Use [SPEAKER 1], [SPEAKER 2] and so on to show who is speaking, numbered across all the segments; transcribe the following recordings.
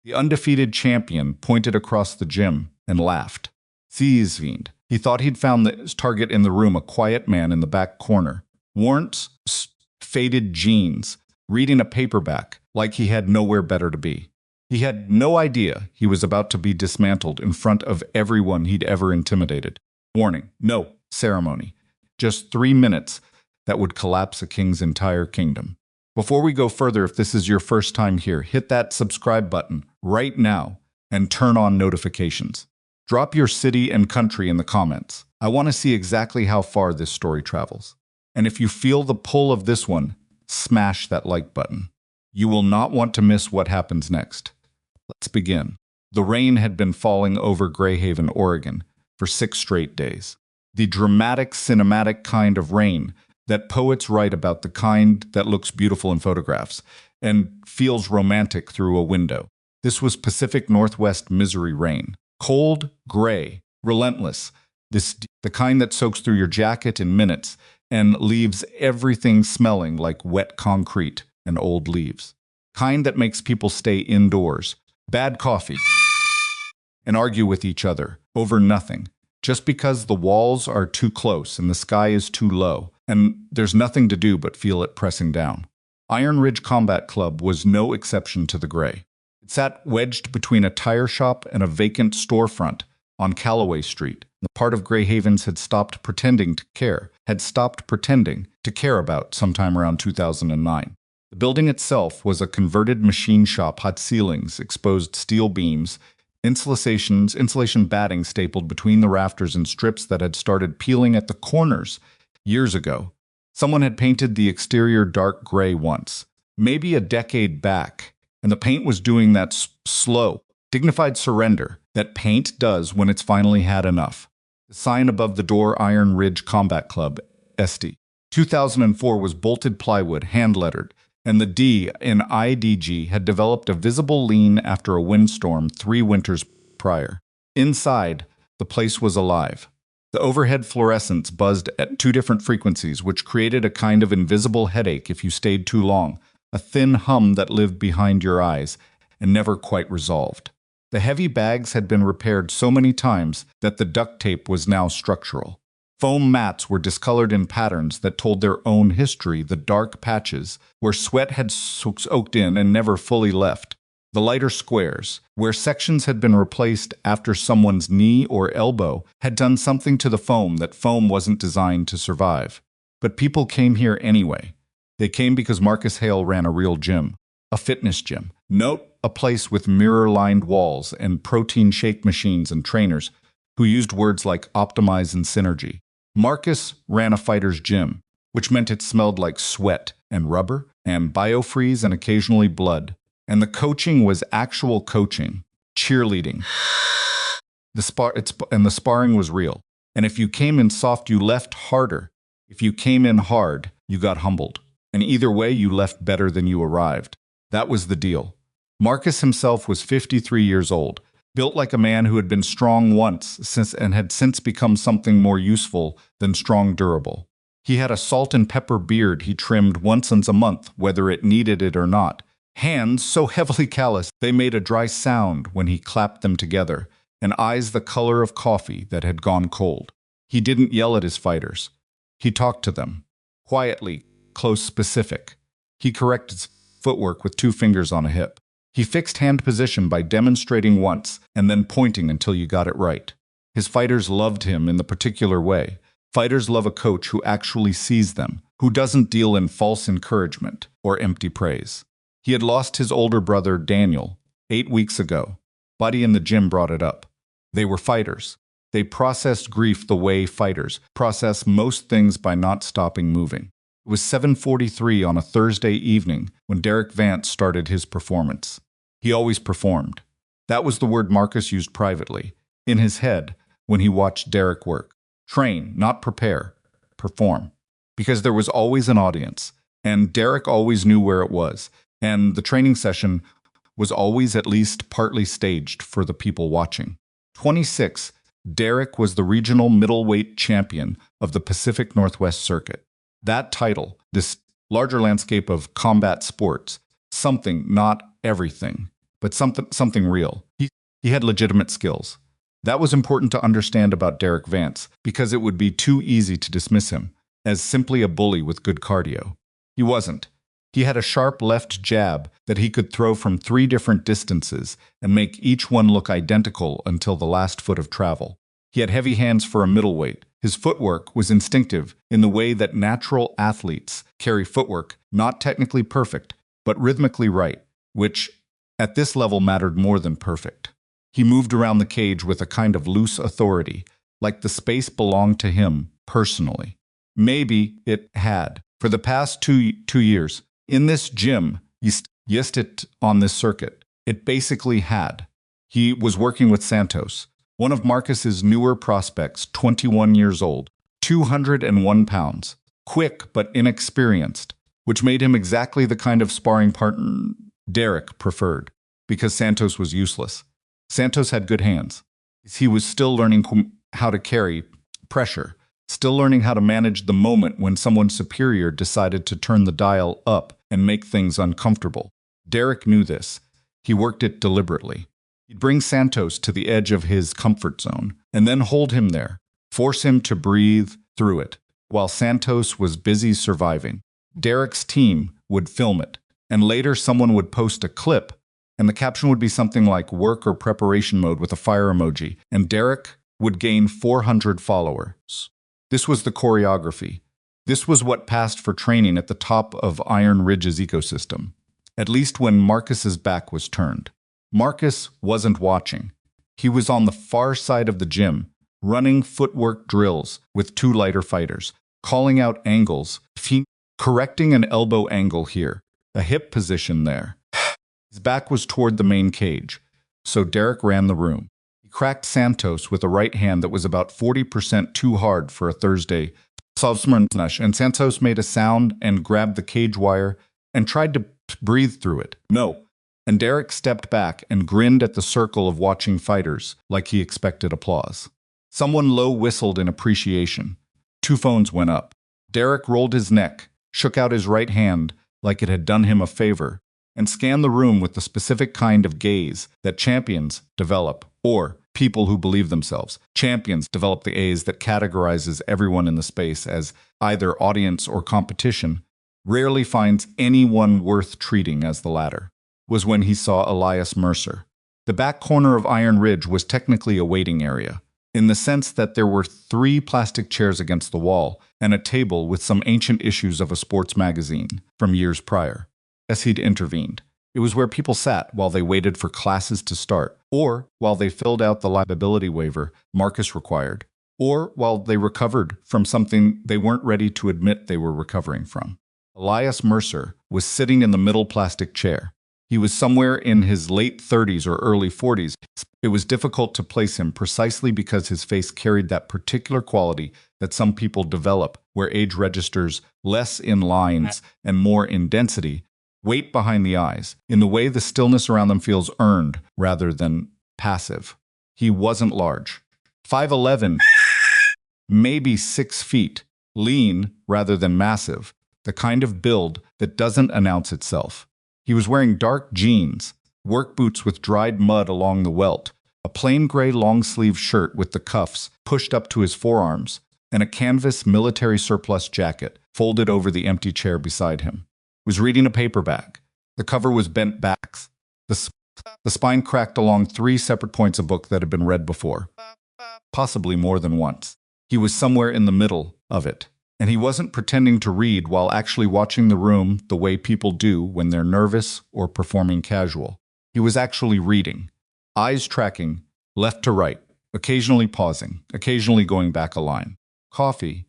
[SPEAKER 1] The undefeated champion pointed across the gym and laughed. Seized. He thought he'd found his target in the room, a quiet man in the back corner. Worn faded jeans, reading a paperback like he had nowhere better to be. He had no idea he was about to be dismantled in front of everyone he'd ever intimidated. Warning, no ceremony. Just 3 minutes that would collapse a king's entire kingdom. Before we go further, if this is your first time here, hit that subscribe button right now and turn on notifications. Drop your city and country in the comments. I want to see exactly how far this story travels. And if you feel the pull of this one, smash that like button. You will not want to miss what happens next. Let's begin. The rain had been falling over Greyhaven, Oregon, for 6 straight days. The dramatic, cinematic kind of rain that poets write about, the kind that looks beautiful in photographs and feels romantic through a window. This was Pacific Northwest misery rain. Cold, gray, relentless. The kind that soaks through your jacket in minutes and leaves everything smelling like wet concrete and old leaves. Kind that makes people stay indoors, bad coffee, and argue with each other over nothing, just because the walls are too close and the sky is too low, and there's nothing to do but feel it pressing down. Iron Ridge Combat Club was no exception to the gray. It sat wedged between a tire shop and a vacant storefront on Callaway Street. The part of Greyhaven's had stopped pretending to care about sometime around 2009. The building itself was a converted machine shop, hot ceilings, exposed steel beams, insulation batting stapled between the rafters, and strips that had started peeling at the corners years ago. Someone had painted the exterior dark gray once, maybe a decade back, and the paint was doing that slow, dignified surrender that paint does when it's finally had enough. The sign above the door, Iron Ridge Combat Club, SD. 2004 was bolted plywood, hand-lettered, and the D in IDG had developed a visible lean after a windstorm 3 winters prior. Inside, the place was alive. The overhead fluorescents buzzed at 2 different frequencies, which created a kind of invisible headache if you stayed too long, a thin hum that lived behind your eyes and never quite resolved. The heavy bags had been repaired so many times that the duct tape was now structural. Foam mats were discolored in patterns that told their own history, the dark patches where sweat had soaked in and never fully left. The lighter squares, where sections had been replaced after someone's knee or elbow had done something to the foam that foam wasn't designed to survive. But people came here anyway. They came because Marcus Hale ran a real gym, a fitness gym. Note, a place with mirror-lined walls and protein shake machines and trainers who used words like optimize and synergy. Marcus ran a fighter's gym, which meant it smelled like sweat and rubber and biofreeze and occasionally blood. And the coaching was actual coaching, cheerleading. The sparring was real. And if you came in soft, you left harder. If you came in hard, you got humbled. And either way, you left better than you arrived. That was the deal. Marcus himself was 53 years old, built like a man who had been strong once and had since become something more useful than strong durable. He had a salt and pepper beard he trimmed once a month, whether it needed it or not. Hands so heavily calloused they made a dry sound when he clapped them together, and eyes the color of coffee that had gone cold. He didn't yell at his fighters. He talked to them. Quietly, close, specific. He corrected footwork with 2 fingers on a hip. He fixed hand position by demonstrating once and then pointing until you got it right. His fighters loved him in the particular way. Fighters love a coach who actually sees them, who doesn't deal in false encouragement or empty praise. He had lost his older brother, Daniel, 8 weeks ago. Buddy in the gym brought it up. They were fighters. They processed grief the way fighters process most things, by not stopping moving. It was 7:43 on a Thursday evening when Derek Vance started his performance. He always performed. That was the word Marcus used privately, in his head, when he watched Derek work. Train, not prepare. Perform. Because there was always an audience, and Derek always knew where it was, and the training session was always at least partly staged for the people watching. 26, Derek was the regional middleweight champion of the Pacific Northwest Circuit. That title, this larger landscape of combat sports, something, not everything, but something real. He had legitimate skills. That was important to understand about Derek Vance, because it would be too easy to dismiss him as simply a bully with good cardio. He wasn't. He had a sharp left jab that he could throw from 3 different distances and make each one look identical until the last foot of travel. He had heavy hands for a middleweight. His footwork was instinctive in the way that natural athletes carry footwork, not technically perfect, but rhythmically right, which, at this level, mattered more than perfect. He moved around the cage with a kind of loose authority, like the space belonged to him personally. Maybe it had. For the past two years, in this gym, yes, it on this circuit, it basically had. He was working with Santos, one of Marcus's newer prospects, 21 years old, 201 pounds, quick but inexperienced, which made him exactly the kind of sparring partner Derek preferred, because Santos was useless. Santos had good hands. He was still learning how to carry pressure, still learning how to manage the moment when someone superior decided to turn the dial up and make things uncomfortable. Derek knew this. He worked it deliberately. He'd bring Santos to the edge of his comfort zone and then hold him there, force him to breathe through it, while Santos was busy surviving. Derek's team would film it, and later someone would post a clip, and the caption would be something like work or preparation mode with a fire emoji, and Derek would gain 400 followers. This was the choreography. This was what passed for training at the top of Iron Ridge's ecosystem, at least when Marcus's back was turned. Marcus wasn't watching. He was on the far side of the gym, running footwork drills with 2 lighter fighters, calling out angles, correcting an elbow angle here, a hip position there. His back was toward the main cage, so Derek ran the room. He cracked Santos with a right hand that was about 40% too hard for a Thursday, and Santos made a sound and grabbed the cage wire and tried to breathe through it. No. And Derek stepped back and grinned at the circle of watching fighters like he expected applause. Someone low whistled in appreciation. 2 phones went up. Derek rolled his neck, shook out his right hand like it had done him a favor, and scanned the room with the specific kind of gaze that champions develop, or people who believe themselves. Champions develop the gaze that categorizes everyone in the space as either audience or competition, rarely finds anyone worth treating as the latter. Was when he saw Elias Mercer. The back corner of Iron Ridge was technically a waiting area, in the sense that there were 3 plastic chairs against the wall and a table with some ancient issues of a sports magazine from years prior. As he'd intervened, it was where people sat while they waited for classes to start, or while they filled out the liability waiver Marcus required, or while they recovered from something they weren't ready to admit they were recovering from. Elias Mercer was sitting in the middle plastic chair. He was somewhere in his late 30s or early 40s. It was difficult to place him precisely because his face carried that particular quality that some people develop, where age registers less in lines and more in density, weight behind the eyes, in the way the stillness around them feels earned rather than passive. He wasn't large. 5'11", maybe 6 feet, lean rather than massive, the kind of build that doesn't announce itself. He was wearing dark jeans, work boots with dried mud along the welt, a plain gray long-sleeve shirt with the cuffs pushed up to his forearms, and a canvas military surplus jacket folded over the empty chair beside him. He was reading a paperback. The cover was bent back. The spine cracked along 3 separate points a book that had been read before, possibly more than once. He was somewhere in the middle of it. And he wasn't pretending to read while actually watching the room the way people do when they're nervous or performing casual. He was actually reading, eyes tracking, left to right, occasionally pausing, occasionally going back a line. Coffee,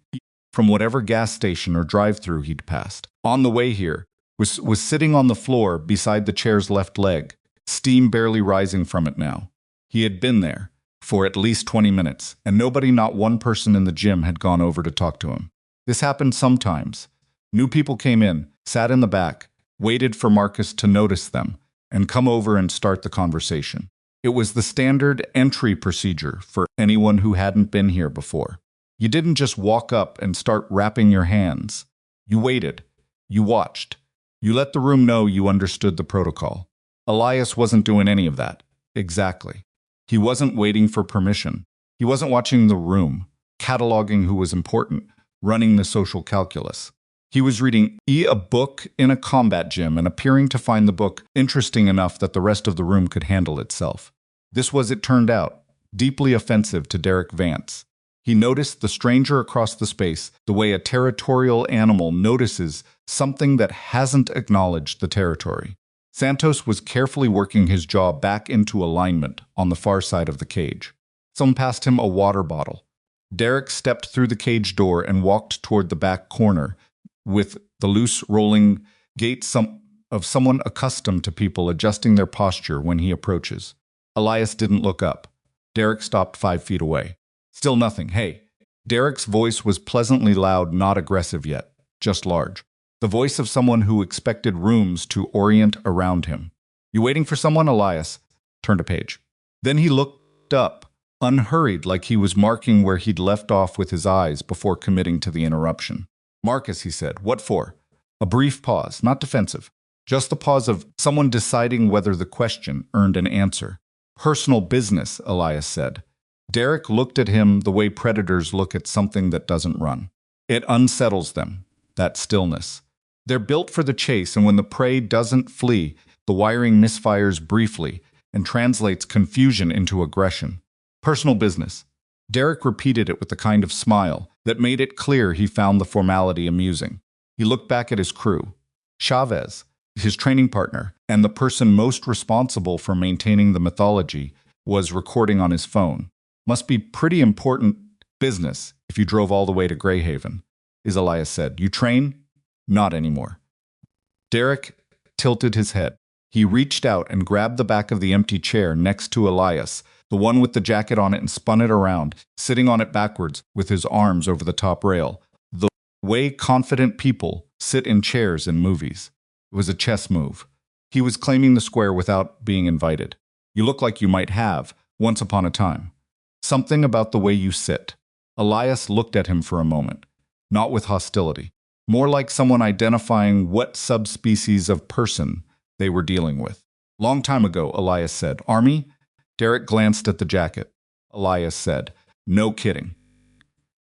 [SPEAKER 1] from whatever gas station or drive-thru he'd passed. On the way here, was sitting on the floor beside the chair's left leg, steam barely rising from it now. He had been there for at least 20 minutes, and nobody, not one person in the gym, had gone over to talk to him. This happened sometimes. New people came in, sat in the back, waited for Marcus to notice them, and come over and start the conversation. It was the standard entry procedure for anyone who hadn't been here before. You didn't just walk up and start wrapping your hands. You waited. You watched. You let the room know you understood the protocol. Elias wasn't doing any of that. Exactly. He wasn't waiting for permission. He wasn't watching the room, cataloging who was important, running the social calculus. He was reading a book in a combat gym and appearing to find the book interesting enough that the rest of the room could handle itself. This was, it turned out, deeply offensive to Derek Vance. He noticed the stranger across the space the way a territorial animal notices something that hasn't acknowledged the territory. Santos was carefully working his jaw back into alignment on the far side of the cage. Someone passed him a water bottle. Derek stepped through the cage door and walked toward the back corner, with the loose, rolling gait of someone accustomed to people adjusting their posture when he approaches. Elias didn't look up. Derek stopped 5 feet away. Still nothing. Hey. Derek's voice was pleasantly loud, not aggressive yet, just large. The voice of someone who expected rooms to orient around him. You waiting for someone, Elias? Turned a page. Then he looked up, unhurried, like he was marking where he'd left off with his eyes before committing to the interruption. Marcus, he said. What for? A brief pause, not defensive. Just the pause of someone deciding whether the question earned an answer. Personal business, Elias said. Derek looked at him the way predators look at something that doesn't run. It unsettles them, that stillness. They're built for the chase, and when the prey doesn't flee, the wiring misfires briefly and translates confusion into aggression. Personal business. Derek repeated it with the kind of smile that made it clear he found the formality amusing. He looked back at his crew. Chavez, his training partner, and the person most responsible for maintaining the mythology, was recording on his phone. Must be pretty important business if you drove all the way to Greyhaven, Elias said. You train? Not anymore. Derek tilted his head. He reached out and grabbed the back of the empty chair next to Elias, the one with the jacket on it, and spun it around, sitting on it backwards with his arms over the top rail, the way confident people sit in chairs in movies. It was a chess move. He was claiming the square without being invited. You look like you might have, once upon a time. Something about the way you sit. Elias looked at him for a moment, not with hostility, more like someone identifying what subspecies of person they were dealing with. Long time ago, Elias said. Army? Derek glanced at the jacket. Elias said, no kidding.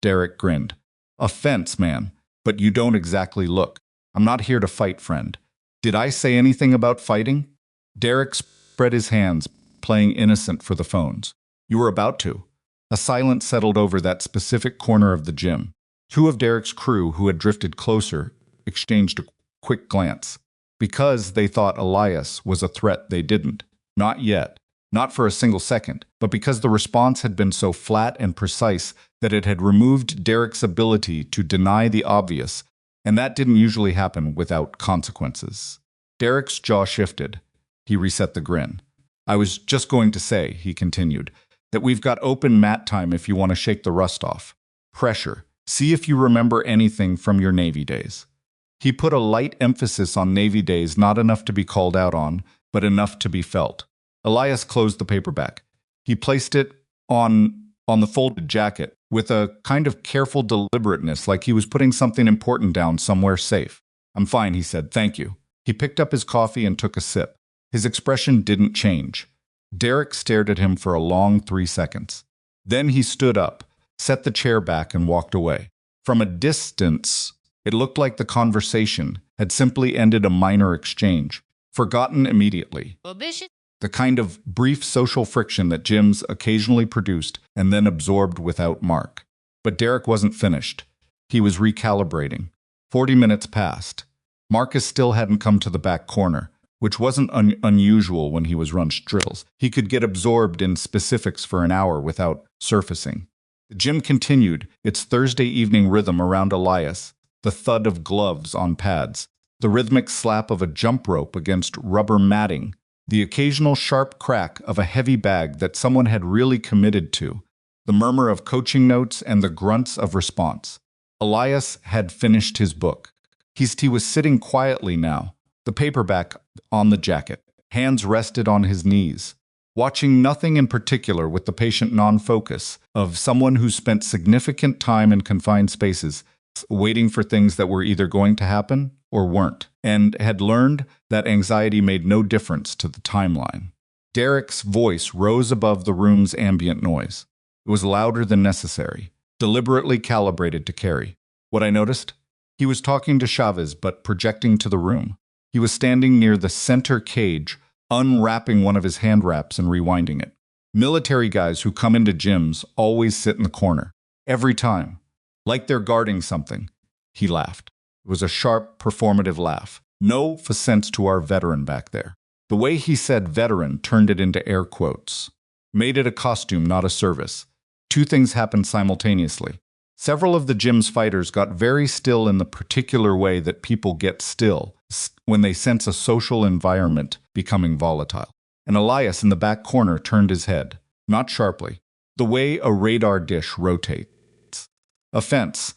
[SPEAKER 1] Derek grinned. A fence, man, but you don't exactly look. I'm not here to fight, friend. Did I say anything about fighting? Derek spread his hands, playing innocent for the phones. You were about to. A silence settled over that specific corner of the gym. Two of Derek's crew, who had drifted closer, exchanged a quick glance. Because they thought Elias was a threat, they didn't. Not yet. Not for a single second, but because the response had been so flat and precise that it had removed Derek's ability to deny the obvious, and that didn't usually happen without consequences. Derek's jaw shifted. He reset the grin. I was just going to say, he continued, that we've got open mat time if you want to shake the rust off. Pressure. See if you remember anything from your Navy days. He put a light emphasis on Navy days, not enough to be called out on, but enough to be felt. Elias closed the paperback. He placed it on the folded jacket with a kind of careful deliberateness, like he was putting something important down somewhere safe. I'm fine, he said. Thank you. He picked up his coffee and took a sip. His expression didn't change. Derek stared at him for a long 3 seconds. Then he stood up, set the chair back, and walked away. From a distance, it looked like the conversation had simply ended a minor exchange, forgotten immediately. The kind of brief social friction that gyms occasionally produced and then absorbed without mark. But Derek wasn't finished. He was recalibrating. 40 minutes passed. Marcus still hadn't come to the back corner, which wasn't unusual when he was run drills. He could get absorbed in specifics for an hour without surfacing. The gym continued, its Thursday evening rhythm around Elias, the thud of gloves on pads, the rhythmic slap of a jump rope against rubber matting, the occasional sharp crack of a heavy bag that someone had really committed to, the murmur of coaching notes and the grunts of response. Elias had finished his book. He was sitting quietly now, the paperback on the jacket, hands rested on his knees, watching nothing in particular with the patient non-focus of someone who spent significant time in confined spaces, waiting for things that were either going to happen or weren't, and had learned that anxiety made no difference to the timeline. Derek's voice rose above the room's ambient noise. It was louder than necessary, deliberately calibrated to carry. What I noticed? He was talking to Chavez, but projecting to the room. He was standing near the center cage, unwrapping one of his hand wraps and rewinding it. Military guys who come into gyms always sit in the corner. Every time. Like they're guarding something. He laughed. It was a sharp, performative laugh. No offense to our veteran back there. The way he said veteran turned it into air quotes. Made it a costume, not a service. Two things happened simultaneously. Several of the gym's fighters got very still in the particular way that people get still when they sense a social environment becoming volatile. And Elias in the back corner turned his head, not sharply, the way a radar dish rotates. Offense,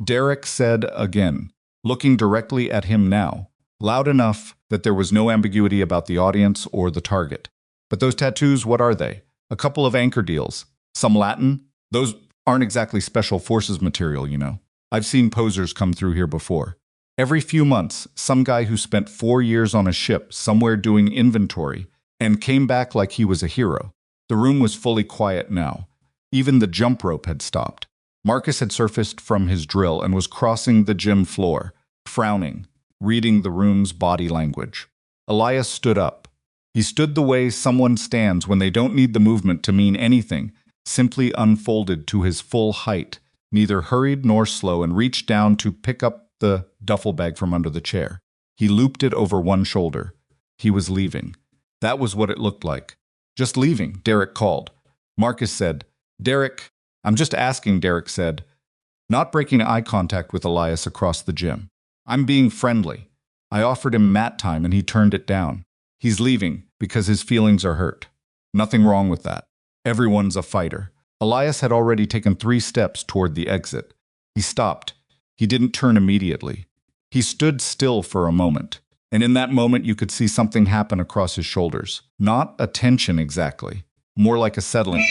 [SPEAKER 1] Derek said again, looking directly at him now, loud enough that there was no ambiguity about the audience or the target. But those tattoos, what are they? A couple of anchor deals. Some Latin? Those aren't exactly special forces material, you know. I've seen posers come through here before. Every few months, some guy who spent 4 years on a ship somewhere doing inventory and came back like he was a hero. The room was fully quiet now. Even the jump rope had stopped. Marcus had surfaced from his drill and was crossing the gym floor, frowning, reading the room's body language. Elias stood up. He stood the way someone stands when they don't need the movement to mean anything, simply unfolded to his full height, neither hurried nor slow, and reached down to pick up the duffel bag from under the chair. He looped it over one shoulder. He was leaving. That was what it looked like. Just leaving, Derek called. Marcus said, "Derek, I'm just asking," Derek said, not breaking eye contact with Elias across the gym. "I'm being friendly." I offered him mat time and he turned it down. He's leaving because his feelings are hurt. Nothing wrong with that. Everyone's a fighter. Elias had already taken 3 steps toward the exit. He stopped. He didn't turn immediately. He stood still for a moment, and in that moment you could see something happen across his shoulders. Not a tension exactly, more like a settling.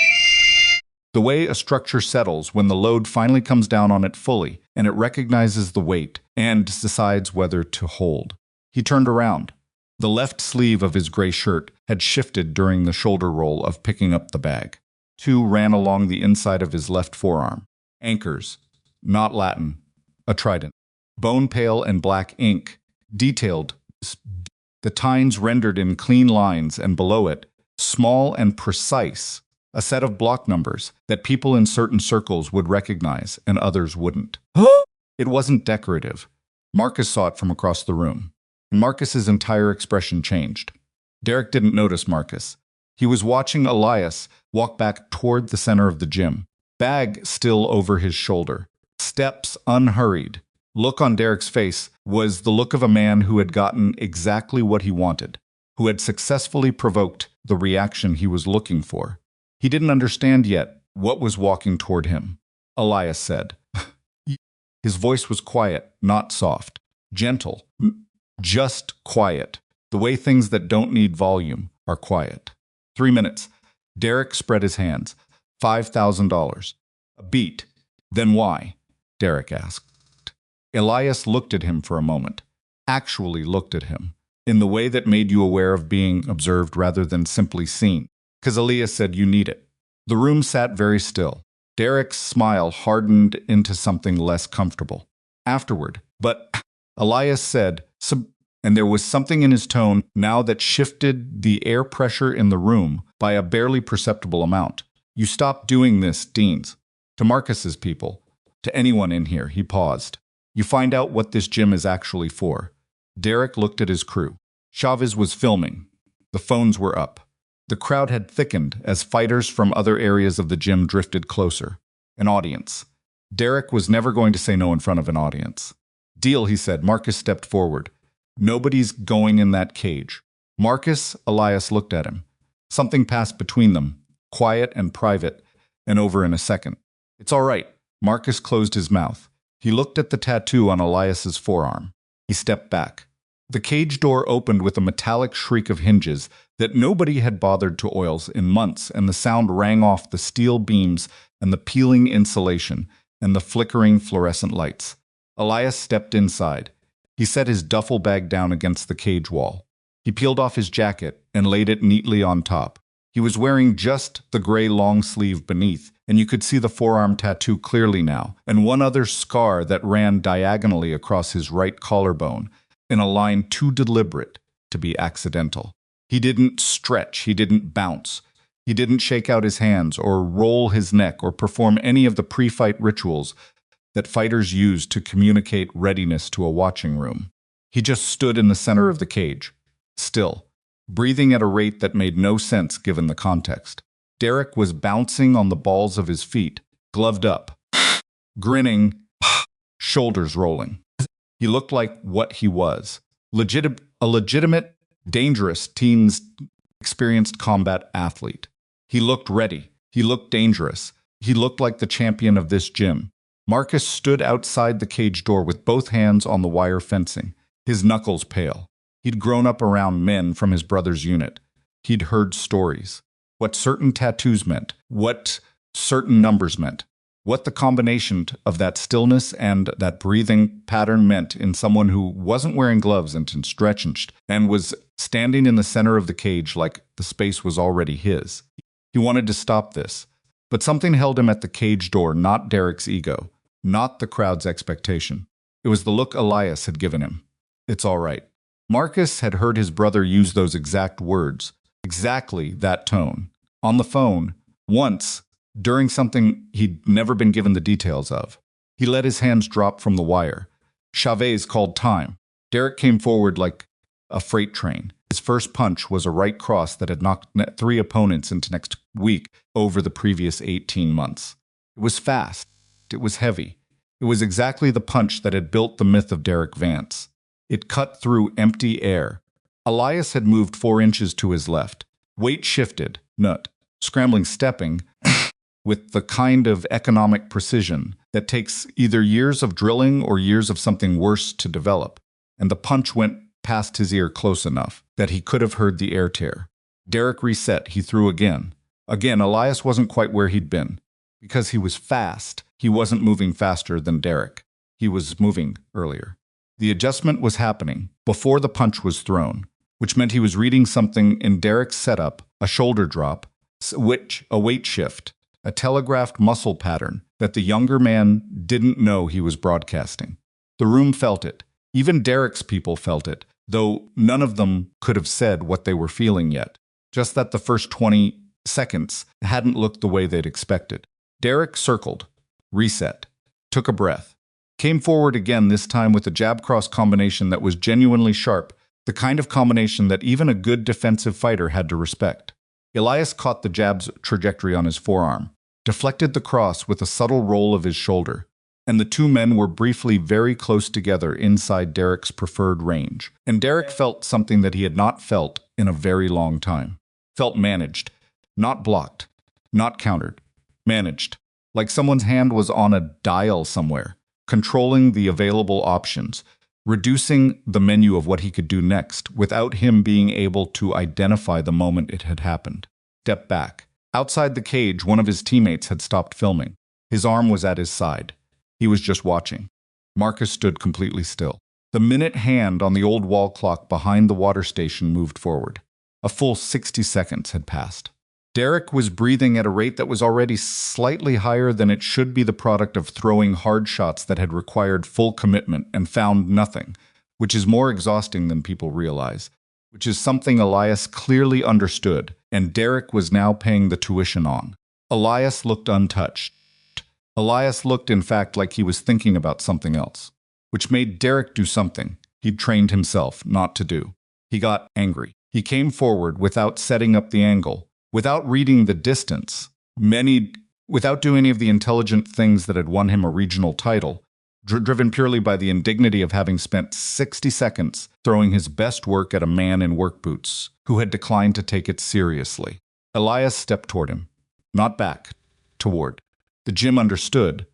[SPEAKER 1] The way a structure settles when the load finally comes down on it fully, and it recognizes the weight and decides whether to hold. He turned around. The left sleeve of his gray shirt had shifted during the shoulder roll of picking up the bag. 2 ran along the inside of his left forearm. Anchors, not Latin, a trident. Bone pale and black ink, detailed, the tines rendered in clean lines, and below it, small and precise, a set of block numbers that people in certain circles would recognize and others wouldn't. It wasn't decorative. Marcus saw it from across the room. And Marcus's entire expression changed. Derek didn't notice Marcus. He was watching Elias walk back toward the center of the gym, bag still over his shoulder, steps unhurried. Look on Derek's face was the look of a man who had gotten exactly what he wanted, who had successfully provoked the reaction he was looking for. He didn't understand yet what was walking toward him. Elias said. His voice was quiet, not soft, gentle. Just quiet, the way things that don't need volume are quiet. 3 minutes. Derek spread his hands. $5,000. A beat. Then why? Derek asked. Elias looked at him for a moment. Actually looked at him. In the way that made you aware of being observed rather than simply seen. Because Elias said you need it. The room sat very still. Derek's smile hardened into something less comfortable. Afterward, but Elias said, and there was something in his tone now that shifted the air pressure in the room by a barely perceptible amount. "You stop doing this, Deans. To Marcus's people. To anyone in here," he paused. "You find out what this gym is actually for." Derek looked at his crew. Chavez was filming. The phones were up. The crowd had thickened as fighters from other areas of the gym drifted closer. An audience. Derek was never going to say no in front of an audience. "Deal," he said. Marcus stepped forward. "Nobody's going in that cage." Marcus, Elias looked at him. Something passed between them, quiet and private, and over in a second. "It's all right." Marcus closed his mouth. He looked at the tattoo on Elias's forearm. He stepped back. The cage door opened with a metallic shriek of hinges that nobody had bothered to oil in months, and the sound rang off the steel beams and the peeling insulation and the flickering fluorescent lights. Elias stepped inside. He set his duffel bag down against the cage wall. He peeled off his jacket and laid it neatly on top. He was wearing just the gray long sleeve beneath, and you could see the forearm tattoo clearly now, and one other scar that ran diagonally across his right collarbone, in a line too deliberate to be accidental. He didn't stretch, he didn't bounce. He didn't shake out his hands or roll his neck or perform any of the pre-fight rituals that fighters use to communicate readiness to a watching room. He just stood in the center of the cage, still, breathing at a rate that made no sense given the context. Derek was bouncing on the balls of his feet, gloved up, grinning, shoulders rolling. He looked like what he was, a legitimate, dangerous, teens experienced combat athlete. He looked ready. He looked dangerous. He looked like the champion of this gym. Marcus stood outside the cage door with both hands on the wire fencing, his knuckles pale. He'd grown up around men from his brother's unit. He'd heard stories. What certain tattoos meant, what certain numbers meant, what the combination of that stillness and that breathing pattern meant in someone who wasn't wearing gloves and stretched and was standing in the center of the cage like the space was already his. He wanted to stop this, but something held him at the cage door, not Derek's ego, not the crowd's expectation. It was the look Elias had given him. It's all right. Marcus had heard his brother use those exact words, exactly that tone, on the phone, once, during something he'd never been given the details of. He let his hands drop from the wire. Chavez called time. Derek came forward like a freight train. His first punch was a right cross that had knocked 3 opponents into next week over the previous 18 months. It was fast. It was heavy. It was exactly the punch that had built the myth of Derek Vance. It cut through empty air. Elias had moved 4 inches to his left. Weight shifted, scrambling, stepping, with the kind of economic precision that takes either years of drilling or years of something worse to develop. And the punch went past his ear close enough that he could have heard the air tear. Derek reset. He threw again. Again, Elias wasn't quite where he'd been. Because he was fast, he wasn't moving faster than Derek. He was moving earlier. The adjustment was happening before the punch was thrown, which meant he was reading something in Derek's setup, a shoulder drop, a weight shift, a telegraphed muscle pattern that the younger man didn't know he was broadcasting. The room felt it. Even Derek's people felt it, though none of them could have said what they were feeling yet, just that the first 20 seconds hadn't looked the way they'd expected. Derek circled, reset, took a breath. Came forward again, this time with a jab-cross combination that was genuinely sharp, the kind of combination that even a good defensive fighter had to respect. Elias caught the jab's trajectory on his forearm, deflected the cross with a subtle roll of his shoulder, and the two men were briefly very close together inside Derek's preferred range. And Derek felt something that he had not felt in a very long time. Felt managed, not blocked, not countered, managed, like someone's hand was on a dial somewhere, controlling the available options, reducing the menu of what he could do next without him being able to identify the moment it had happened. Step back. Outside the cage, one of his teammates had stopped filming. His arm was at his side. He was just watching. Marcus stood completely still. The minute hand on the old wall clock behind the water station moved forward. A full 60 seconds had passed. Derek was breathing at a rate that was already slightly higher than it should be, the product of throwing hard shots that had required full commitment and found nothing, which is more exhausting than people realize, which is something Elias clearly understood, and Derek was now paying the tuition on. Elias looked untouched. Elias looked, in fact, like he was thinking about something else, which made Derek do something he'd trained himself not to do. He got angry. He came forward without setting up the angle, without reading the distance, without doing any of the intelligent things that had won him a regional title, driven purely by the indignity of having spent 60 seconds throwing his best work at a man in work boots who had declined to take it seriously. Elias stepped toward him, not back, toward. The gym understood.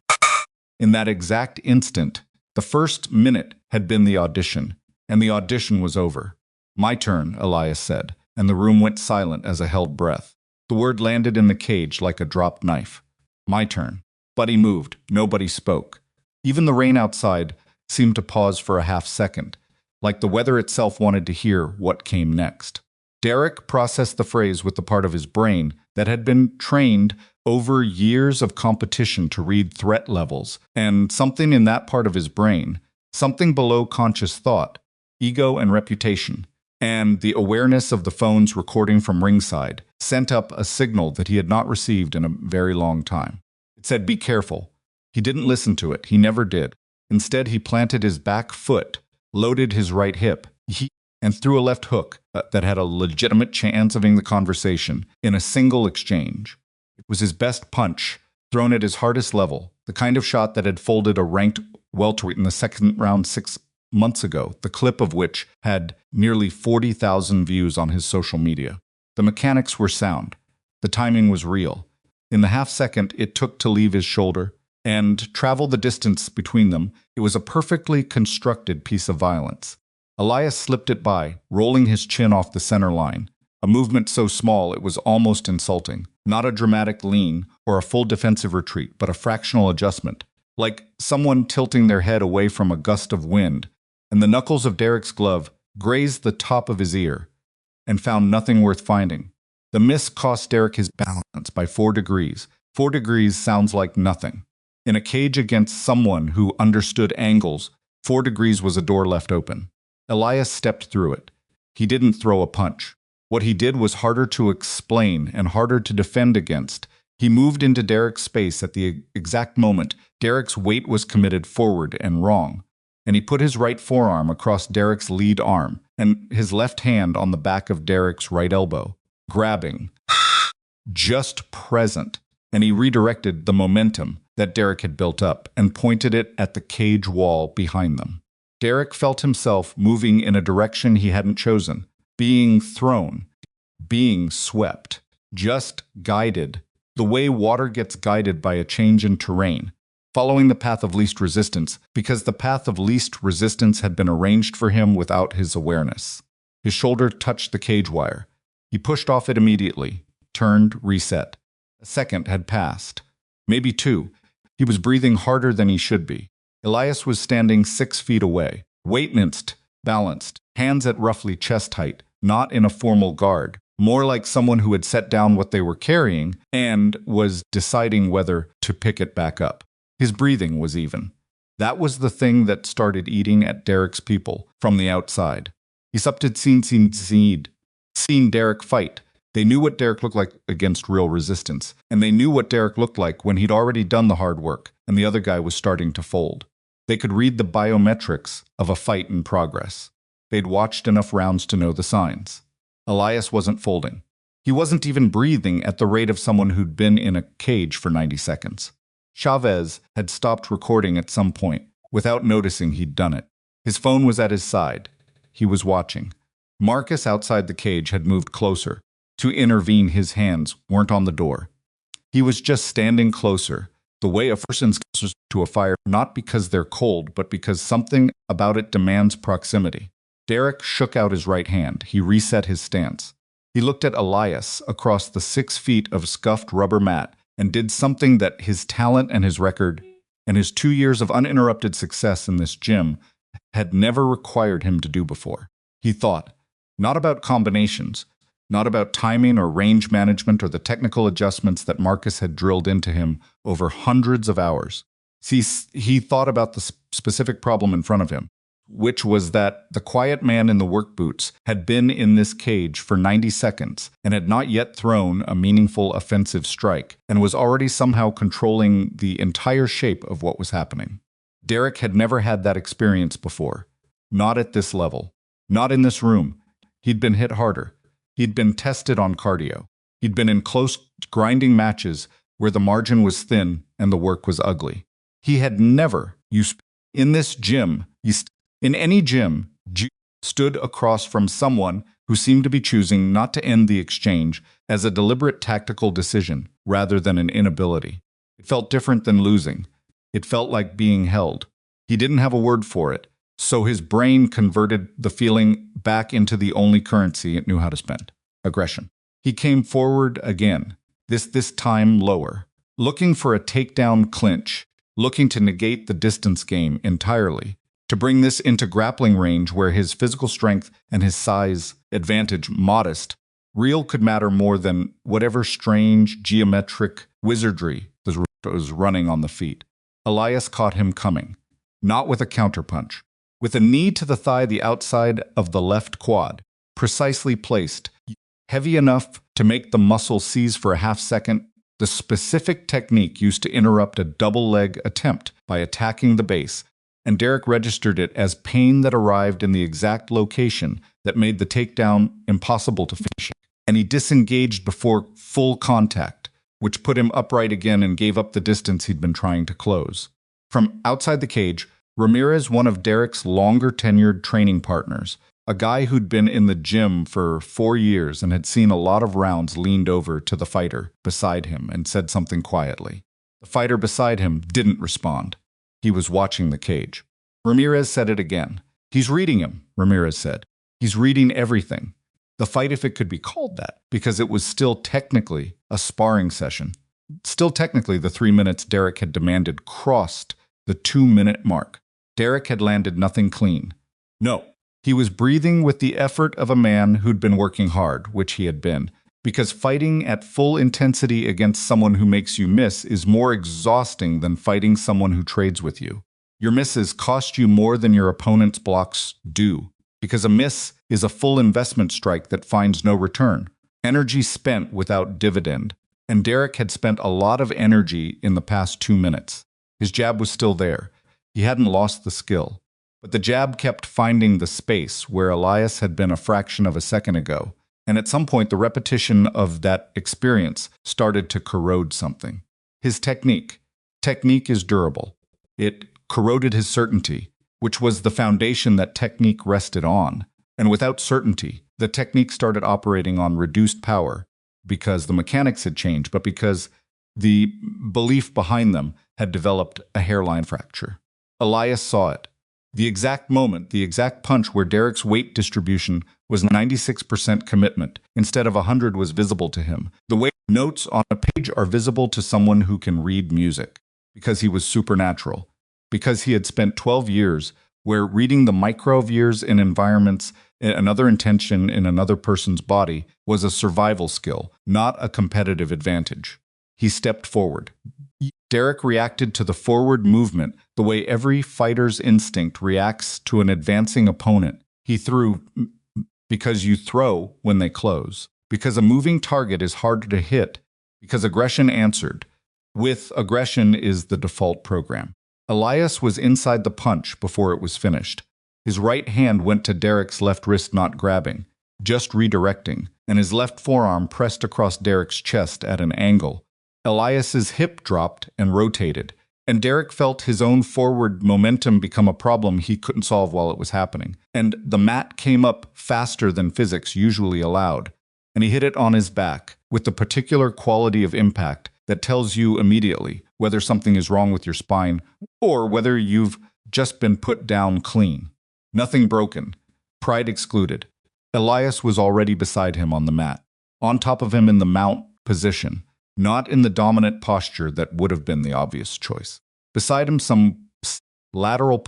[SPEAKER 1] In that exact instant, the first minute had been the audition, and the audition was over. "My turn," Elias said, and the room went silent as a held breath. The word landed in the cage like a dropped knife. "My turn." But he moved. Nobody spoke. Even the rain outside seemed to pause for a half second, like the weather itself wanted to hear what came next. Derek processed the phrase with the part of his brain that had been trained over years of competition to read threat levels, and something in that part of his brain, something below conscious thought, ego and reputation, and the awareness of the phone's recording from Ringside, sent up a signal that he had not received in a very long time. It said, "Be careful." He didn't listen to it. He never did. Instead, he planted his back foot, loaded his right hip, and threw a left hook that had a legitimate chance of ending the conversation in a single exchange. It was his best punch, thrown at his hardest level, the kind of shot that had folded a ranked welterweight in the second round 6 months ago, the clip of which had nearly 40,000 views on his social media. The mechanics were sound. The timing was real. In the half second it took to leave his shoulder and travel the distance between them, it was a perfectly constructed piece of violence. Elias slipped it by, rolling his chin off the center line, a movement so small it was almost insulting. Not a dramatic lean or a full defensive retreat, but a fractional adjustment, like someone tilting their head away from a gust of wind, and the knuckles of Derek's glove grazed the top of his ear and found nothing worth finding. The miss cost Derek his balance by 4 degrees. 4 degrees sounds like nothing. In a cage against someone who understood angles, 4 degrees was a door left open. Elias stepped through it. He didn't throw a punch. What he did was harder to explain and harder to defend against. He moved into Derek's space at the exact moment Derek's weight was committed forward and wrong, and he put his right forearm across Derek's lead arm and his left hand on the back of Derek's right elbow, grabbing, just present, and he redirected the momentum that Derek had built up and pointed it at the cage wall behind them. Derek felt himself moving in a direction he hadn't chosen, being thrown, being swept, just guided, the way water gets guided by a change in terrain, following the path of least resistance, because the path of least resistance had been arranged for him without his awareness. His shoulder touched the cage wire. He pushed off it immediately, turned, reset. A second had passed, maybe 2. He was breathing harder than he should be. Elias was standing 6 feet away, weight-minced, balanced, hands at roughly chest height, not in a formal guard, more like someone who had set down what they were carrying and was deciding whether to pick it back up. His breathing was even. That was the thing that started eating at Derek's people from the outside. He had seen Derek fight. They knew what Derek looked like against real resistance, and they knew what Derek looked like when he'd already done the hard work and the other guy was starting to fold. They could read the biometrics of a fight in progress. They'd watched enough rounds to know the signs. Elias wasn't folding. He wasn't even breathing at the rate of someone who'd been in a cage for 90 seconds. Chavez had stopped recording at some point, without noticing he'd done it. His phone was at his side. He was watching. Marcus outside the cage had moved closer. To intervene, his hands weren't on the door. He was just standing closer, the way a person's closer to a fire, not because they're cold, but because something about it demands proximity. Derek shook out his right hand. He reset his stance. He looked at Elias across the 6 feet of scuffed rubber mat and did something that his talent and his record and his 2 years of uninterrupted success in this gym had never required him to do before. He thought, not about combinations, not about timing or range management or the technical adjustments that Marcus had drilled into him over hundreds of hours. He thought about the specific problem in front of him, which was that the quiet man in the work boots had been in this cage for 90 seconds and had not yet thrown a meaningful offensive strike and was already somehow controlling the entire shape of what was happening. Derek had never had that experience before. Not at this level. Not in this room. He'd been hit harder. He'd been tested on cardio. He'd been in close, grinding matches where the margin was thin and the work was ugly. He had never, in this gym, in any gym, stood across from someone who seemed to be choosing not to end the exchange as a deliberate tactical decision rather than an inability. It felt different than losing. It felt like being held. He didn't have a word for it, so his brain converted the feeling back into the only currency it knew how to spend: aggression. He came forward again, this time lower, looking for a takedown clinch, looking to negate the distance game entirely, To bring this into grappling range where his physical strength and his size advantage modest, real could matter more than whatever strange geometric wizardry was running on the feet. Elias caught him coming, not with a counterpunch, with a knee to the thigh, the outside of the left quad, precisely placed, heavy enough to make the muscle seize for a half second, the specific technique used to interrupt a double leg attempt by attacking the base, and Derek registered it as pain that arrived in the exact location that made the takedown impossible to finish. And he disengaged before full contact, which put him upright again and gave up the distance he'd been trying to close. From outside the cage, Ramirez, one of Derek's longer-tenured training partners, a guy who'd been in the gym for 4 years and had seen a lot of rounds, leaned over to the fighter beside him and said something quietly. The fighter beside him didn't respond. He was watching the cage. Ramirez said it again. "He's reading him," Ramirez said. "He's reading everything." The fight, if it could be called that, because it was still technically a sparring session. Still technically, the 3 minutes Derek had demanded crossed the 2-minute mark. Derek had landed nothing clean. No, he was breathing with the effort of a man who'd been working hard, which he had been, because fighting at full intensity against someone who makes you miss is more exhausting than fighting someone who trades with you. Your misses cost you more than your opponent's blocks do, because a miss is a full investment strike that finds no return. Energy spent without dividend. And Derek had spent a lot of energy in the past 2 minutes. His jab was still there. He hadn't lost the skill. But the jab kept finding the space where Elias had been a fraction of a second ago. And at some point, the repetition of that experience started to corrode something. His technique. Technique is durable. It corroded his certainty, which was the foundation that technique rested on. And without certainty, the technique started operating on reduced power, because the mechanics had changed, but because the belief behind them had developed a hairline fracture. Elias saw it. The exact moment, the exact punch where Derek's weight distribution was 96% commitment, instead of 100 was visible to him. The way notes on a page are visible to someone who can read music, because he was supernatural, because he had spent 12 years where reading the micro of years in environments, another intention in another person's body, was a survival skill, not a competitive advantage. He stepped forward. Derek reacted to the forward movement the way every fighter's instinct reacts to an advancing opponent. He threw, because you throw when they close, because a moving target is harder to hit, because aggression answered. With aggression is the default program. Elias was inside the punch before it was finished. His right hand went to Derek's left wrist, not grabbing, just redirecting, and his left forearm pressed across Derek's chest at an angle. Elias's hip dropped and rotated, and Derek felt his own forward momentum become a problem he couldn't solve while it was happening. And the mat came up faster than physics usually allowed, and he hit it on his back with the particular quality of impact that tells you immediately whether something is wrong with your spine or whether you've just been put down clean. Nothing broken. Pride excluded. Elias was already beside him on the mat, on top of him in the mount position, not in the dominant posture that would have been the obvious choice. Beside him, some lateral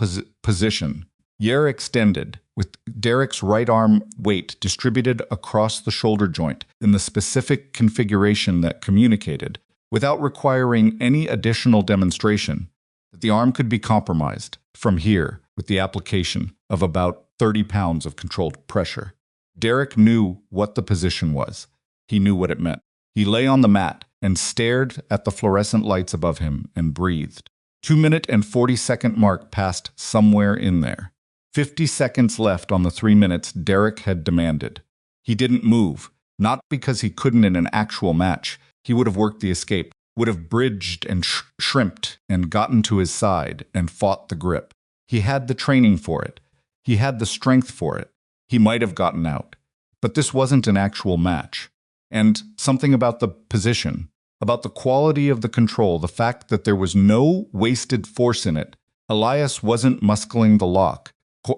[SPEAKER 1] position, Yair extended, with Derek's right arm weight distributed across the shoulder joint in the specific configuration that communicated, without requiring any additional demonstration, that the arm could be compromised from here with the application of about 30 pounds of controlled pressure. Derek knew what the position was. He knew what it meant. He lay on the mat and stared at the fluorescent lights above him and breathed. 2-minute and 40-second mark passed somewhere in there. 50 seconds left on the 3 minutes Derek had demanded. He didn't move, not because he couldn't in an actual match. He would have worked the escape, would have bridged and shrimped and gotten to his side and fought the grip. He had the training for it. He had the strength for it. He might have gotten out. But this wasn't an actual match. And something about the position, about the quality of the control, the fact that there was no wasted force in it. Elias wasn't muscling the lock,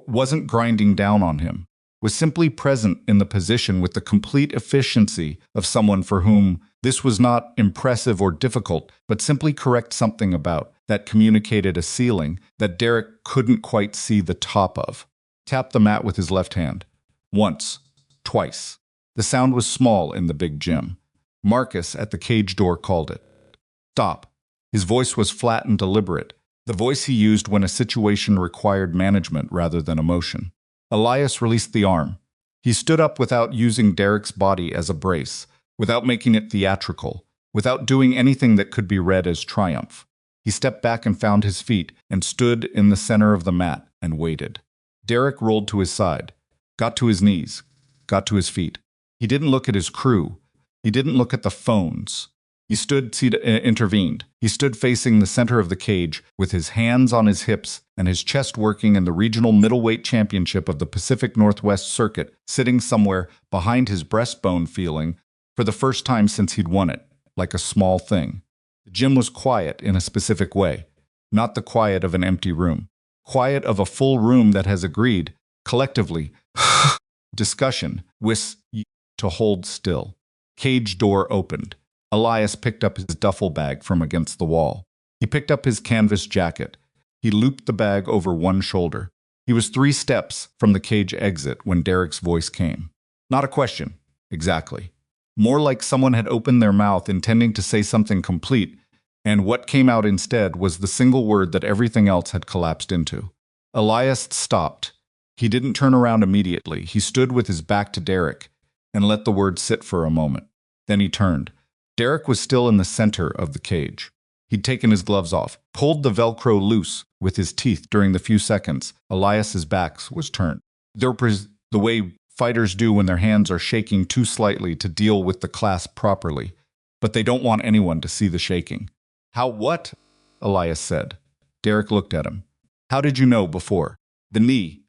[SPEAKER 1] wasn't grinding down on him, was simply present in the position with the complete efficiency of someone for whom This was not impressive or difficult, but simply correct something about that communicated a ceiling that Derek couldn't quite see the top of. Tapped the mat with his left hand. Once. Twice. The sound was small in the big gym. Marcus at the cage door called it. Stop. His voice was flat and deliberate, the voice he used when a situation required management rather than emotion. Elias released the arm. He stood up without using Derek's body as a brace, without making it theatrical, without doing anything that could be read as triumph. He stepped back and found his feet and stood in the center of the mat and waited. Derek rolled to his side, got to his knees, got to his feet. He didn't look at his crew. He didn't look at the phones. He intervened. He stood facing the center of the cage with his hands on his hips and his chest working in the regional middleweight championship of the Pacific Northwest Circuit, sitting somewhere behind his breastbone, feeling, for the first time since he'd won it, like a small thing. The gym was quiet in a specific way, not the quiet of an empty room. Quiet of a full room that has agreed, collectively, discussion, to hold still. Cage door opened. Elias picked up his duffel bag from against the wall. He picked up his canvas jacket. He looped the bag over one shoulder. He was 3 steps from the cage exit when Derek's voice came. Not a question, exactly. More like someone had opened their mouth intending to say something complete, and what came out instead was the single word that everything else had collapsed into. Elias stopped. He didn't turn around immediately. He stood with his back to Derek and let the word sit for a moment. Then he turned. Derek was still in the center of the cage. He'd taken his gloves off, pulled the Velcro loose with his teeth during the few seconds Elias's back was turned. The way fighters do when their hands are shaking too slightly to deal with the clasp properly, but they don't want anyone to see the shaking. How what? Elias said. Derek looked at him. How did you know before? The knee.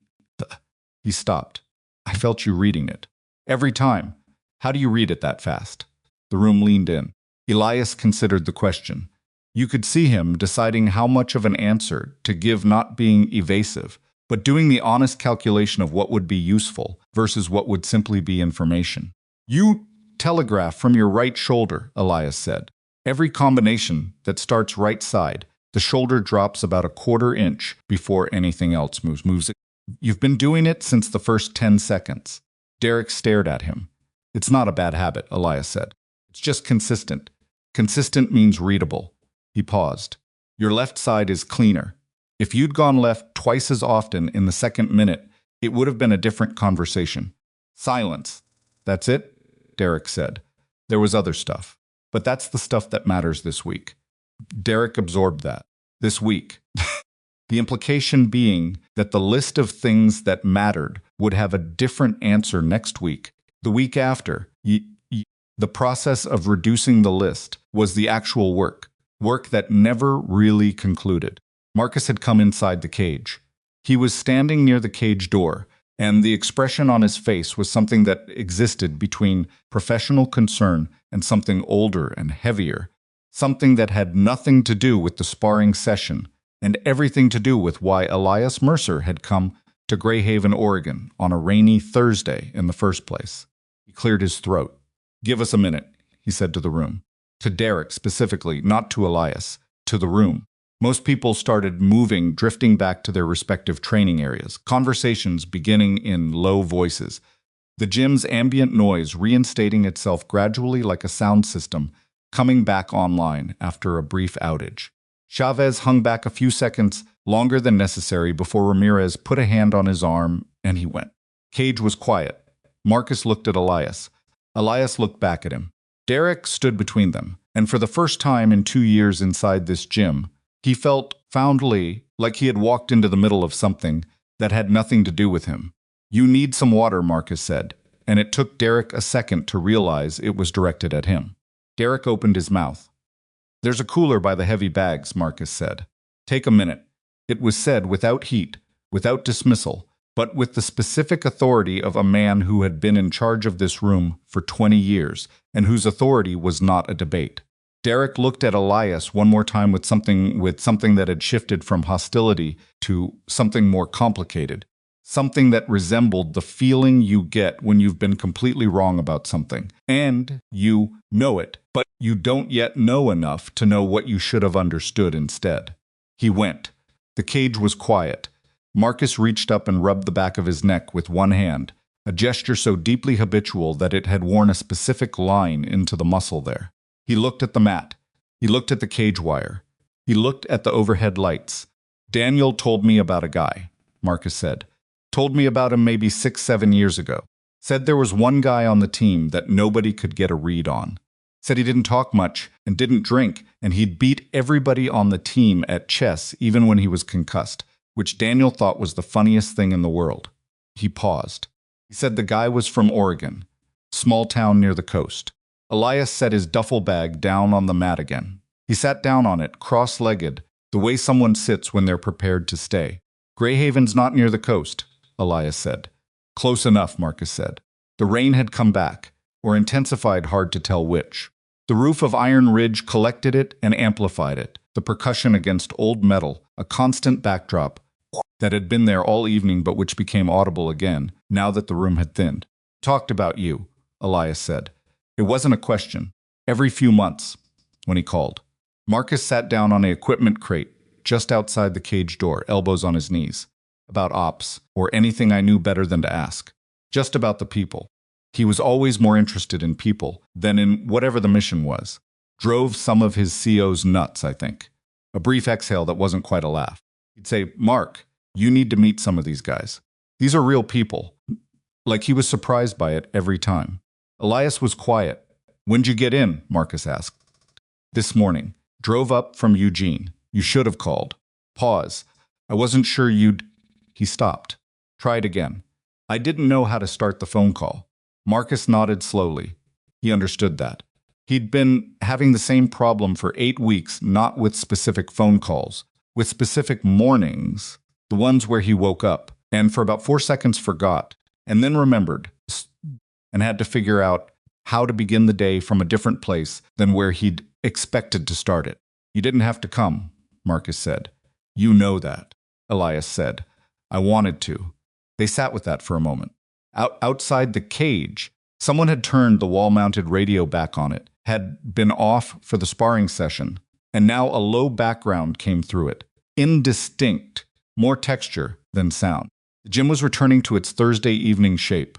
[SPEAKER 1] He stopped. I felt you reading it. Every time. How do you read it that fast? The room leaned in. Elias considered the question. You could see him deciding how much of an answer to give, not being evasive, but doing the honest calculation of what would be useful versus what would simply be information. You telegraph from your right shoulder, Elias said. Every combination that starts right side, the shoulder drops about a 1/4 inch before anything else moves. You've been doing it since the first 10 seconds. Derek stared at him. It's not a bad habit, Elias said. It's just consistent. Consistent means readable. He paused. Your left side is cleaner. If you'd gone left twice as often in the second minute, it would have been a different conversation. Silence. That's it, Derek said. There was other stuff. But that's the stuff that matters this week. Derek absorbed that. This week. The implication being that the list of things that mattered would have a different answer next week. The week after, the process of reducing the list was the actual work that never really concluded. Marcus had come inside the cage. He was standing near the cage door, and the expression on his face was something that existed between professional concern and something older and heavier, something that had nothing to do with the sparring session and everything to do with why Elias Mercer had come to Greyhaven, Oregon on a rainy Thursday in the first place. He cleared his throat. Give us a minute, he said to the room. To Derek specifically, not to Elias, to the room. Most people started moving, drifting back to their respective training areas, conversations beginning in low voices. The gym's ambient noise reinstating itself gradually like a sound system, coming back online after a brief outage. Chavez hung back a few seconds, longer than necessary, before Ramirez put a hand on his arm, and he went. Cage was quiet. Marcus looked at Elias. Elias looked back at him. Derek stood between them, and for the first time in 2 years inside this gym, he felt fondly like he had walked into the middle of something that had nothing to do with him. You need some water, Marcus said, and it took Derek a second to realize it was directed at him. Derek opened his mouth. There's a cooler by the heavy bags, Marcus said. Take a minute. It was said without heat, without dismissal, but with the specific authority of a man who had been in charge of this room for 20 years, and whose authority was not a debate. Derek looked at Elias one more time with something that had shifted from hostility to something more complicated, something that resembled the feeling you get when you've been completely wrong about something. And you know it, but you don't yet know enough to know what you should have understood instead. He went. The cage was quiet. Marcus reached up and rubbed the back of his neck with one hand, a gesture so deeply habitual that it had worn a specific line into the muscle there. He looked at the mat. He looked at the cage wire. He looked at the overhead lights. Daniel told me about a guy, Marcus said. Told me about him maybe 6-7 years ago. Said there was one guy on the team that nobody could get a read on. Said he didn't talk much and didn't drink, and he'd beat everybody on the team at chess even when he was concussed, which Daniel thought was the funniest thing in the world. He paused. He said the guy was from Oregon, small town near the coast. Elias set his duffel bag down on the mat again. He sat down on it, cross-legged, the way someone sits when they're prepared to stay. Greyhaven's not near the coast, Elias said. Close enough, Marcus said. The rain had come back, or intensified, hard to tell which. The roof of Iron Ridge collected it and amplified it, the percussion against old metal, a constant backdrop that had been there all evening but which became audible again, now that the room had thinned. Talked about you, Elias said. It wasn't a question. Every few months, when he called. Marcus sat down on an equipment crate, just outside the cage door, elbows on his knees. About ops, or anything I knew better than to ask. Just about the people. He was always more interested in people than in whatever the mission was. Drove some of his COs nuts, I think. A brief exhale that wasn't quite a laugh. He'd say, Mark, you need to meet some of these guys. These are real people. Like he was surprised by it every time. Elias was quiet. When'd you get in? Marcus asked. This morning. Drove up from Eugene. You should have called. Pause. I wasn't sure you'd... He stopped. Tried again. I didn't know how to start the phone call. Marcus nodded slowly. He understood that. He'd been having the same problem for 8 weeks, not with specific phone calls, with specific mornings, the ones where he woke up, and for about 4 seconds forgot, and then remembered, and had to figure out how to begin the day from a different place than where he'd expected to start it. You didn't have to come, Marcus said. You know that, Elias said. I wanted to. They sat with that for a moment. Outside the cage, someone had turned the wall-mounted radio back on it, had been off for the sparring session, and now a low background came through it. Indistinct, more texture than sound. The gym was returning to its Thursday evening shape,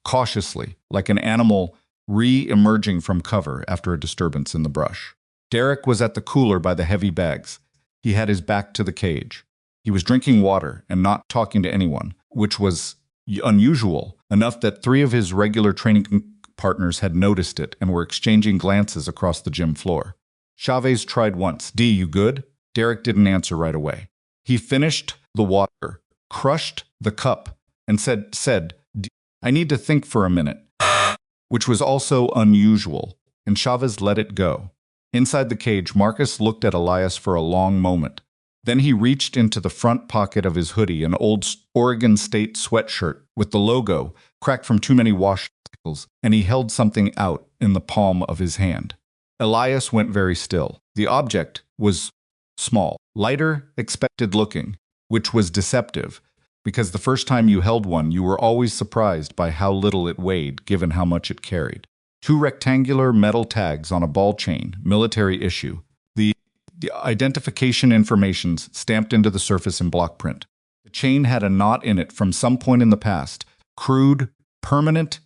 [SPEAKER 1] cautiously, like an animal re-emerging from cover after a disturbance in the brush. Derek was at the cooler by the heavy bags. He had his back to the cage. He was drinking water and not talking to anyone, which was unusual, enough that 3 of his regular training partners had noticed it and were exchanging glances across the gym floor. Chavez tried once. D, you good? Derek didn't answer right away. He finished the water, crushed the cup, and said, I need to think for a minute, which was also unusual, and Chavez let it go. Inside the cage, Marcus looked at Elias for a long moment. Then he reached into the front pocket of his hoodie, an old Oregon State sweatshirt with the logo cracked from too many wash cycles, and he held something out in the palm of his hand. Elias went very still. The object was small, lighter, expected looking, which was deceptive, because the first time you held one, you were always surprised by how little it weighed, given how much it carried. 2 rectangular metal tags on a ball chain, military issue. The identification informations stamped into the surface in block print. The chain had a knot in it from some point in the past. Crude, permanent,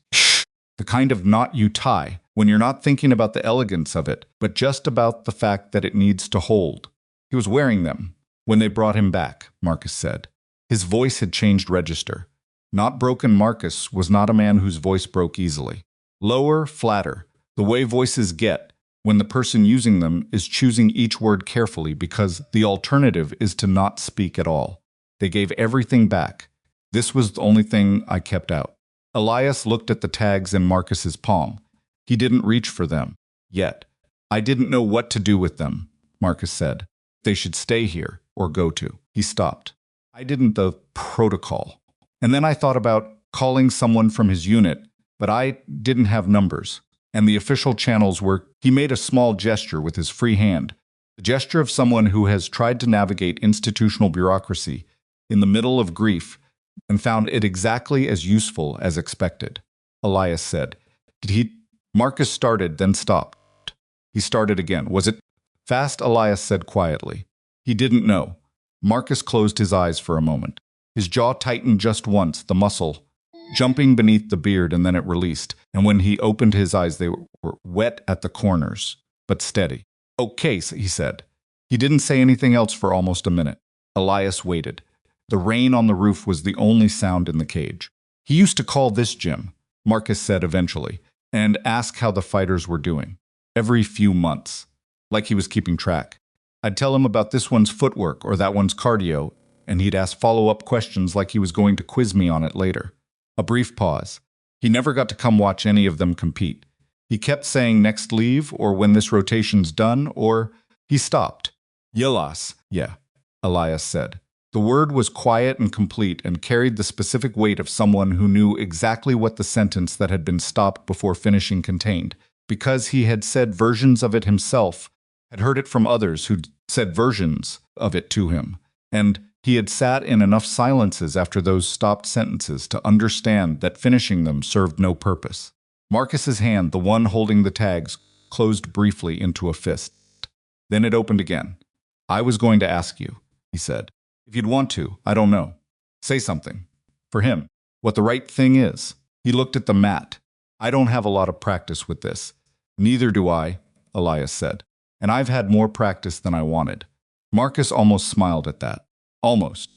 [SPEAKER 1] the kind of knot you tie when you're not thinking about the elegance of it, but just about the fact that it needs to hold. He was wearing them when they brought him back, Marcus said. His voice had changed register. Not broken Marcus was not a man whose voice broke easily. Lower, flatter, the way voices get when the person using them is choosing each word carefully because the alternative is to not speak at all. They gave everything back. This was the only thing I kept out. Elias looked at the tags in Marcus's palm. He didn't reach for them. Yet. I didn't know what to do with them, Marcus said. They should stay here or go to. He stopped. I didn't the protocol. And then I thought about calling someone from his unit, but I didn't have numbers. And the official channels were... He made a small gesture with his free hand, the gesture of someone who has tried to navigate institutional bureaucracy in the middle of grief and found it exactly as useful as expected. Elias said. Did he? Marcus started, then stopped. He started again. Was it fast? Elias said quietly. He didn't know. Marcus closed his eyes for a moment. His jaw tightened just once, the muscle jumping beneath the beard, and then it released. And when he opened his eyes, they were wet at the corners, but steady. Okay, he said. He didn't say anything else for almost a minute. Elias waited. The rain on the roof was the only sound in the cage. He used to call this Jim, Marcus said eventually, and ask how the fighters were doing. Every few months, like he was keeping track. I'd tell him about this one's footwork or that one's cardio, and he'd ask follow-up questions like he was going to quiz me on it later. A brief pause. He never got to come watch any of them compete. He kept saying next leave, or when this rotation's done, or he stopped. Yelas, yeah, Elias said. The word was quiet and complete and carried the specific weight of someone who knew exactly what the sentence that had been stopped before finishing contained, because he had said versions of it himself, had heard it from others who'd said versions of it to him, and he had sat in enough silences after those stopped sentences to understand that finishing them served no purpose. Marcus's hand, the one holding the tags, closed briefly into a fist. Then it opened again. I was going to ask you, he said. If you'd want to, I don't know. Say something. For him. What the right thing is. He looked at the mat. I don't have a lot of practice with this. Neither do I, Elias said. And I've had more practice than I wanted. Marcus almost smiled at that. Almost.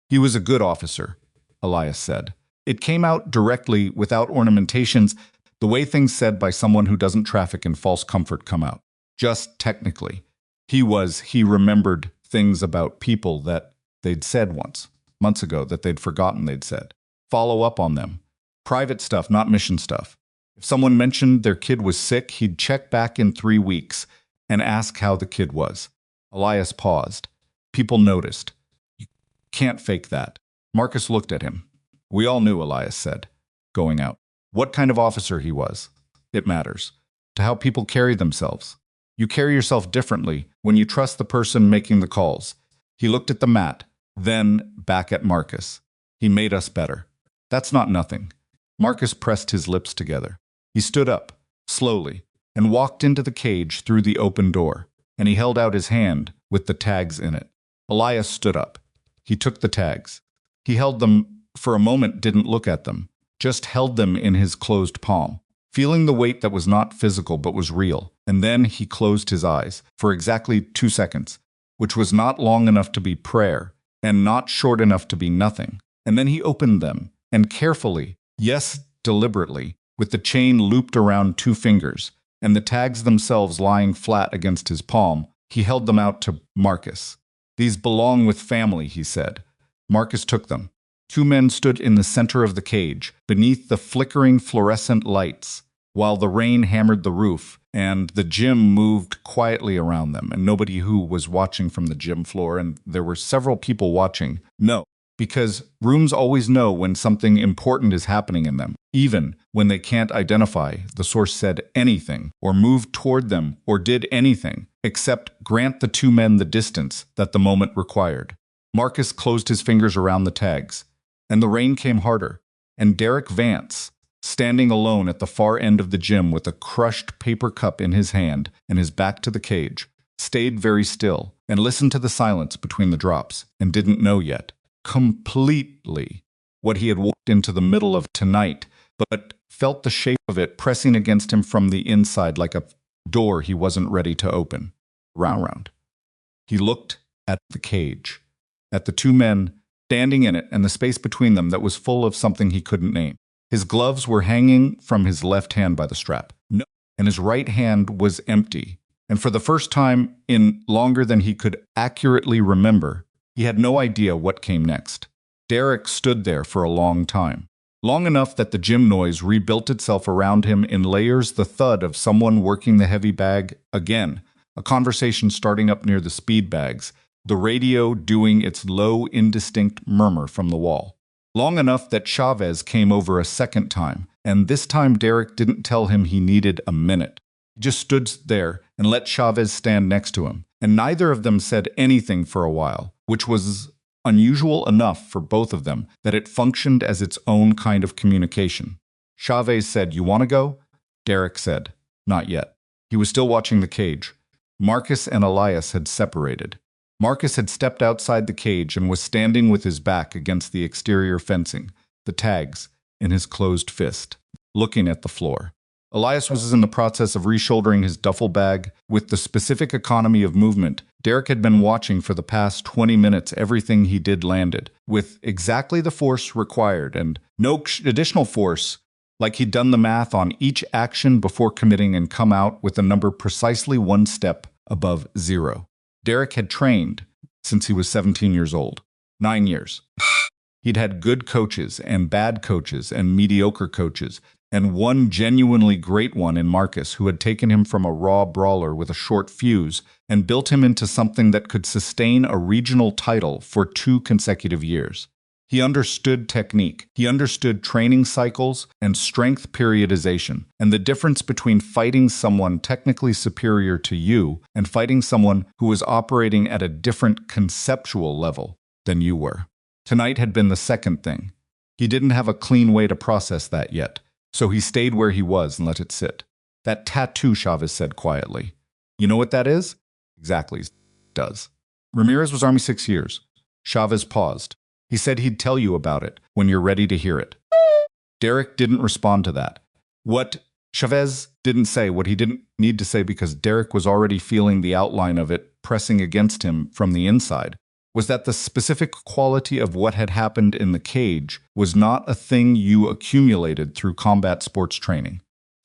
[SPEAKER 1] He was a good officer, Elias said. It came out directly, without ornamentations, the way things said by someone who doesn't traffic in false comfort come out. Just technically. He remembered things about people that they'd said once, months ago, that they'd forgotten they'd said. Follow up on them. Private stuff, not mission stuff. If someone mentioned their kid was sick, he'd check back in 3 weeks and ask how the kid was. Elias paused. People noticed. You can't fake that. Marcus looked at him. We all knew, Elias said, going out. What kind of officer he was. It matters. To how people carry themselves. You carry yourself differently when you trust the person making the calls. He looked at the mat, then back at Marcus. He made us better. That's not nothing. Marcus pressed his lips together. He stood up, slowly, and walked into the cage through the open door, and he held out his hand with the tags in it. Elias stood up. He took the tags. He held them for a moment, didn't look at them, just held them in his closed palm, feeling the weight that was not physical but was real, and then he closed his eyes for exactly 2 seconds, which was not long enough to be prayer, and not short enough to be nothing. And then he opened them, and carefully, yes, deliberately, with the chain looped around 2 fingers, and the tags themselves lying flat against his palm, he held them out to Marcus. These belong with family, he said. Marcus took them. 2 men stood in the center of the cage, beneath the flickering fluorescent lights, while the rain hammered the roof, and the gym moved quietly around them, and nobody who was watching from the gym floor, and there were several people watching. No, because rooms always know when something important is happening in them, even when they can't identify, the source said anything, or moved toward them, or did anything, except grant the 2 men the distance that the moment required. Marcus closed his fingers around the tags, and the rain came harder, and Derek Vance, standing alone at the far end of the gym with a crushed paper cup in his hand and his back to the cage, stayed very still and listened to the silence between the drops, and didn't know yet, completely, what he had walked into the middle of tonight, but felt the shape of it pressing against him from the inside like a door he wasn't ready to open. Round. He looked at the cage, at the 2 men standing in it and the space between them that was full of something he couldn't name. His gloves were hanging from his left hand by the strap. No, and his right hand was empty. And for the first time in longer than he could accurately remember, he had no idea what came next. Derek stood there for a long time. Long enough that the gym noise rebuilt itself around him in layers, the thud of someone working the heavy bag again, a conversation starting up near the speed bags, the radio doing its low, indistinct murmur from the wall. Long enough that Chavez came over a second time, and this time Derek didn't tell him he needed a minute. He just stood there and let Chavez stand next to him, and neither of them said anything for a while, which was unusual enough for both of them that it functioned as its own kind of communication. Chavez said, "You want to go?" Derek said, "Not yet." He was still watching the cage. Marcus and Elias had separated. Marcus had stepped outside the cage and was standing with his back against the exterior fencing, the tags in his closed fist, looking at the floor. Elias was in the process of reshouldering his duffel bag. With the specific economy of movement, Derek had been watching for the past 20 minutes. Everything he did landed, with exactly the force required and no additional force, like he'd done the math on each action before committing and come out with a number precisely one step above zero. Derek had trained since he was 17 years old. 9 years. He'd had good coaches and bad coaches and mediocre coaches, and one genuinely great one in Marcus, who had taken him from a raw brawler with a short fuse and built him into something that could sustain a regional title for 2 consecutive years. He understood technique, he understood training cycles and strength periodization, and the difference between fighting someone technically superior to you and fighting someone who was operating at a different conceptual level than you were. Tonight had been the second thing. He didn't have a clean way to process that yet, so he stayed where he was and let it sit. "That tattoo," Chavez said quietly. "You know what that is?" "Exactly," does. "Ramirez was Army 6 years. Chavez paused. "He said he'd tell you about it when you're ready to hear it." Derek didn't respond to that. What Chavez didn't say, what he didn't need to say because Derek was already feeling the outline of it pressing against him from the inside, was that the specific quality of what had happened in the cage was not a thing you accumulated through combat sports training,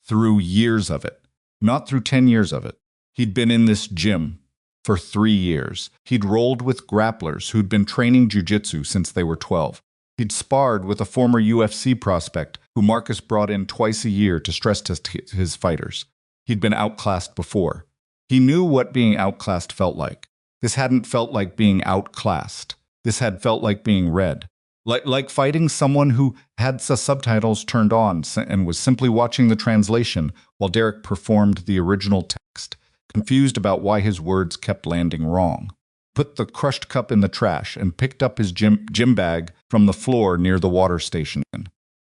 [SPEAKER 1] through years of it, not through 10 years of it. He'd been in this gym for 3 years. He'd rolled with grapplers who'd been training jiu-jitsu since they were 12. He'd sparred with a former UFC prospect who Marcus brought in twice a year to stress test his fighters. He'd been outclassed before. He knew what being outclassed felt like. This hadn't felt like being outclassed. This had felt like being read. Like fighting someone who had the subtitles turned on and was simply watching the translation while Derek performed the original text, confused about why his words kept landing wrong. Put the crushed cup in the trash and picked up his gym bag from the floor near the water station.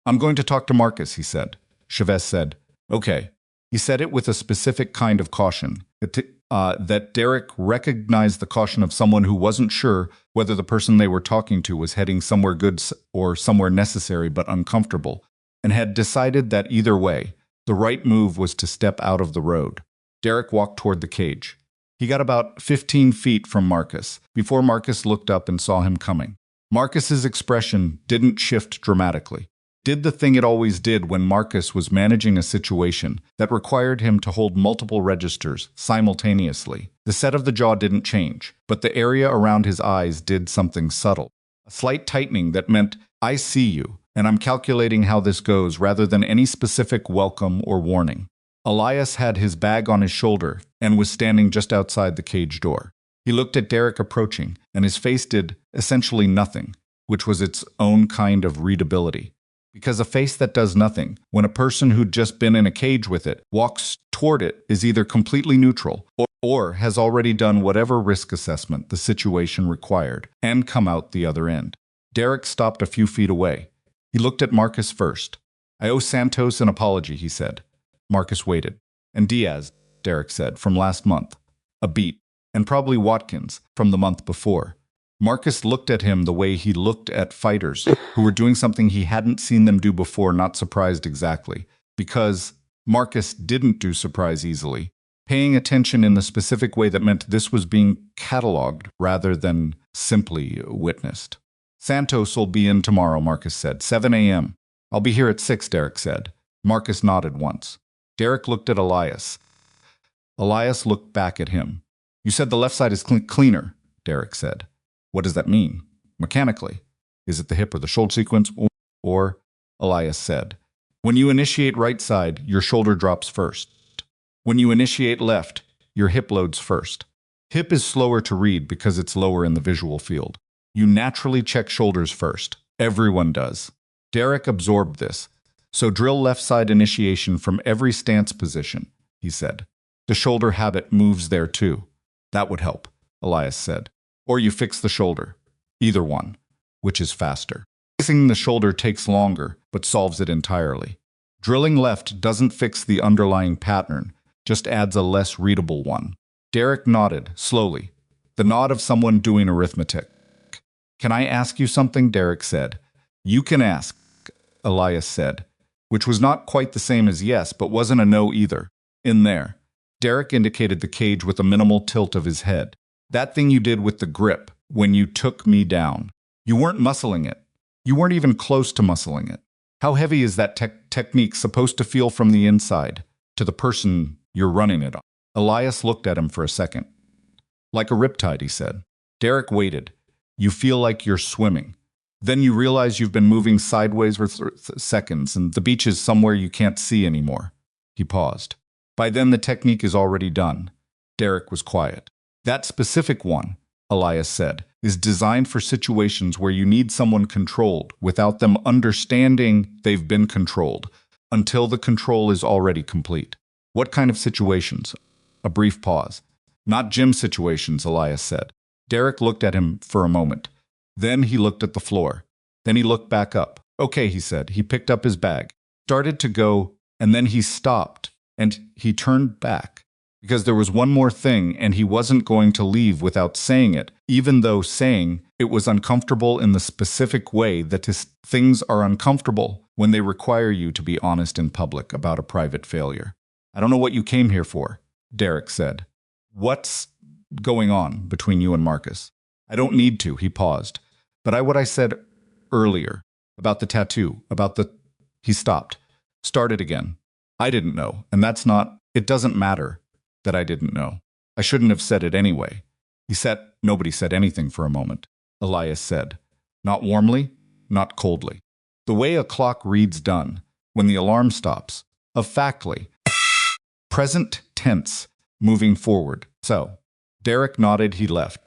[SPEAKER 1] "I'm going to talk to Marcus," he said. Chavez said, "Okay." He said it with a specific kind of caution, that Derek recognized the caution of someone who wasn't sure whether the person they were talking to was heading somewhere good or somewhere necessary but uncomfortable, and had decided that either way, the right move was to step out of the road. Derek walked toward the cage. He got about 15 feet from Marcus before Marcus looked up and saw him coming. Marcus's expression didn't shift dramatically. Did the thing it always did when Marcus was managing a situation that required him to hold multiple registers simultaneously. The set of the jaw didn't change, but the area around his eyes did something subtle. A slight tightening that meant, "I see you, and I'm calculating how this goes," rather than any specific welcome or warning. Elias had his bag on his shoulder and was standing just outside the cage door. He looked at Derek approaching, and his face did essentially nothing, which was its own kind of readability. Because a face that does nothing, when a person who'd just been in a cage with it walks toward it, is either completely neutral or has already done whatever risk assessment the situation required and come out the other end. Derek stopped a few feet away. He looked at Marcus first. "I owe Santos an apology," he said. Marcus waited. "And Diaz," Derek said, "from last month. A beat. And probably Watkins, from the month before." Marcus looked at him the way he looked at fighters who were doing something he hadn't seen them do before, not surprised exactly, because Marcus didn't do surprise easily, paying attention in the specific way that meant this was being cataloged rather than simply witnessed. "Santos will be in tomorrow," Marcus said, 7 a.m. "I'll be here at 6, Derek said. Marcus nodded once. Derek looked at Elias. Elias looked back at him. "You said the left side is cleaner," Derek said. "What does that mean? Mechanically? Is it the hip or the shoulder sequence? Or," Elias said, "when you initiate right side, your shoulder drops first. When you initiate left, your hip loads first. Hip is slower to read because it's lower in the visual field. You naturally check shoulders first. Everyone does." Derek absorbed this. "So drill left side initiation from every stance position," he said. "The shoulder habit moves there too." "That would help," Elias said. "Or you fix the shoulder. Either one. Which is faster? Fixing the shoulder takes longer, but solves it entirely. Drilling left doesn't fix the underlying pattern, just adds a less readable one. Derek nodded, slowly. The nod of someone doing arithmetic. Can I ask you something? Derek said. You can ask, Elias said, which was not quite the same as yes, but wasn't a no either. In there. Derek indicated the cage with a minimal tilt of his head. That thing you did with the grip, when you took me down. You weren't muscling it. You weren't even close to muscling it. How heavy is that technique supposed to feel from the inside, to the person you're running it on? Elias looked at him for a second. Like a riptide, he said. Derek waited. You feel like you're swimming. Then you realize you've been moving sideways for seconds, and the beach is somewhere you can't see anymore. He paused. By then the technique is already done. Derek was quiet. That specific one, Elias said, is designed for situations where you need someone controlled without them understanding they've been controlled, until the control is already complete. What kind of situations? A brief pause. Not gym situations, Elias said. Derek looked at him for a moment. Then he looked at the floor. Then he looked back up. Okay, he said. He picked up his bag, started to go, and then he stopped, and he turned back. Because there was one more thing, and he wasn't going to leave without saying it, even though saying it was uncomfortable in the specific way that things are uncomfortable when they require you to be honest in public about a private failure. I don't know what you came here for, Derek said. What's going on between you and Marcus? I don't need to, he paused. But what I said earlier, about the tattoo, He stopped, started again. I didn't know, and it doesn't matter that I didn't know. I shouldn't have said it anyway. Nobody said anything for a moment, Elias said. Not warmly, not coldly. The way a clock reads done, when the alarm stops, factly. Present tense, moving forward. So, Derek nodded, he left.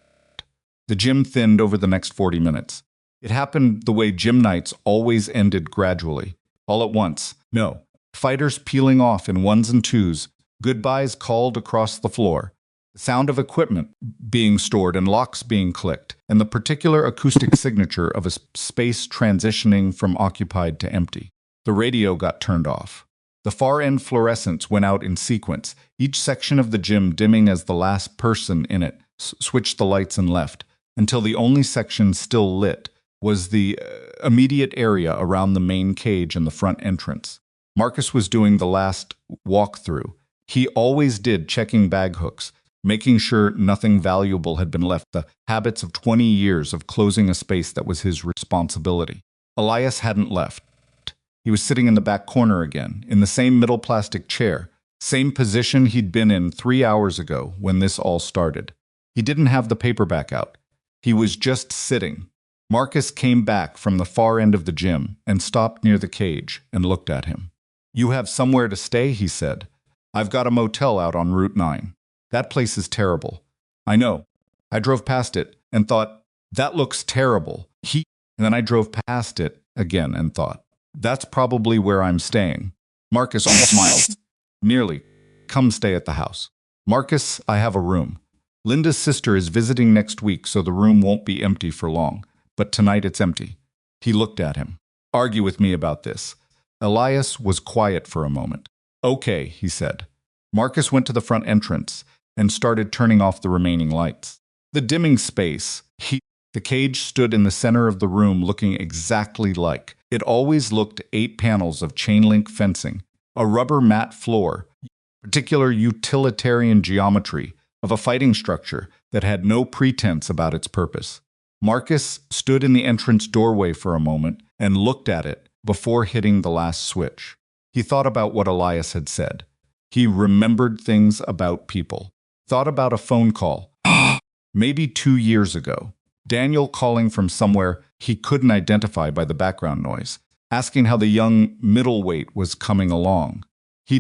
[SPEAKER 1] The gym thinned over the next 40 minutes. It happened the way gym nights always ended, gradually. All at once. No. Fighters peeling off in ones and twos, goodbyes called across the floor, the sound of equipment being stored and locks being clicked, and the particular acoustic signature of a space transitioning from occupied to empty. The radio got turned off. The far-end fluorescents went out in sequence, each section of the gym dimming as the last person in it switched the lights and left, until the only section still lit was the immediate area around the main cage and the front entrance. Marcus was doing the last walkthrough. He always did, checking bag hooks, making sure nothing valuable had been left, the habits of 20 years of closing a space that was his responsibility. Elias hadn't left. He was sitting in the back corner again, in the same middle plastic chair, same position he'd been in 3 hours ago when this all started. He didn't have the paperback out. He was just sitting. Marcus came back from the far end of the gym and stopped near the cage and looked at him. You have somewhere to stay, he said. I've got a motel out on Route 9. That place is terrible. I know. I drove past it and thought, that looks terrible. And then I drove past it again and thought, that's probably where I'm staying. Marcus all smiled. Nearly. Come stay at the house. Marcus, I have a room. Linda's sister is visiting next week, so the room won't be empty for long. But tonight it's empty. He looked at him. Argue with me about this. Elias was quiet for a moment. Okay, he said. Marcus went to the front entrance and started turning off the remaining lights. The dimming space, the cage stood in the center of the room looking exactly like. It always looked 8 panels of chain-link fencing, a rubber mat floor, particular utilitarian geometry of a fighting structure that had no pretense about its purpose. Marcus stood in the entrance doorway for a moment and looked at it before hitting the last switch. He thought about what Elias had said. He remembered things about people. Thought about a phone call, maybe 2 years ago. Daniel calling from somewhere he couldn't identify by the background noise, asking how the young middleweight was coming along. He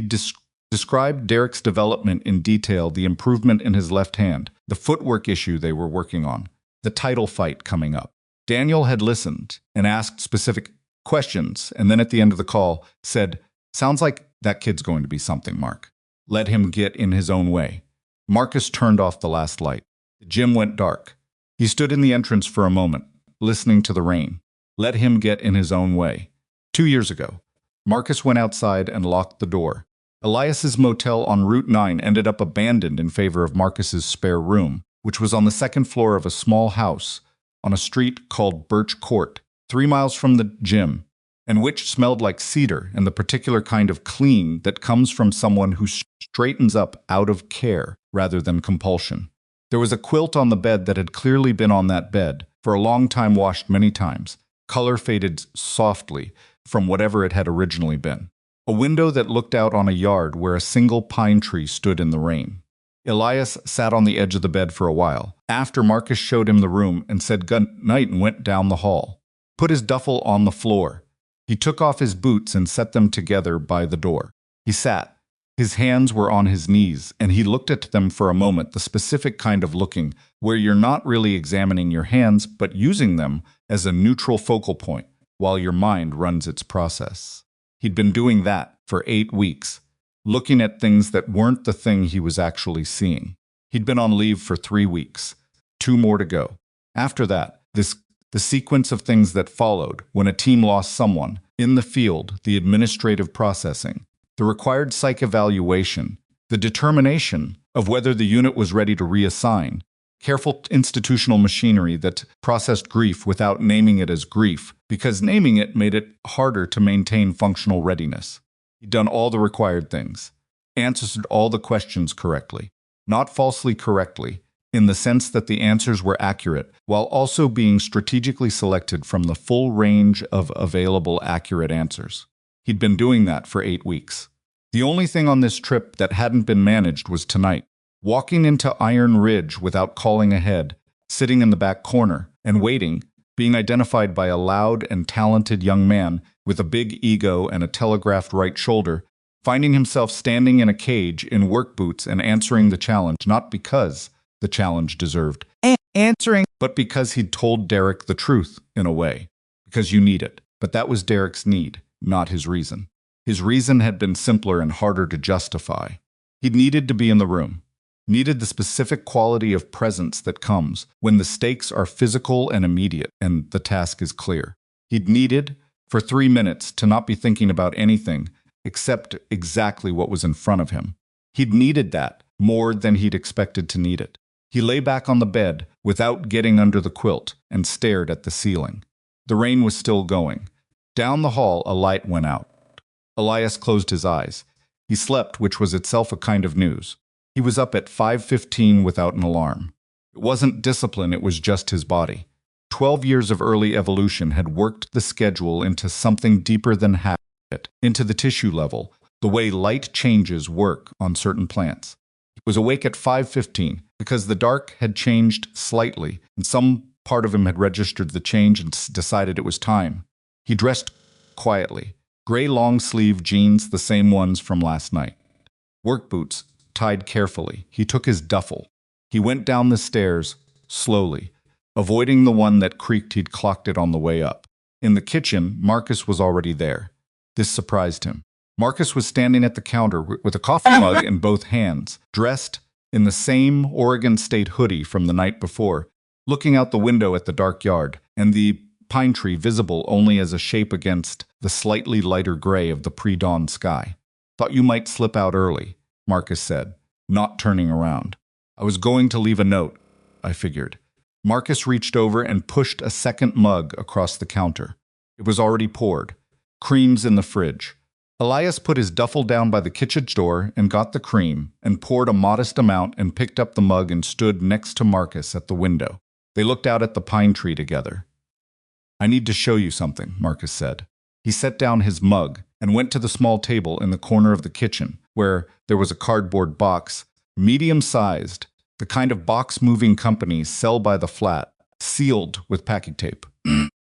[SPEAKER 1] described Derek's development in detail, the improvement in his left hand, the footwork issue they were working on, the title fight coming up. Daniel had listened and asked specific questions, and then at the end of the call said, sounds like that kid's going to be something, Mark. Let him get in his own way. Marcus turned off the last light. The gym went dark. He stood in the entrance for a moment, listening to the rain. Let him get in his own way. 2 years ago, Marcus went outside and locked the door. Elias's motel on Route 9 ended up abandoned in favor of Marcus's spare room, which was on the second floor of a small house on a street called Birch Court, 3 miles from the gym, and which smelled like cedar and the particular kind of clean that comes from someone who straightens up out of care rather than compulsion. There was a quilt on the bed that had clearly been on that bed, for a long time washed many times, color faded softly from whatever it had originally been. A window that looked out on a yard where a single pine tree stood in the rain. Elias sat on the edge of the bed for a while, after Marcus showed him the room and said good night and went down the hall. Put his duffel on the floor. He took off his boots and set them together by the door. He sat. His hands were on his knees, and he looked at them for a moment, the specific kind of looking, where you're not really examining your hands, but using them as a neutral focal point, while your mind runs its process. He'd been doing that for 8 weeks, looking at things that weren't the thing he was actually seeing. He'd been on leave for 3 weeks. 2 more to go. After that, the sequence of things that followed when a team lost someone, in the field, the administrative processing, the required psych evaluation, the determination of whether the unit was ready to reassign, careful institutional machinery that processed grief without naming it as grief, because naming it made it harder to maintain functional readiness. He'd done all the required things, answered all the questions correctly, not falsely correctly, in the sense that the answers were accurate, while also being strategically selected from the full range of available accurate answers. He'd been doing that for 8 weeks. The only thing on this trip that hadn't been managed was tonight. Walking into Iron Ridge without calling ahead, sitting in the back corner, and waiting, being identified by a loud and talented young man with a big ego and a telegraphed right shoulder, finding himself standing in a cage in work boots and answering the challenge, not because the challenge deserved answering, but because he'd told Derek the truth, in a way. Because you need it. But that was Derek's need, not his reason. His reason had been simpler and harder to justify. He'd needed to be in the room. Needed the specific quality of presence that comes when the stakes are physical and immediate and the task is clear. He'd needed, for 3 minutes, to not be thinking about anything except exactly what was in front of him. He'd needed that more than he'd expected to need it. He lay back on the bed without getting under the quilt and stared at the ceiling. The rain was still going. Down the hall, a light went out. Elias closed his eyes. He slept, which was itself a kind of news. He was up at 5:15 without an alarm. It wasn't discipline, it was just his body. 12 years of early evolution had worked the schedule into something deeper than habit, into the tissue level, the way light changes work on certain plants. He was awake at 5:15 because the dark had changed slightly, and some part of him had registered the change and decided it was time. He dressed quietly. Gray long-sleeve jeans, the same ones from last night. Work boots, tied carefully. He took his duffel. He went down the stairs, slowly, avoiding the one that creaked. He'd clocked it on the way up. In the kitchen, Marcus was already there. This surprised him. Marcus was standing at the counter with a coffee mug in both hands, dressed in the same Oregon State hoodie from the night before, looking out the window at the dark yard, and the pine tree visible only as a shape against the slightly lighter gray of the pre-dawn sky. "Thought you might slip out early," Marcus said, not turning around. "I was going to leave a note, I figured." Marcus reached over and pushed a second mug across the counter. It was already poured. Cream's in the fridge. Elias put his duffel down by the kitchen door and got the cream, and poured a modest amount and picked up the mug and stood next to Marcus at the window. They looked out at the pine tree together. "I need to show you something," Marcus said. He set down his mug and went to the small table in the corner of the kitchen, where there was a cardboard box, medium-sized, the kind of box-moving companies sell by the flat, sealed with packing tape.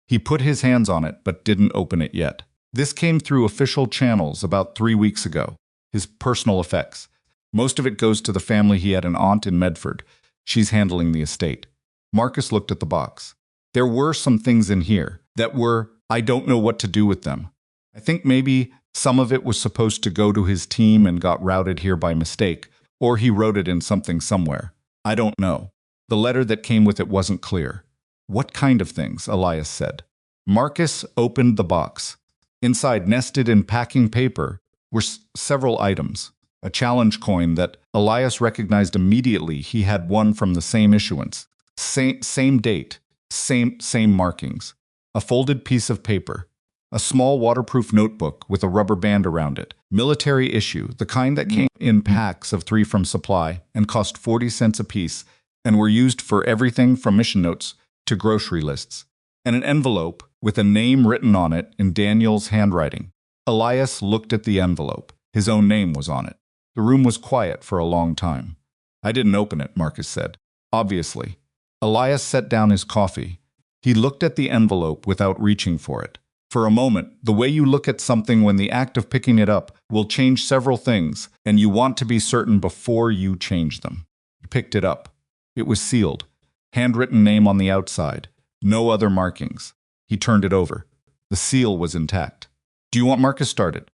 [SPEAKER 1] He put his hands on it, but didn't open it yet. This came through official channels about 3 weeks ago. His personal effects. Most of it goes to the family. He had an aunt in Medford. She's handling the estate. Marcus looked at the box. There were some things in here that were, I don't know what to do with them. I think maybe some of it was supposed to go to his team and got routed here by mistake, or he wrote it in something somewhere. I don't know. The letter that came with it wasn't clear. What kind of things? Elias said. Marcus opened the box. Inside, nested in packing paper, were several items. A challenge coin that Elias recognized immediately. He had won from the same issuance. Same date, same markings. A folded piece of paper. A small waterproof notebook with a rubber band around it. Military issue, the kind that came in packs of 3 from supply and cost 40 cents apiece and were used for everything from mission notes to grocery lists. And an envelope with a name written on it in Daniel's handwriting. Elias looked at the envelope. His own name was on it. The room was quiet for a long time. I didn't open it, Marcus said. Obviously. Elias set down his coffee. He looked at the envelope without reaching for it. For a moment, the way you look at something when the act of picking it up will change several things, and you want to be certain before you change them. He picked it up. It was sealed. Handwritten name on the outside. No other markings. He turned it over. The seal was intact. Do you want Marcus started?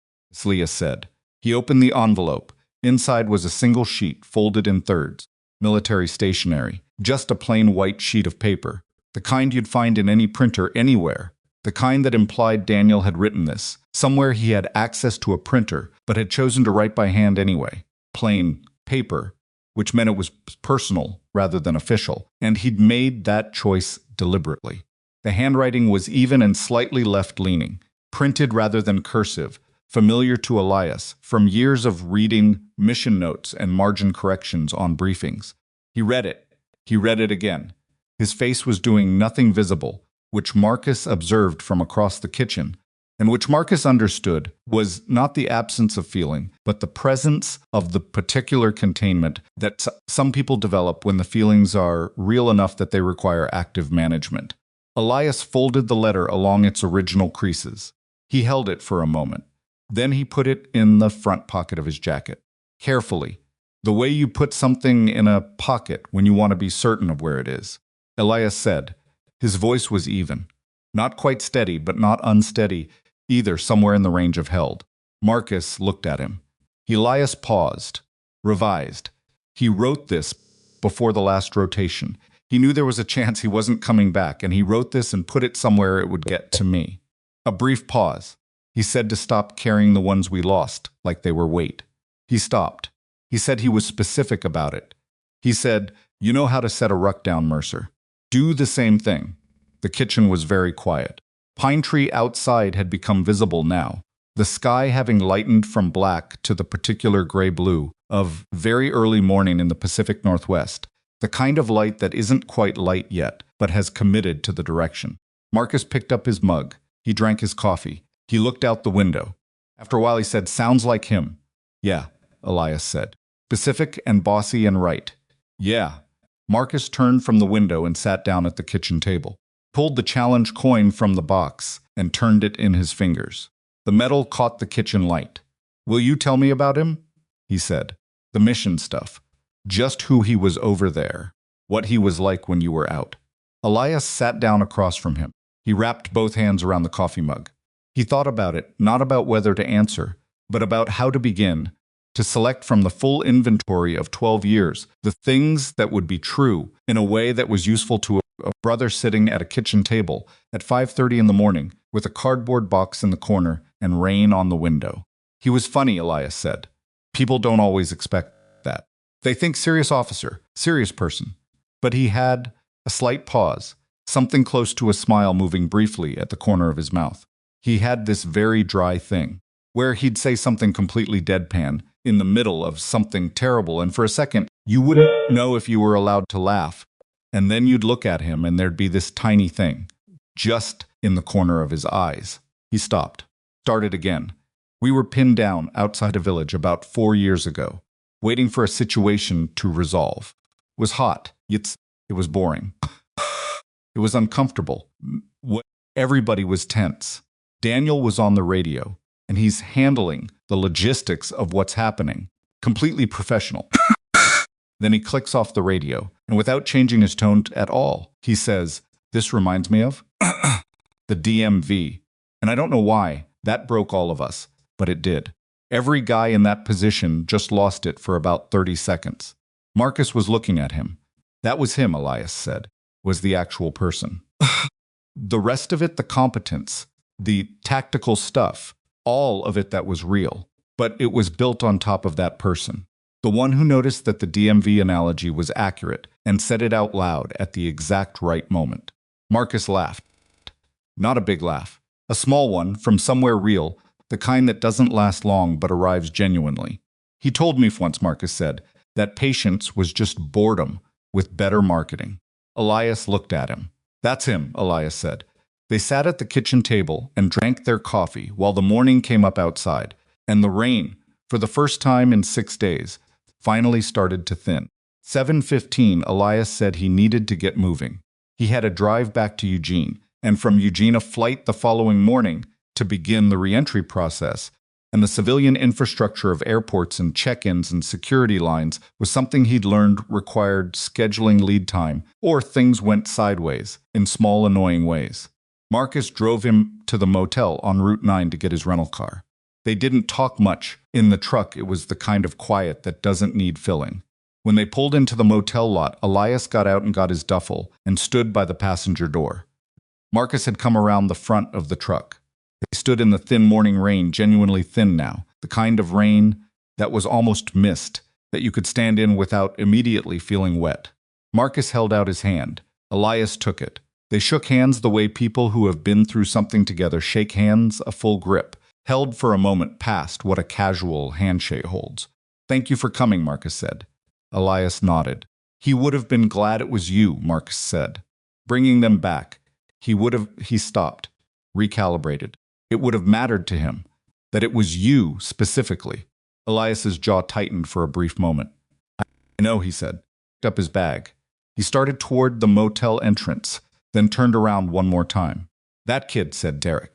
[SPEAKER 1] Elias said. He opened the envelope. Inside was a single sheet, folded in thirds. Military stationery. Just a plain white sheet of paper. The kind you'd find in any printer anywhere. The kind that implied Daniel had written this. Somewhere he had access to a printer, but had chosen to write by hand anyway. Plain paper, which meant it was personal rather than official, and he'd made that choice deliberately. The handwriting was even and slightly left-leaning, printed rather than cursive, familiar to Elias from years of reading mission notes and margin corrections on briefings. He read it. He read it again. His face was doing nothing visible, which Marcus observed from across the kitchen, and which Marcus understood was not the absence of feeling, but the presence of the particular containment that some people develop when the feelings are real enough that they require active management. Elias folded the letter along its original creases. He held it for a moment. Then he put it in the front pocket of his jacket. Carefully, the way you put something in a pocket when you want to be certain of where it is. Elias said. His voice was even. Not quite steady, but not unsteady, either, somewhere in the range of held. Marcus looked at him. Elias paused, revised. He wrote this before the last rotation. He knew there was a chance he wasn't coming back, and he wrote this and put it somewhere it would get to me. A brief pause. He said to stop carrying the ones we lost, like they were weight. He stopped. He said he was specific about it. He said, "You know how to set a ruck down, Mercer. Do the same thing." The kitchen was very quiet. Pine tree outside had become visible now, the sky having lightened from black to the particular gray-blue of very early morning in the Pacific Northwest, the kind of light that isn't quite light yet, but has committed to the direction. Marcus picked up his mug. He drank his coffee. He looked out the window. After a while he said, "Sounds like him." "Yeah," Elias said. "Specific and bossy and right." "Yeah." Marcus turned from the window and sat down at the kitchen table, pulled the challenge coin from the box, and turned it in his fingers. The metal caught the kitchen light. "Will you tell me about him?" he said. "The mission stuff. Just who he was over there. What he was like when you were out." Elias sat down across from him. He wrapped both hands around the coffee mug. He thought about it, not about whether to answer, but about how to begin, to select from the full inventory of 12 years the things that would be true in a way that was useful to a brother sitting at a kitchen table at 5:30 in the morning with a cardboard box in the corner and rain on the window. He was funny, Elias said. People don't always expect that. They think serious officer, serious person. But he had a slight pause, something close to a smile moving briefly at the corner of his mouth. He had this very dry thing, where he'd say something completely deadpan, in the middle of something terrible, and for a second, you wouldn't know if you were allowed to laugh. And then you'd look at him, and there'd be this tiny thing, just in the corner of his eyes. He stopped, started again. We were pinned down outside a village about 4 years ago, waiting for a situation to resolve. It was hot. It was boring. It was uncomfortable. Everybody was tense. Daniel was on the radio, and he's handling the logistics of what's happening. Completely professional. Then he clicks off the radio, and without changing his tone at all, he says, "This reminds me of the DMV." And I don't know why. That broke all of us, but it did. Every guy in that position just lost it for about 30 seconds. Marcus was looking at him. That was him, Elias said, was the actual person. The rest of it, the competence, the tactical stuff, all of it that was real. But it was built on top of that person. The one who noticed that the DMV analogy was accurate and said it out loud at the exact right moment. Marcus laughed. Not a big laugh. A small one, from somewhere real, the kind that doesn't last long but arrives genuinely. He told me once, Marcus said, that patience was just boredom with better marketing. Elias looked at him. That's him, Elias said. They sat at the kitchen table and drank their coffee while the morning came up outside, and the rain, for the first time in 6 days, finally started to thin. 7:15, Elias said he needed to get moving. He had a drive back to Eugene, and from Eugene a flight the following morning to begin the re-entry process, and the civilian infrastructure of airports and check-ins and security lines was something he'd learned required scheduling lead time, or things went sideways in small annoying ways. Marcus drove him to the motel on Route 9 to get his rental car. They didn't talk much. In the truck, it was the kind of quiet that doesn't need filling. When they pulled into the motel lot, Elias got out and got his duffel and stood by the passenger door. Marcus had come around the front of the truck. They stood in the thin morning rain, genuinely thin now, the kind of rain that was almost mist, that you could stand in without immediately feeling wet. Marcus held out his hand. Elias took it. They shook hands the way people who have been through something together shake hands, a full grip, held for a moment past what a casual handshake holds. Thank you for coming, Marcus said. Elias nodded. He would have been glad it was you, Marcus said. Bringing them back. He stopped, recalibrated. It would have mattered to him that it was you specifically. Elias's jaw tightened for a brief moment. I know, he said. Picked up his bag. He started toward the motel entrance, then turned around one more time. That kid, said Derek.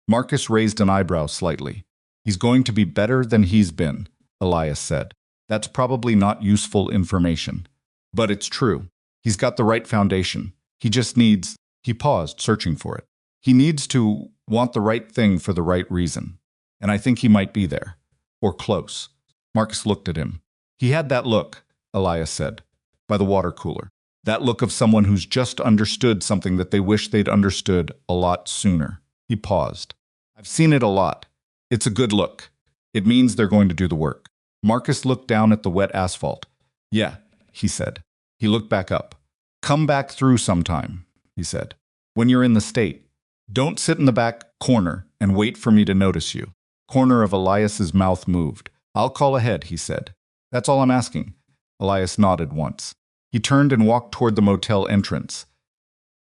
[SPEAKER 1] Marcus raised an eyebrow slightly. He's going to be better than he's been, Elias said. That's probably not useful information. But it's true. He's got the right foundation. He just needs... He paused, searching for it. He needs to want the right thing for the right reason. And I think he might be there. Or close. Marcus looked at him. He had that look, Elias said, by the water cooler. That look of someone who's just understood something that they wish they'd understood a lot sooner. He paused. I've seen it a lot. It's a good look. It means they're going to do the work. Marcus looked down at the wet asphalt. Yeah, he said. He looked back up. Come back through sometime, he said. When you're in the state, don't sit in the back corner and wait for me to notice you. Corner of Elias's mouth moved. I'll call ahead, he said. That's all I'm asking. Elias nodded once. He turned and walked toward the motel entrance.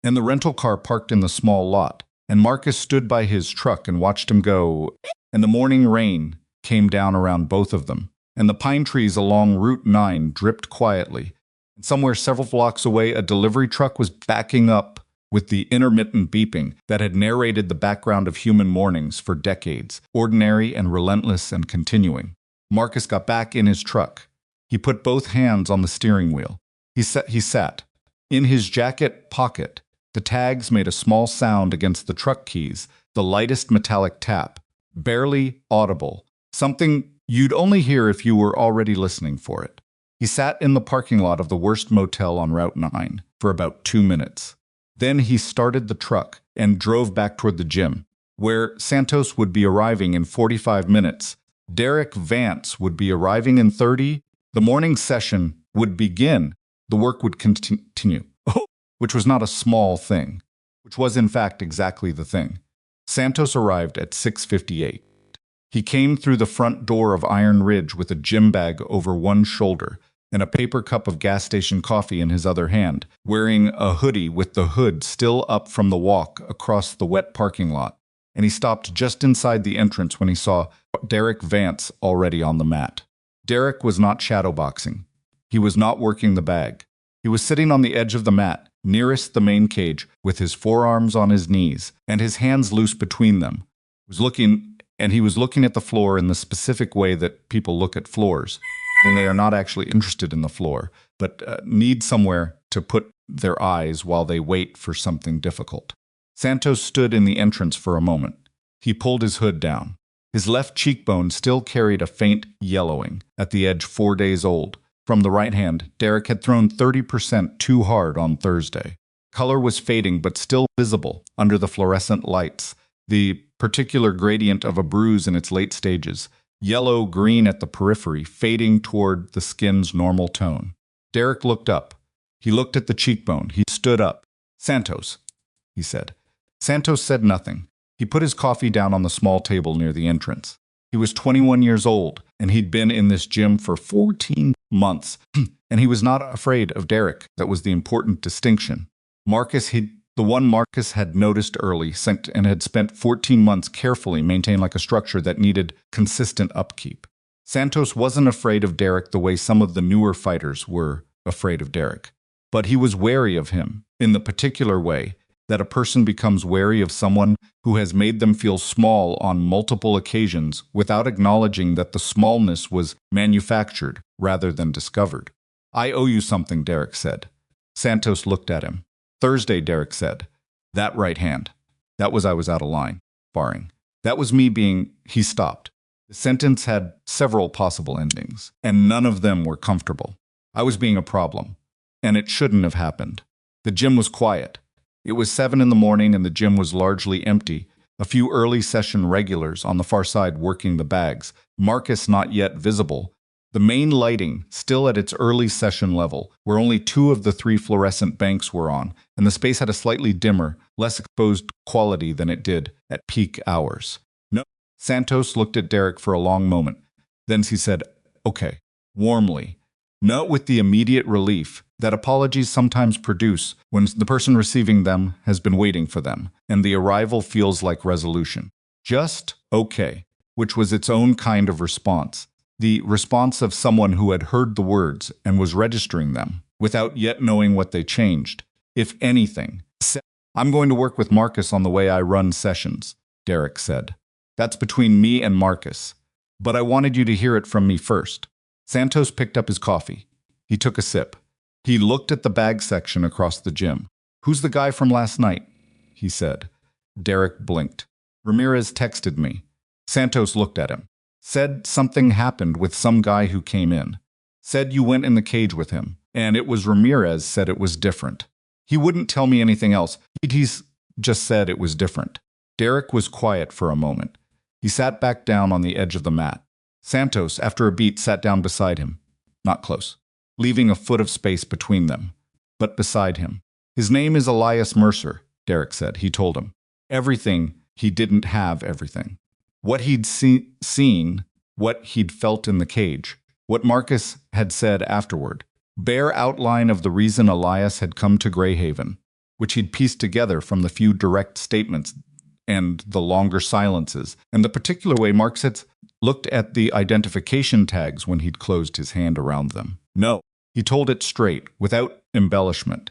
[SPEAKER 1] And the rental car parked in the small lot, and Marcus stood by his truck and watched him go, and the morning rain came down around both of them, and the pine trees along Route 9 dripped quietly, and somewhere several blocks away a delivery truck was backing up with the intermittent beeping that had narrated the background of human mornings for decades, ordinary and relentless and continuing. Marcus got back in his truck. He put both hands on the steering wheel. He sat. In his jacket pocket, the tags made a small sound against the truck keys, the lightest metallic tap, barely audible, something you'd only hear if you were already listening for it. He sat in the parking lot of the worst motel on Route 9 for about 2 minutes. Then he started the truck and drove back toward the gym, where Santos would be arriving in 45 minutes. Derek Vance would be arriving in 30. The morning session would begin. The work would continue, which was not a small thing, which was in fact exactly the thing. Santos arrived at 6:58. He came through the front door of Iron Ridge with a gym bag over one shoulder and a paper cup of gas station coffee in his other hand, wearing a hoodie with the hood still up from the walk across the wet parking lot. And he stopped just inside the entrance when he saw Derek Vance already on the mat. Derek was not shadowboxing. He was not working the bag. He was sitting on the edge of the mat, nearest the main cage, with his forearms on his knees and his hands loose between them. He was looking at the floor in the specific way that people look at floors, when they are not actually interested in the floor, but need somewhere to put their eyes while they wait for something difficult. Santos stood in the entrance for a moment. He pulled his hood down. His left cheekbone still carried a faint yellowing, at the edge 4 days old. From the right hand, Derek had thrown 30% too hard on Thursday. Color was fading but still visible under the fluorescent lights, the particular gradient of a bruise in its late stages, yellow-green at the periphery, fading toward the skin's normal tone. Derek looked up. He looked at the cheekbone. He stood up. "Santos," he said. Santos said nothing. He put his coffee down on the small table near the entrance. He was 21 years old, and he'd been in this gym for 14 months, and he was not afraid of Derek. That was the important distinction. The one Marcus had noticed early and had spent 14 months carefully maintained like a structure that needed consistent upkeep. Santos wasn't afraid of Derek the way some of the newer fighters were afraid of Derek. But he was wary of him in the particular way that a person becomes wary of someone who has made them feel small on multiple occasions without acknowledging that the smallness was manufactured rather than discovered. "I owe you something," Derek said. Santos looked at him. "Thursday," Derek said. "That right hand. That was I was out of line, barring. That was me being—" He stopped. The sentence had several possible endings, and none of them were comfortable. I was being a problem, and it shouldn't have happened. The gym was quiet. It was 7 in the morning and the gym was largely empty. A few early session regulars on the far side working the bags. Marcus not yet visible. The main lighting, still at its early session level, where only 2 of the 3 fluorescent banks were on, and the space had a slightly dimmer, less exposed quality than it did at peak hours. "No." Santos looked at Derek for a long moment. Then he said, "Okay," warmly. Note with the immediate relief that apologies sometimes produce when the person receiving them has been waiting for them, and the arrival feels like resolution. Just "okay," which was its own kind of response. The response of someone who had heard the words and was registering them, without yet knowing what they changed. If anything, "I'm going to work with Marcus on the way I run sessions," Derek said. "That's between me and Marcus. But I wanted you to hear it from me first." Santos picked up his coffee. He took a sip. He looked at the bag section across the gym. "Who's the guy from last night?" he said. Derek blinked. "Ramirez texted me." Santos looked at him. "Said something happened with some guy who came in. Said you went in the cage with him. And it was Ramirez said it was different. He wouldn't tell me anything else. He's just said it was different." Derek was quiet for a moment. He sat back down on the edge of the mat. Santos, after a beat, sat down beside him. Not close, leaving a foot of space between them, but beside him. "His name is Elias Mercer," Derek said. He told him. Everything. He didn't have everything. What he'd seen, what he'd felt in the cage, what Marcus had said afterward. Bare outline of the reason Elias had come to Greyhaven, which he'd pieced together from the few direct statements and the longer silences, and the particular way Marcus had looked at the identification tags when he'd closed his hand around them. No, he told it straight, without embellishment,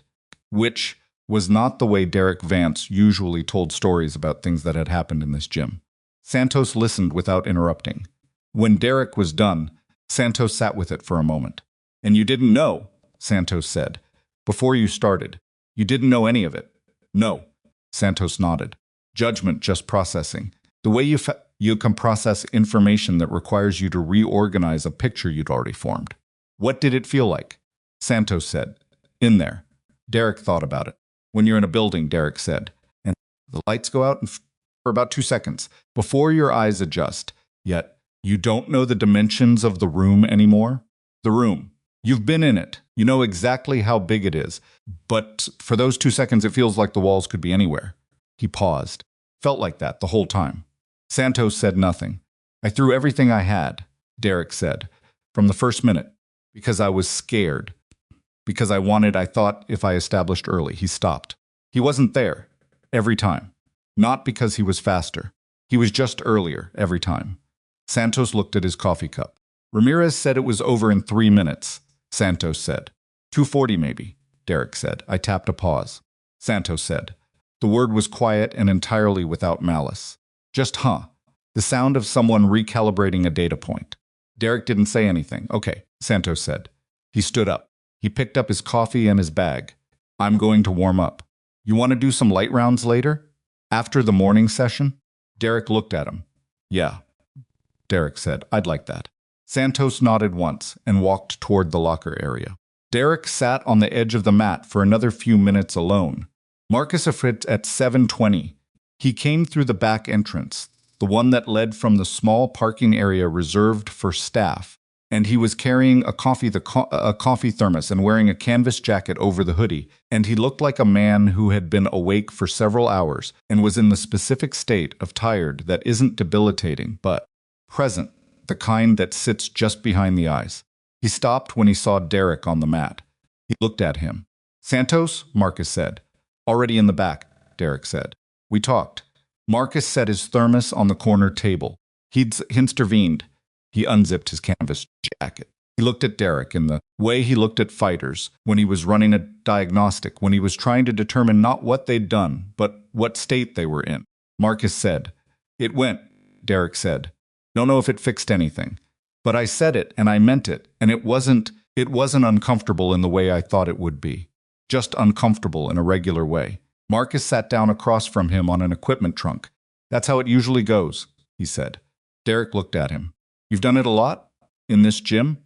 [SPEAKER 1] which was not the way Derek Vance usually told stories about things that had happened in this gym. Santos listened without interrupting. When Derek was done, Santos sat with it for a moment. "And you didn't know," Santos said, "before you started. You didn't know any of it." "No," Santos nodded. "Judgment, just processing. The way you can process information that requires you to reorganize a picture you'd already formed." "What did it feel like?" Santos said. "In there." Derek thought about it. "When you're in a building," Derek said, "and the lights go out for about 2 seconds, before your eyes adjust, yet you don't know the dimensions of the room anymore. The room. You've been in it. You know exactly how big it is. But for those 2 seconds, it feels like the walls could be anywhere." He paused. "Felt like that the whole time." Santos said nothing. "I threw everything I had," Derek said, "from the first minute. Because I was scared. Because I thought if I established early." He stopped. "He wasn't there. Every time. Not because he was faster. He was just earlier, every time." Santos looked at his coffee cup. "Ramirez said it was over in 3 minutes," Santos said. 2:40 maybe, Derek said. I tapped a pause. Santos said. The word was quiet and entirely without malice. Just the sound of someone recalibrating a data point. Derek didn't say anything. Okay, Santos said. He stood up. He picked up his coffee and his bag. I'm going to warm up. You want to do some light rounds later? After the morning session? Derek looked at him. Yeah, Derek said. I'd like that. Santos nodded once and walked toward the locker area. Derek sat on the edge of the mat for another few minutes alone. Marcus arrived at 7:20. He came through the back entrance, the one that led from the small parking area reserved for staff, and he was carrying a coffee thermos and wearing a canvas jacket over the hoodie, and he looked like a man who had been awake for several hours and was in the specific state of tired that isn't debilitating, but present, the kind that sits just behind the eyes. He stopped when he saw Derek on the mat. He looked at him. "Santos?" Marcus said. "Already in the back," Derek said. "We talked." Marcus set his thermos on the corner table. He'd intervened. He unzipped his canvas jacket. He looked at Derek in the way he looked at fighters when he was running a diagnostic, when he was trying to determine not what they'd done, but what state they were in. Marcus said, "It went," Derek said. "Don't know if it fixed anything. But I said it, and I meant it, and it wasn't uncomfortable in the way I thought it would be. Just uncomfortable in a regular way." Marcus sat down across from him on an equipment trunk. "That's how it usually goes," he said. Derek looked at him. "You've done it a lot? In this gym?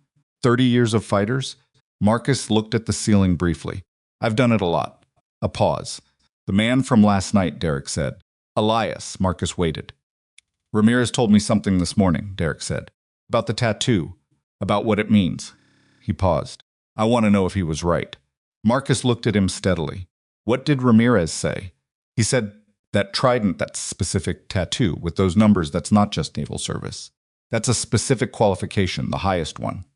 [SPEAKER 1] 30 years of fighters?" Marcus looked at the ceiling briefly. "I've done it a lot." A pause. "The man from last night," Derek said. "Elias," Marcus waited. "Ramirez told me something this morning," Derek said. "About the tattoo. About what it means." He paused. "I want to know if he was right." Marcus looked at him steadily. "What did Ramirez say?" "He said that trident, that specific tattoo, with those numbers, that's not just naval service. That's a specific qualification, the highest one."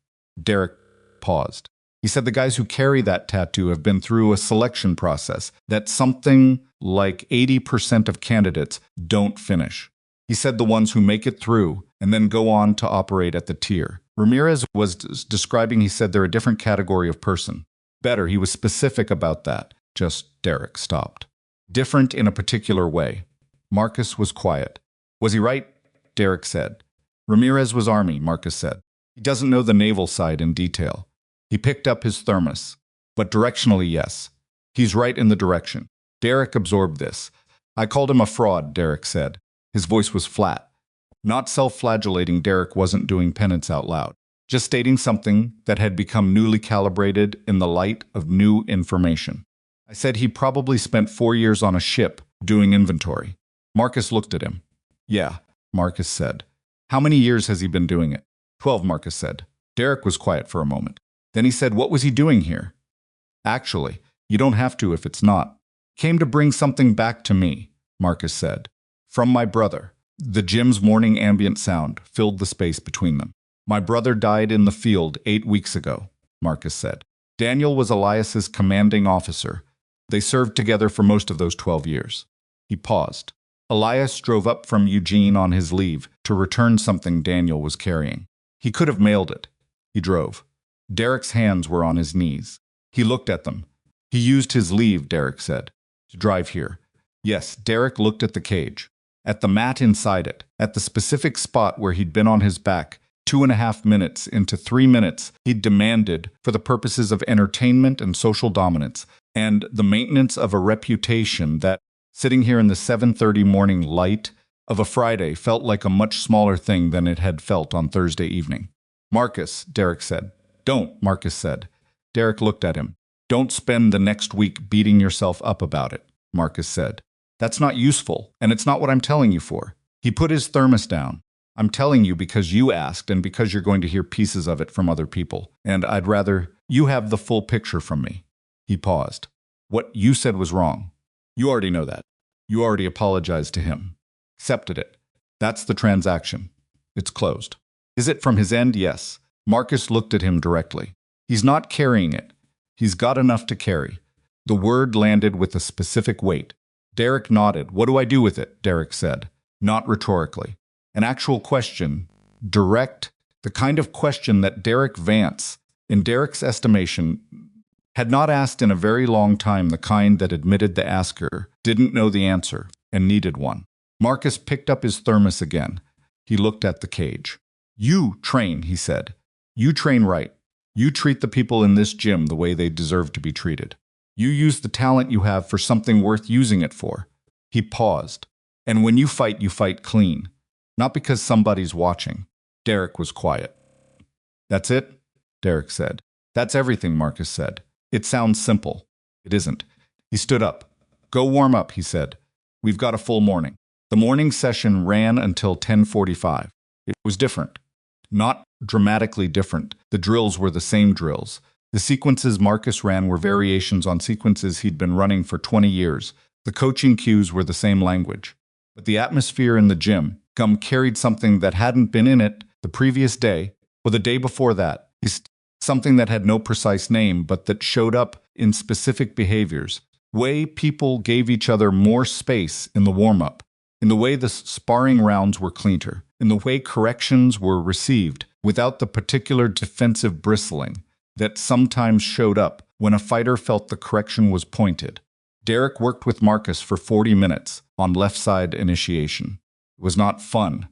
[SPEAKER 1] Derek paused. "He said the guys who carry that tattoo have been through a selection process that something like 80% of candidates don't finish. He said the ones who make it through and then go on to operate at the tier. Ramirez was describing, he said they're a different category of person. Better, he was specific about that." Just Derek stopped. "Different in a particular way." Marcus was quiet. "Was he right?" Derek said. "Ramirez was Army," Marcus said. "He doesn't know the naval side in detail." He picked up his thermos. "But directionally, yes. He's right in the direction." Derek absorbed this. "I called him a fraud," Derek said. His voice was flat. Not self-flagellating, Derek wasn't doing penance out loud. Just stating something that had become newly calibrated in the light of new information. "I said he probably spent 4 years on a ship doing inventory." Marcus looked at him. "Yeah," Marcus said. "How many years has he been doing it?" 12, Marcus said. Derek was quiet for a moment. Then he said, "What was he doing here?" "Actually, you don't have to if it's not." "Came to bring something back to me," Marcus said. "From my brother." The gym's morning ambient sound filled the space between them. "My brother died in the field 8 weeks ago," Marcus said. "Daniel was Elias's commanding officer. They served together for most of those 12 years. He paused. "Elias drove up from Eugene on his leave to return something Daniel was carrying. He could have mailed it. He drove." Derek's hands were on his knees. He looked at them. "He used his leave," Derek said, "to drive here." Yes, Derek looked at the cage, at the mat inside it, at the specific spot where he'd been on his back. 2.5 minutes into 3 minutes, he'd demanded, for the purposes of entertainment and social dominance, and the maintenance of a reputation that, sitting here in the 7:30 morning light of a Friday, felt like a much smaller thing than it had felt on Thursday evening. "Marcus," Derek said. "Don't," Marcus said. Derek looked at him. "Don't spend the next week beating yourself up about it," Marcus said. "That's not useful, and it's not what I'm telling you for." He put his thermos down. "I'm telling you because you asked and because you're going to hear pieces of it from other people, and I'd rather you have the full picture from me." He paused. "What you said was wrong. You already know that. You already apologized to him. Accepted it. That's the transaction. It's closed." "Is it from his end?" "Yes." Marcus looked at him directly. "He's not carrying it. He's got enough to carry." The word landed with a specific weight. Derek nodded. "What do I do with it?" Derek said, not rhetorically. An actual question, direct, the kind of question that Derek Vance, in Derek's estimation, had not asked in a very long time, the kind that admitted the asker didn't know the answer and needed one. Marcus picked up his thermos again. He looked at the cage. "You train," he said. "You train right. You treat the people in this gym the way they deserve to be treated. You use the talent you have for something worth using it for." He paused. "And when you fight clean. Not because somebody's watching." Derek was quiet. "That's it?" Derek said. That's everything, Marcus said. It sounds simple. It isn't. He stood up. Go warm up, he said. We've got a full morning. The morning session ran until 10:45. It was different. Not dramatically different. The drills were the same drills. The sequences Marcus ran were variations on sequences he'd been running for 20 years. The coaching cues were the same language. But the atmosphere in the gym carried something that hadn't been in it the previous day or the day before that. Something that had no precise name, but that showed up in specific behaviors. Way people gave each other more space in the warm-up. In the way the sparring rounds were cleaner. In the way corrections were received without the particular defensive bristling that sometimes showed up when a fighter felt the correction was pointed. Derek worked with Marcus for 40 minutes on left side initiation. It was not fun.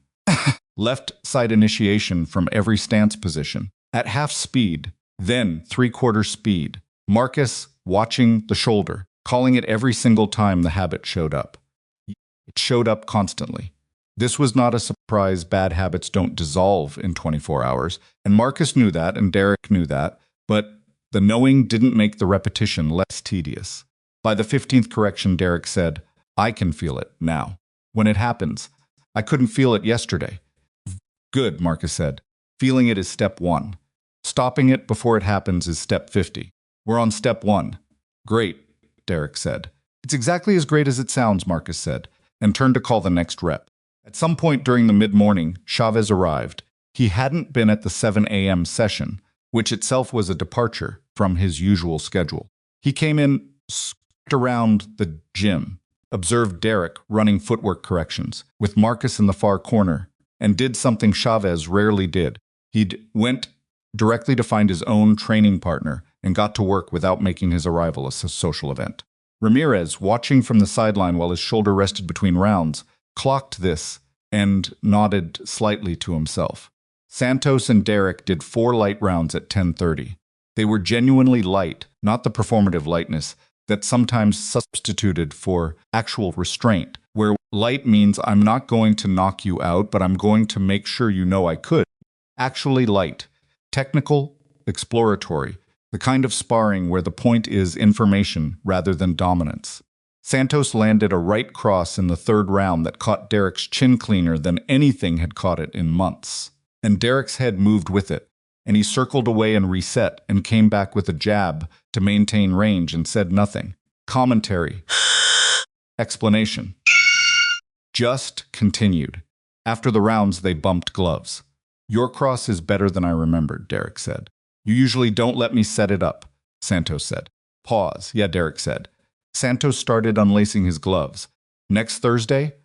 [SPEAKER 1] Left side initiation from every stance position. At half speed, then 3/4 speed. Marcus watching the shoulder, calling it every single time the habit showed up. It showed up constantly. This was not a surprise. Bad habits don't dissolve in 24 hours, and Marcus knew that, and Derek knew that, but the knowing didn't make the repetition less tedious. By the 15th correction, Derek said, I can feel it now. When it happens, I couldn't feel it yesterday. Good, Marcus said. Feeling it is step 1. Stopping it before it happens is step 50. We're on step 1. Great, Derek said. It's exactly as great as it sounds, Marcus said, and turned to call the next rep. At some point during the mid-morning, Chavez arrived. He hadn't been at the 7 a.m. session, which itself was a departure from his usual schedule. He came in, skipped around the gym, observed Derek running footwork corrections, with Marcus in the far corner, and did something Chavez rarely did. He'd went directly to find his own training partner and got to work without making his arrival a social event. Ramirez, watching from the sideline while his shoulder rested between rounds, clocked this and nodded slightly to himself. Santos and Derek did 4 light rounds at 10:30. They were genuinely light, not the performative lightness that sometimes substituted for actual restraint, where light means I'm not going to knock you out, but I'm going to make sure you know I could. Actually light, technical, exploratory, the kind of sparring where the point is information rather than dominance. Santos landed a right cross in the 3rd round that caught Derek's chin cleaner than anything had caught it in months. And Derek's head moved with it, and he circled away and reset and came back with a jab to maintain range and said nothing. Commentary. Explanation. Just continued. After the rounds, they bumped gloves. Your cross is better than I remembered, Derek said. You usually don't let me set it up, Santos said. Pause. Yeah, Derek said. Santos started unlacing his gloves. Next Thursday?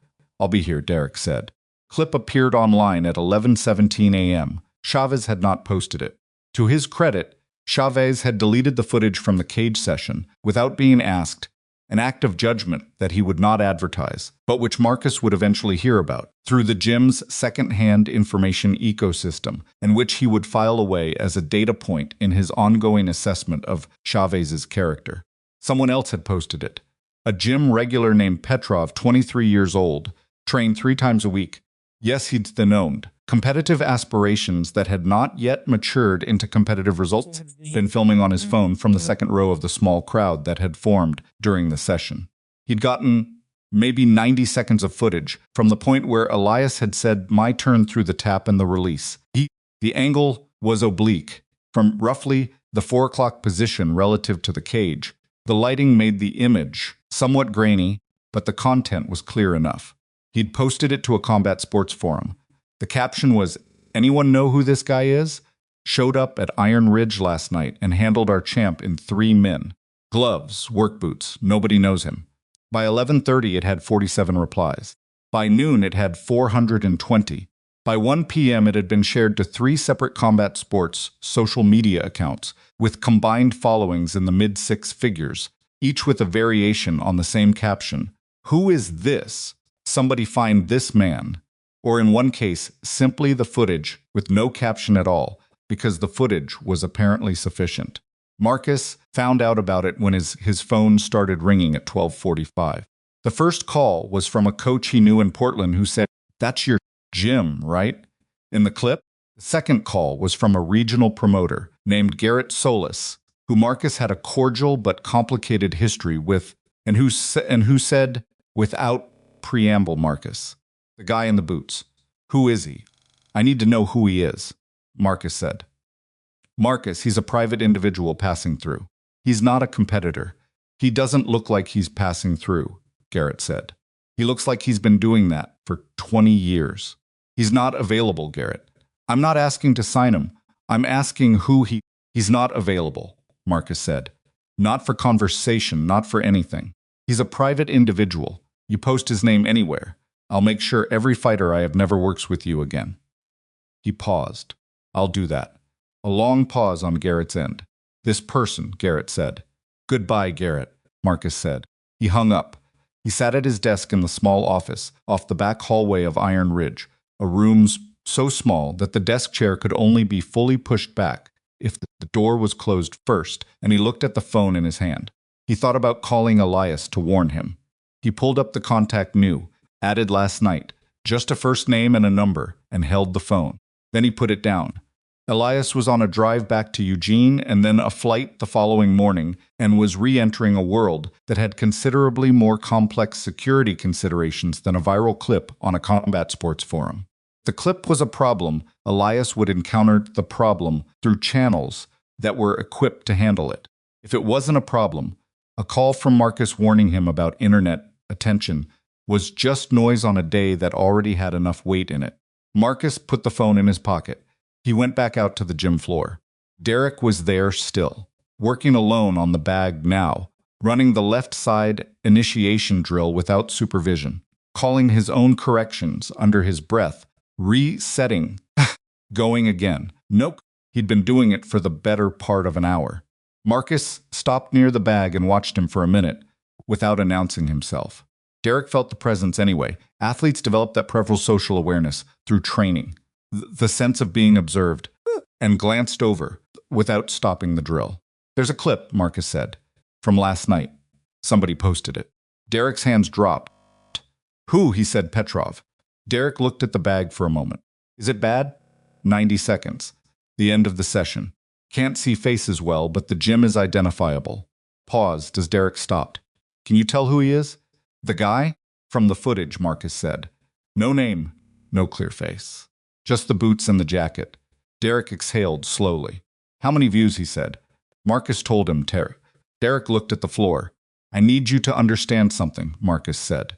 [SPEAKER 1] I'll be here, Derek said. Clip appeared online at 11:17 a.m. Chavez had not posted it. To his credit, Chavez had deleted the footage from the cage session without being asked, an act of judgment that he would not advertise, but which Marcus would eventually hear about, through the gym's second-hand information ecosystem, and which he would file away as a data point in his ongoing assessment of Chavez's character. Someone else had posted it. A gym regular named Petrov, 23 years old, trained 3 times a week. Yes, he'd owned competitive aspirations that had not yet matured into competitive results. Been filming on his phone from the second row of the small crowd that had formed during the session. He'd gotten maybe 90 seconds of footage from the point where Elias had said, my turn through the tap and the release. The angle was oblique, from roughly the 4 o'clock position relative to the cage. The lighting made the image somewhat grainy, but the content was clear enough. He'd posted it to a combat sports forum. The caption was, anyone know who this guy is? Showed up at Iron Ridge last night and handled our champ in 3 min. Gloves, work boots, nobody knows him. By 11:30 it had 47 replies. By noon it had 420. By 1 p.m. it had been shared to 3 separate combat sports social media accounts with combined followings in the mid-6 figures, each with a variation on the same caption. Who is this? Somebody find this man. Or in one case, simply the footage with no caption at all, because the footage was apparently sufficient. Marcus found out about it when his phone started ringing at 12:45. The first call was from a coach he knew in Portland who said, that's your gym, right? In the clip, The second call was from a regional promoter named Garrett Solis, who Marcus had a cordial but complicated history with, and who said, without preamble, Marcus, the guy in the boots. Who is he? I need to know who he is, Marcus said. Marcus, he's a private individual passing through. He's not a competitor. He doesn't look like he's passing through, Garrett said. He looks like he's been doing that for 20 years. He's not available, Garrett. I'm not asking to sign him. I'm asking who he's not available, Marcus said. Not for conversation, not for anything. He's a private individual. You post his name anywhere. I'll make sure every fighter I have never works with you again. He paused. I'll do that. A long pause on Garrett's end. This person, Garrett said. Goodbye, Garrett, Marcus said. He hung up. He sat at his desk in the small office off the back hallway of Iron Ridge, a room so small that the desk chair could only be fully pushed back if the door was closed first, and he looked at the phone in his hand. He thought about calling Elias to warn him. He pulled up the contact new, added last night, just a first name and a number, and held the phone. Then he put it down. Elias was on a drive back to Eugene and then a flight the following morning and was re-entering a world that had considerably more complex security considerations than a viral clip on a combat sports forum. If the clip was a problem, Elias would encounter the problem through channels that were equipped to handle it. If it wasn't a problem, a call from Marcus warning him about internet attention was just noise on a day that already had enough weight in it. Marcus put the phone in his pocket. He went back out to the gym floor. Derek was there still, working alone on the bag now, running the left side initiation drill without supervision, calling his own corrections under his breath, resetting, going again. Nope, he'd been doing it for the better part of an hour. Marcus stopped near the bag and watched him for a minute, without announcing himself. Derek felt the presence anyway. Athletes develop that peripheral social awareness through training. The sense of being observed, and glanced over without stopping the drill. There's a clip, Marcus said, from last night. Somebody posted it. Derek's hands dropped. Who? He said, Petrov. Derek looked at the bag for a moment. Is it bad? 90 seconds. The end of the session. Can't see faces well, but the gym is identifiable. Paused as Derek stopped. Can you tell who he is? The guy? From the footage, Marcus said. No name, no clear face. Just the boots and the jacket. Derek exhaled slowly. How many views, he said. Marcus told him, Derek looked at the floor. I need you to understand something, Marcus said.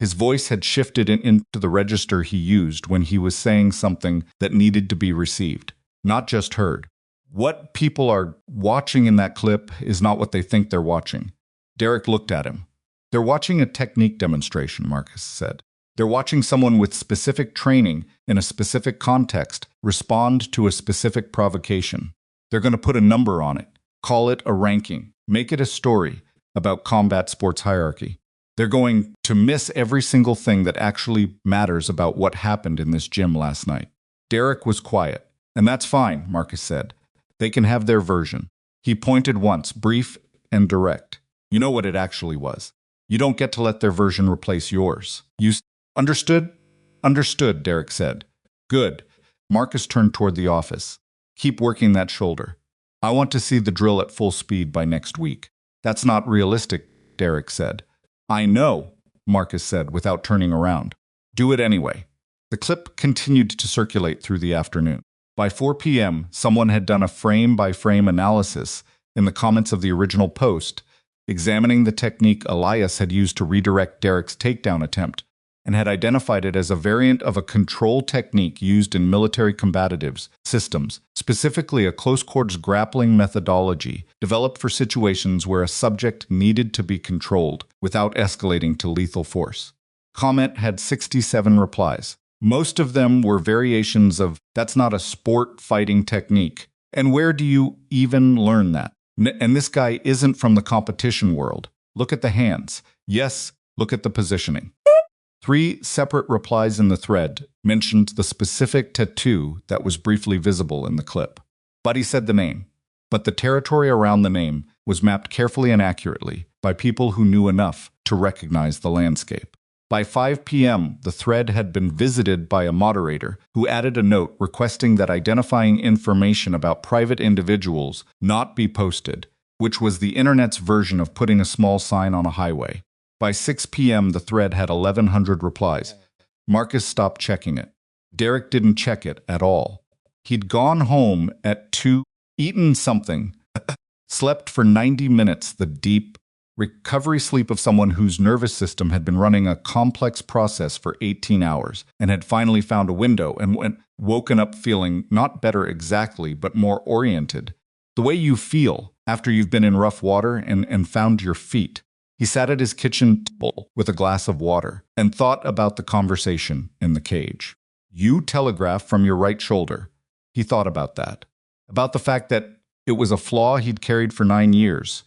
[SPEAKER 1] His voice had shifted into the register he used when he was saying something that needed to be received, not just heard. What people are watching in that clip is not what they think they're watching. Derek looked at him. They're watching a technique demonstration, Marcus said. They're watching someone with specific training in a specific context respond to a specific provocation. They're going to put a number on it, call it a ranking, make it a story about combat sports hierarchy. They're going to miss every single thing that actually matters about what happened in this gym last night. Derek was quiet. And that's fine, Marcus said. They can have their version. He pointed once, brief and direct. You know what it actually was. You don't get to let their version replace yours. You understood? Understood, Derek said. Good. Marcus turned toward the office. Keep working that shoulder. I want to see the drill at full speed by next week. That's not realistic, Derek said. I know, Marcus said without turning around. Do it anyway. The clip continued to circulate through the afternoon. By 4 p.m., someone had done a frame-by-frame analysis in the comments of the original post, examining the technique Elias had used to redirect Derek's takedown attempt, and had identified it as a variant of a control technique used in military combatives systems, specifically a close-quarters grappling methodology developed for situations where a subject needed to be controlled without escalating to lethal force. Comment had 67 replies. Most of them were variations of, that's not a sport fighting technique. And where do you even learn that? And this guy isn't from the competition world. Look at the hands. Yes, look at the positioning. 3 separate replies in the thread mentioned the specific tattoo that was briefly visible in the clip. Buddy said the name, but the territory around the name was mapped carefully and accurately by people who knew enough to recognize the landscape. By 5 p.m., the thread had been visited by a moderator who added a note requesting that identifying information about private individuals not be posted, which was the internet's version of putting a small sign on a highway. By 6 p.m., the thread had 1,100 replies. Marcus stopped checking it. Derek didn't check it at all. He'd gone home at 2, eaten something, slept for 90 minutes, the deep, recovery sleep of someone whose nervous system had been running a complex process for 18 hours and had finally found a window and woken up feeling not better exactly, but more oriented. The way you feel after you've been in rough water and found your feet. He sat at his kitchen table with a glass of water and thought about the conversation in the cage. You telegraph from your right shoulder. He thought about that. About the fact that it was a flaw he'd carried for 9 years,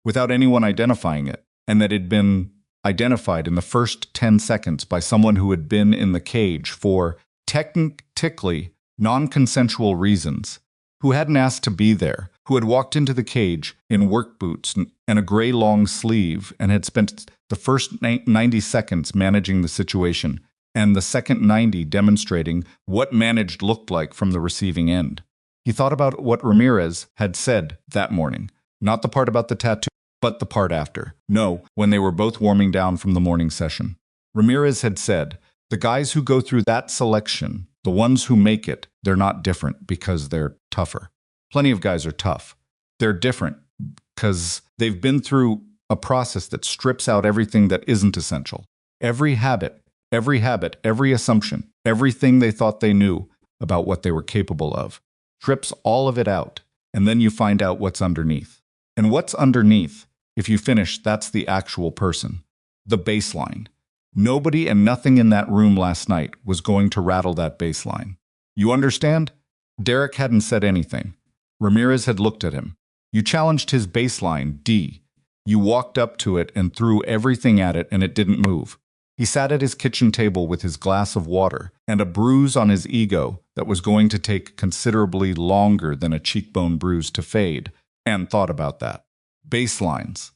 [SPEAKER 1] without anyone identifying it, and that it had been identified in the first 10 seconds by someone who had been in the cage for technically non-consensual reasons, who hadn't asked to be there, who had walked into the cage in work boots and a gray long sleeve and had spent the first 90 seconds managing the situation and the second 90 demonstrating what managed looked like from the receiving end. He thought about what Ramirez had said that morning, not the part about the tattoo, but the part after. No, when they were both warming down from the morning session. Ramirez had said, the guys who go through that selection, the ones who make it, they're not different because they're tougher. Plenty of guys are tough. They're different because they've been through a process that strips out everything that isn't essential. Every habit, every assumption, everything they thought they knew about what they were capable of. Strips all of it out, and then you find out what's underneath. And what's underneath, if you finish, that's the actual person. The baseline. Nobody and nothing in that room last night was going to rattle that baseline. You understand? Derek hadn't said anything. Ramirez had looked at him. You challenged his baseline, D. You walked up to it and threw everything at it and it didn't move. He sat at his kitchen table with his glass of water and a bruise on his ego that was going to take considerably longer than a cheekbone bruise to fade, and thought about that. Baselines.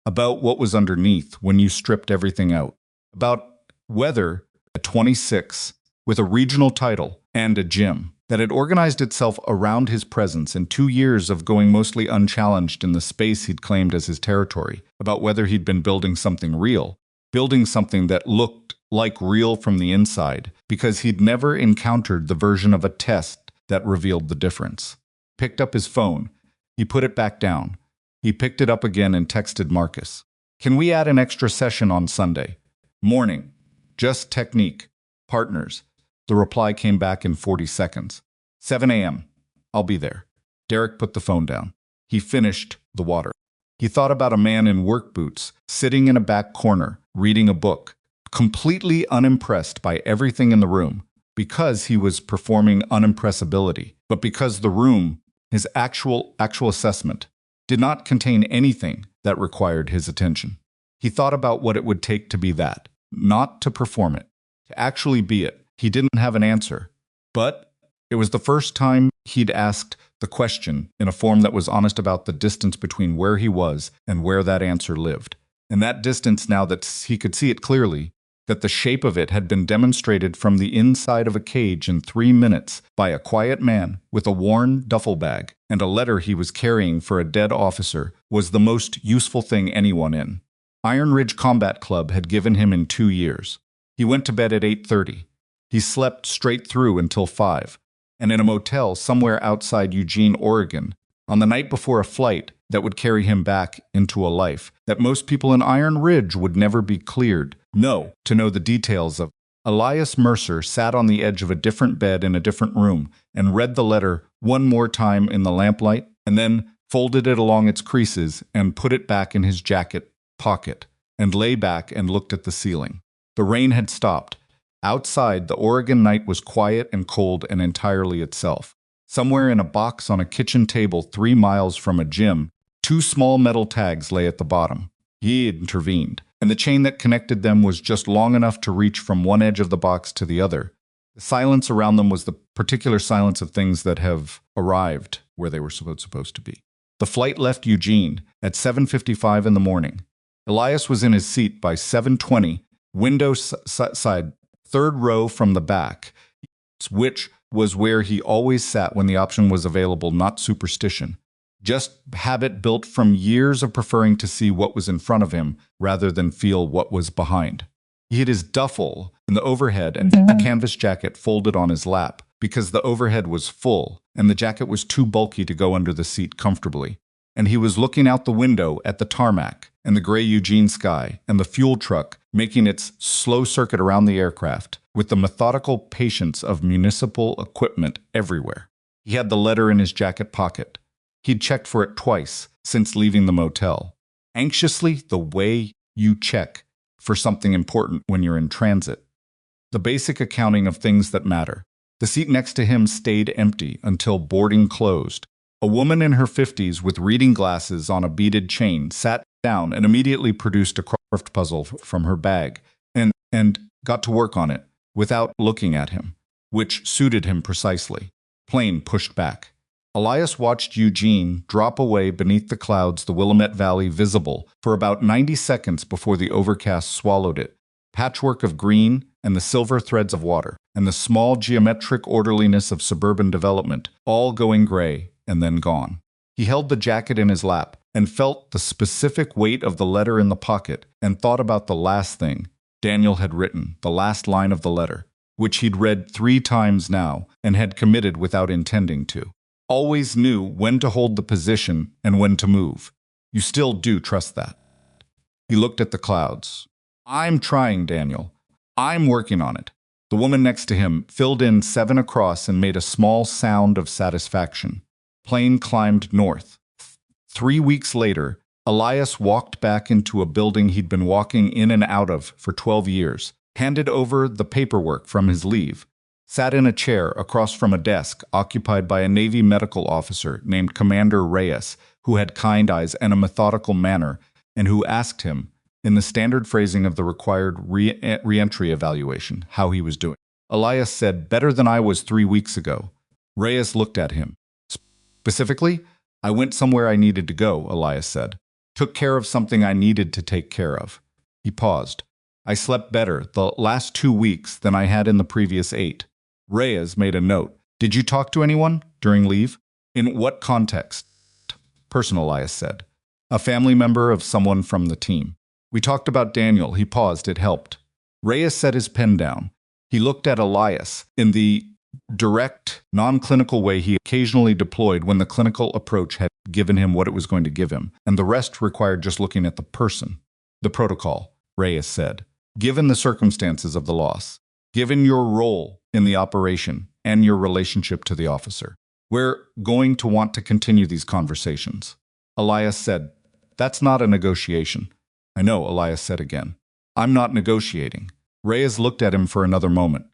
[SPEAKER 1] About what was underneath when you stripped everything out. About whether at 26, with a regional title and a gym, that had organized itself around his presence in 2 years of going mostly unchallenged in the space he'd claimed as his territory, about whether he'd been building something real, building something that looked like real from the inside, because he'd never encountered the version of a test that revealed the difference. Picked up his phone. He put it back down. He picked it up again and texted Marcus. Can we add an extra session on Sunday? Morning. Just technique. Partners. The reply came back in 40 seconds. 7 a.m. I'll be there. Derek put the phone down. He finished the water. He thought about a man in work boots, sitting in a back corner, reading a book, completely unimpressed by everything in the room, because he was performing unimpressibility, but because the room, his actual assessment, did not contain anything that required his attention. He thought about what it would take to be that, not to perform it, to actually be it. He didn't have an answer, but it was the first time he'd asked the question in a form that was honest about the distance between where he was and where that answer lived. And that distance, now that he could see it clearly, that the shape of it had been demonstrated from the inside of a cage in 3 minutes by a quiet man with a worn duffel bag and a letter he was carrying for a dead officer, was the most useful thing anyone in Iron Ridge Combat Club had given him in 2 years. He went to bed at 8:30. He slept straight through until 5, and in a motel somewhere outside Eugene, Oregon, on the night before a flight that would carry him back into a life that most people in Iron Ridge would never be cleared, to know the details of. Elias Mercer sat on the edge of a different bed in a different room and read the letter one more time in the lamplight, and then folded it along its creases and put it back in his jacket pocket, and lay back and looked at the ceiling. The rain had stopped. Outside, the Oregon night was quiet and cold and entirely itself. Somewhere in a box on a kitchen table 3 miles from a gym, 2 small metal tags lay at the bottom. He had intervened, and the chain that connected them was just long enough to reach from one edge of the box to the other. The silence around them was the particular silence of things that have arrived where they were supposed to be. The flight left Eugene at 7:55 in the morning. Elias was in his seat by 7:20 window side, third row from the back, which was where he always sat when the option was available, not superstition. Just habit built from years of preferring to see what was in front of him rather than feel what was behind. He had his duffel in the overhead and a canvas jacket folded on his lap because the overhead was full and the jacket was too bulky to go under the seat comfortably. And he was looking out the window at the tarmac and the gray Eugene sky and the fuel truck making its slow circuit around the aircraft with the methodical patience of municipal equipment everywhere. He had the letter in his jacket pocket. He'd checked for it twice since leaving the motel. Anxiously, the way you check for something important when you're in transit. The basic accounting of things that matter. The seat next to him stayed empty until boarding closed. A woman in her 50s with reading glasses on a beaded chain sat down and immediately produced a crossword puzzle from her bag and got to work on it without looking at him, which suited him precisely. Plane pushed back. Elias watched Eugene drop away beneath the clouds, the Willamette Valley visible for about 90 seconds before the overcast swallowed it. Patchwork of green and the silver threads of water, and the small geometric orderliness of suburban development, all going gray and then gone. He held the jacket in his lap and felt the specific weight of the letter in the pocket and thought about the last thing Daniel had written, the last line of the letter, which he'd read 3 times now and had committed without intending to. Always knew when to hold the position and when to move. You still do trust that. He looked at the clouds. I'm trying, Daniel. I'm working on it. The woman next to him filled in 7 across and made a small sound of satisfaction. Plane climbed north. 3 weeks later, Elias walked back into a building he'd been walking in and out of for 12 years, handed over the paperwork from his leave, sat in a chair across from a desk occupied by a Navy medical officer named Commander Reyes, who had kind eyes and a methodical manner, and who asked him, in the standard phrasing of the required re-entry evaluation, how he was doing. Elias said, "Better than I was 3 weeks ago." Reyes looked at him. "Specifically, I went somewhere I needed to go," Elias said. "Took care of something I needed to take care of." He paused. "I slept better the last 2 weeks than I had in the previous 8. Reyes made a note. "Did you talk to anyone during leave?" "In what context?" "Personal," Elias said. "A family member of someone from the team." "We talked about Daniel." He paused. It helped. Reyes set his pen down. He looked at Elias in the direct, non-clinical way he occasionally deployed when the clinical approach had given him what it was going to give him, and the rest required just looking at the person. "The protocol," Reyes said. "Given the circumstances of the loss, given your role in the operation and your relationship to the officer, we're going to want to continue these conversations." Elias said, "That's not a negotiation." "I know," Elias said again. "I'm not negotiating." Reyes looked at him for another moment.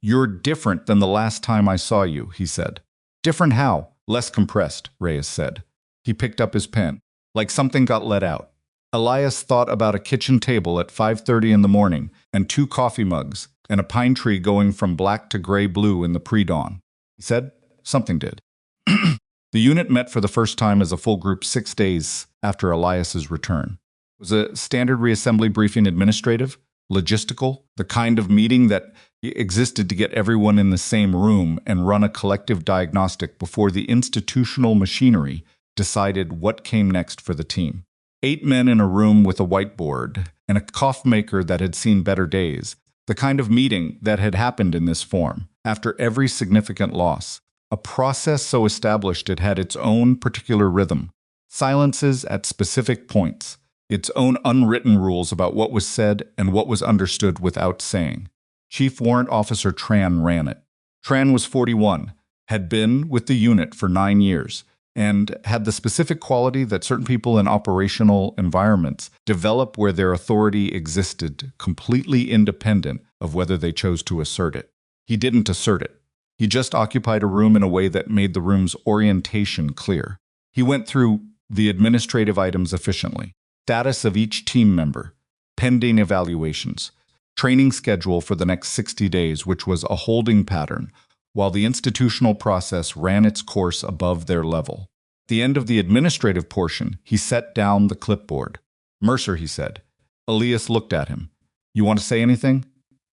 [SPEAKER 1] "You're different than the last time I saw you," he said. "Different how?" "Less compressed," Reyes said. He picked up his pen, like something got let out. Elias thought about a kitchen table at 5:30 in the morning and 2 coffee mugs and a pine tree going from black to gray-blue in the pre-dawn. He said, "Something did." The unit met for the first time as a full group 6 days after Elias's return. It was a standard reassembly briefing, administrative, logistical, the kind of meeting that existed to get everyone in the same room and run a collective diagnostic before the institutional machinery decided what came next for the team. 8 men in a room with a whiteboard and a cough maker that had seen better days, the kind of meeting that had happened in this form after every significant loss, a process so established it had its own particular rhythm, silences at specific points, its own unwritten rules about what was said and what was understood without saying. Chief Warrant Officer Tran ran it. Tran was 41, had been with the unit for 9 years, and had the specific quality that certain people in operational environments develop where their authority existed completely independent of whether they chose to assert it. He didn't assert it. He just occupied a room in a way that made the room's orientation clear. He went through the administrative items efficiently. Status of each team member, pending evaluations, training schedule for the next 60 days, which was a holding pattern, while the institutional process ran its course above their level. At the end of the administrative portion, he set down the clipboard. "Mercer," he said. Elias looked at him. You want to say anything?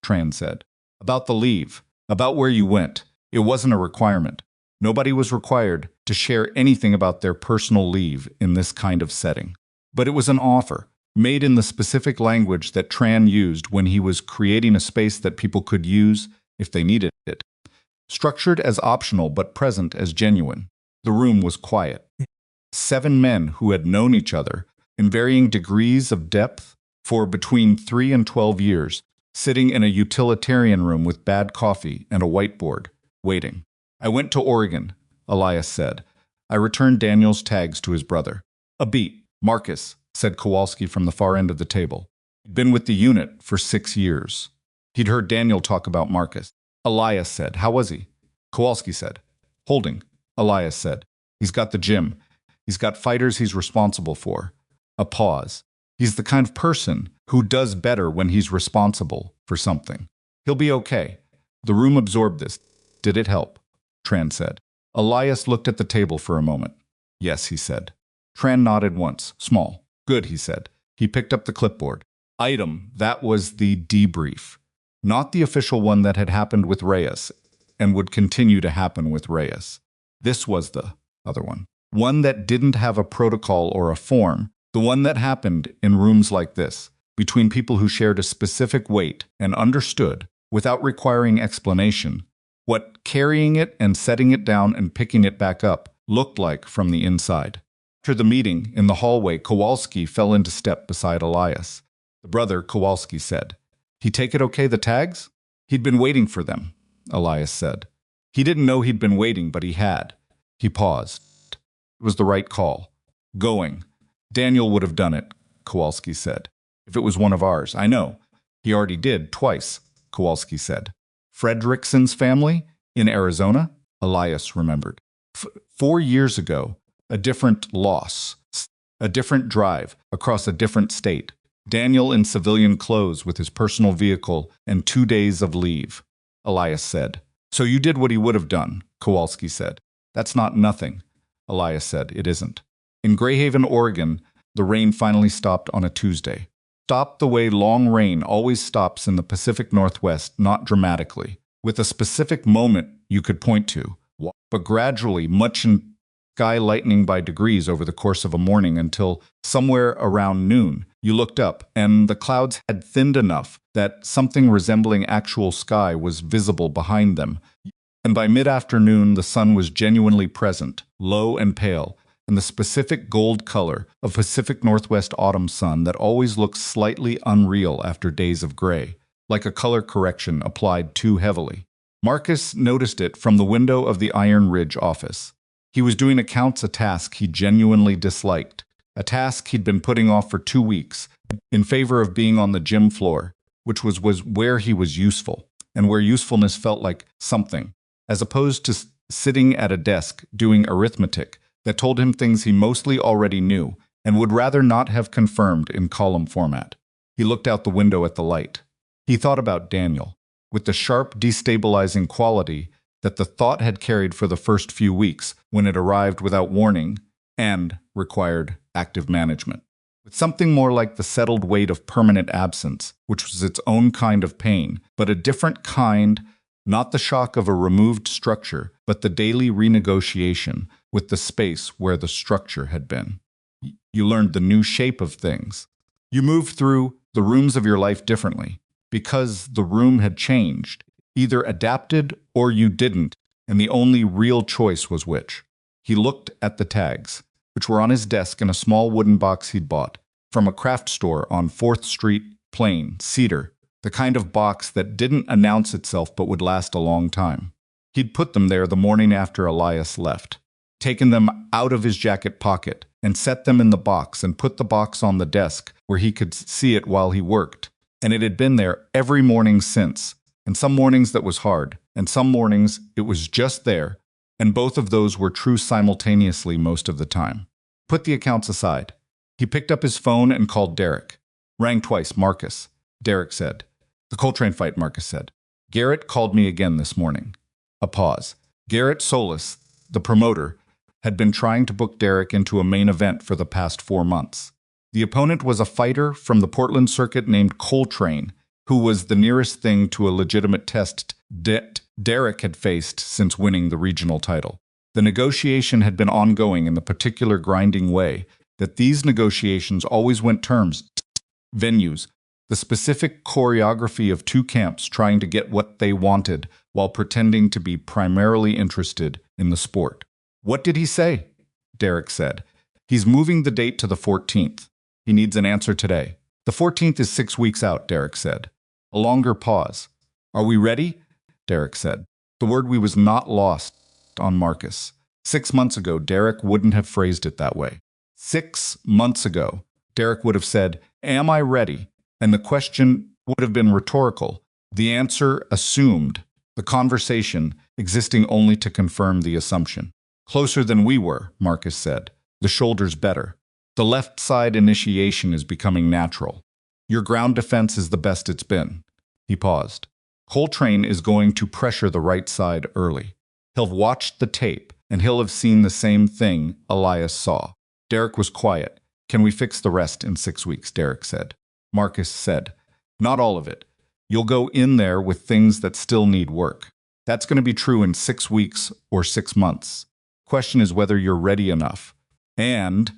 [SPEAKER 1] Tran said. About the leave. About where you went. It wasn't a requirement. Nobody was required to share anything about their personal leave in this kind of setting. But it was an offer, made in the specific language that Tran used when he was creating a space that people could use if they needed it. Structured as optional but present as genuine. The room was quiet. 7 men who had known each other, in varying degrees of depth, for between 3 and 12 years, sitting in a utilitarian room with bad coffee and a whiteboard, waiting. I went to Oregon, Elias said. I returned Daniel's tags to his brother. A beat, Marcus, said Kowalski from the far end of the table. He'd been with the unit for 6 years. He'd heard Daniel talk about Marcus. Elias said, how was he? Kowalski said, holding. Elias said, he's got the gym. He's got fighters he's responsible for. A pause. He's the kind of person who does better when he's responsible for something. He'll be okay. The room absorbed this. Did it help? Tran said. Elias looked at the table for a moment. Yes, he said. Tran nodded once. Small. Good, he said. He picked up the clipboard. Item, that was the debrief. Not the official one that had happened with Reyes and would continue to happen with Reyes. This was the other one. One that didn't have a protocol or a form. The one that happened in rooms like this, between people who shared a specific weight and understood, without requiring explanation, what carrying it and setting it down and picking it back up looked like from the inside. After the meeting, in the hallway, Kowalski fell into step beside Elias. The brother, Kowalski said, He take it okay, the tags? He'd been waiting for them, Elias said. He didn't know he'd been waiting, but he had. He paused. It was the right call. Going. Daniel would have done it, Kowalski said. If it was one of ours, I know. He already did, twice, Kowalski said. Fredrickson's family? In Arizona? Elias remembered. 4 years ago, a different loss, a different drive, across a different state. Daniel in civilian clothes with his personal vehicle and 2 days of leave, Elias said. So you did what he would have done, Kowalski said. That's not nothing, Elias said. It isn't. In Greyhaven, Oregon, the rain finally stopped on a Tuesday. Stopped the way long rain always stops in the Pacific Northwest, not dramatically, with a specific moment you could point to, but gradually, much in sky lightening by degrees over the course of a morning until somewhere around noon, you looked up and the clouds had thinned enough that something resembling actual sky was visible behind them. And by mid-afternoon, the sun was genuinely present, low and pale, and the specific gold color of Pacific Northwest autumn sun that always looks slightly unreal after days of gray, like a color correction applied too heavily. Marcus noticed it from the window of the Iron Ridge office. He was doing accounts, a task he genuinely disliked, a task he'd been putting off for 2 weeks, in favor of being on the gym floor, which was where he was useful, and where usefulness felt like something, as opposed to sitting at a desk doing arithmetic that told him things he mostly already knew and would rather not have confirmed in column format. He looked out the window at the light. He thought about Daniel, with the sharp, destabilizing quality that the thought had carried for the first few weeks when it arrived without warning and required active management. With something more like the settled weight of permanent absence, which was its own kind of pain, but a different kind, not the shock of a removed structure, but the daily renegotiation with the space where the structure had been. You learned the new shape of things. You moved through the rooms of your life differently, because the room had changed, either adapted or you didn't, and the only real choice was which. He looked at the tags, which were on his desk in a small wooden box he'd bought from a craft store on 4th Street, plain, cedar, the kind of box that didn't announce itself but would last a long time. He'd put them there the morning after Elias left, taken them out of his jacket pocket and set them in the box and put the box on the desk where he could see it while he worked. And it had been there every morning since, and some mornings that was hard, and some mornings it was just there, and both of those were true simultaneously most of the time. Put the accounts aside. He picked up his phone and called Derek. Rang twice. Marcus, Derek said. The Coltrane fight, Marcus said. Garrett called me again this morning. A pause. Garrett Solis, the promoter, had been trying to book Derek into a main event for the past 4 months. The opponent was a fighter from the Portland circuit named Coltrane, who was the nearest thing to a legitimate test Derek had faced since winning the regional title. The negotiation had been ongoing in the particular grinding way that these negotiations always went terms, venues, the specific choreography of two camps trying to get what they wanted while pretending to be primarily interested in the sport. "What did he say?" Derek said. "He's moving the date to the 14th. He needs an answer today." "The 14th is 6 weeks out," Derek said. A longer pause. "Are we ready?" Derek said. The word "we" was not lost on Marcus. 6 months ago, Derek wouldn't have phrased it that way. 6 months ago, Derek would have said, "Am I ready?" And the question would have been rhetorical. The answer assumed, the conversation existing only to confirm the assumption. "Closer than we were," Marcus said. "The shoulders better. The left side initiation is becoming natural. Your ground defense is the best it's been." He paused. "Coltrane is going to pressure the right side early. He'll have watched the tape, and he'll have seen the same thing Elias saw." Derek was quiet. "Can we fix the rest in 6 weeks?" Derek said. Marcus said, "Not all of it. You'll go in there with things that still need work. That's going to be true in 6 weeks or 6 months. Question is whether you're ready enough." "And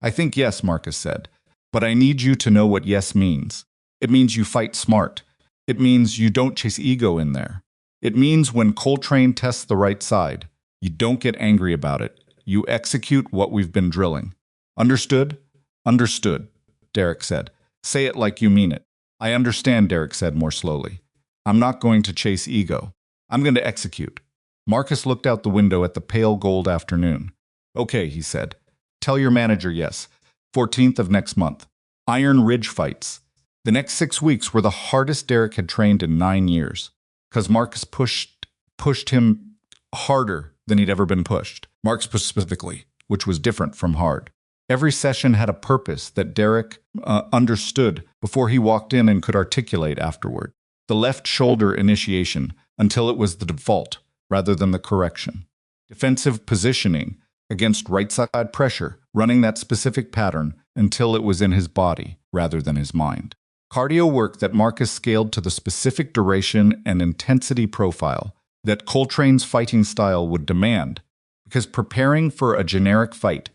[SPEAKER 1] I think yes," Marcus said. "But I need you to know what yes means. It means you fight smart. It means you don't chase ego in there. It means when Coltrane tests the right side, you don't get angry about it. You execute what we've been drilling." "Understood?" "Understood," Derek said. "Say it like you mean it." "I understand," Derek said more slowly. "I'm not going to chase ego. I'm going to execute." Marcus looked out the window at the pale gold afternoon. "Okay," he said. "Tell your manager yes. 14th of next month. Iron Ridge fights." The next 6 weeks were the hardest Derek had trained in 9 years, because Marcus pushed him harder than he'd ever been pushed. Marcus specifically, which was different from hard. Every session had a purpose that Derek understood before he walked in and could articulate afterward. The left shoulder initiation until it was the default rather than the correction. Defensive positioning against right side pressure, running that specific pattern until it was in his body rather than his mind. Cardio work that Marcus scaled to the specific duration and intensity profile that Coltrane's fighting style would demand, because preparing for a generic fight,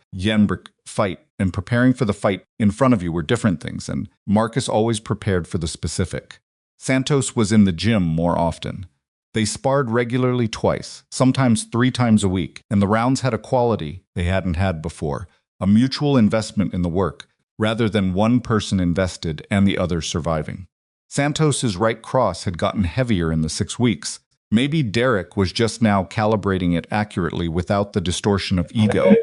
[SPEAKER 1] and preparing for the fight in front of you were different things, and Marcus always prepared for the specific. Santos was in the gym more often. They sparred regularly twice, sometimes 3 times a week, and the rounds had a quality they hadn't had before, a mutual investment in the work, rather than one person invested and the other surviving. Santos's right cross had gotten heavier in the 6 weeks. Maybe Derek was just now calibrating it accurately without the distortion of ego.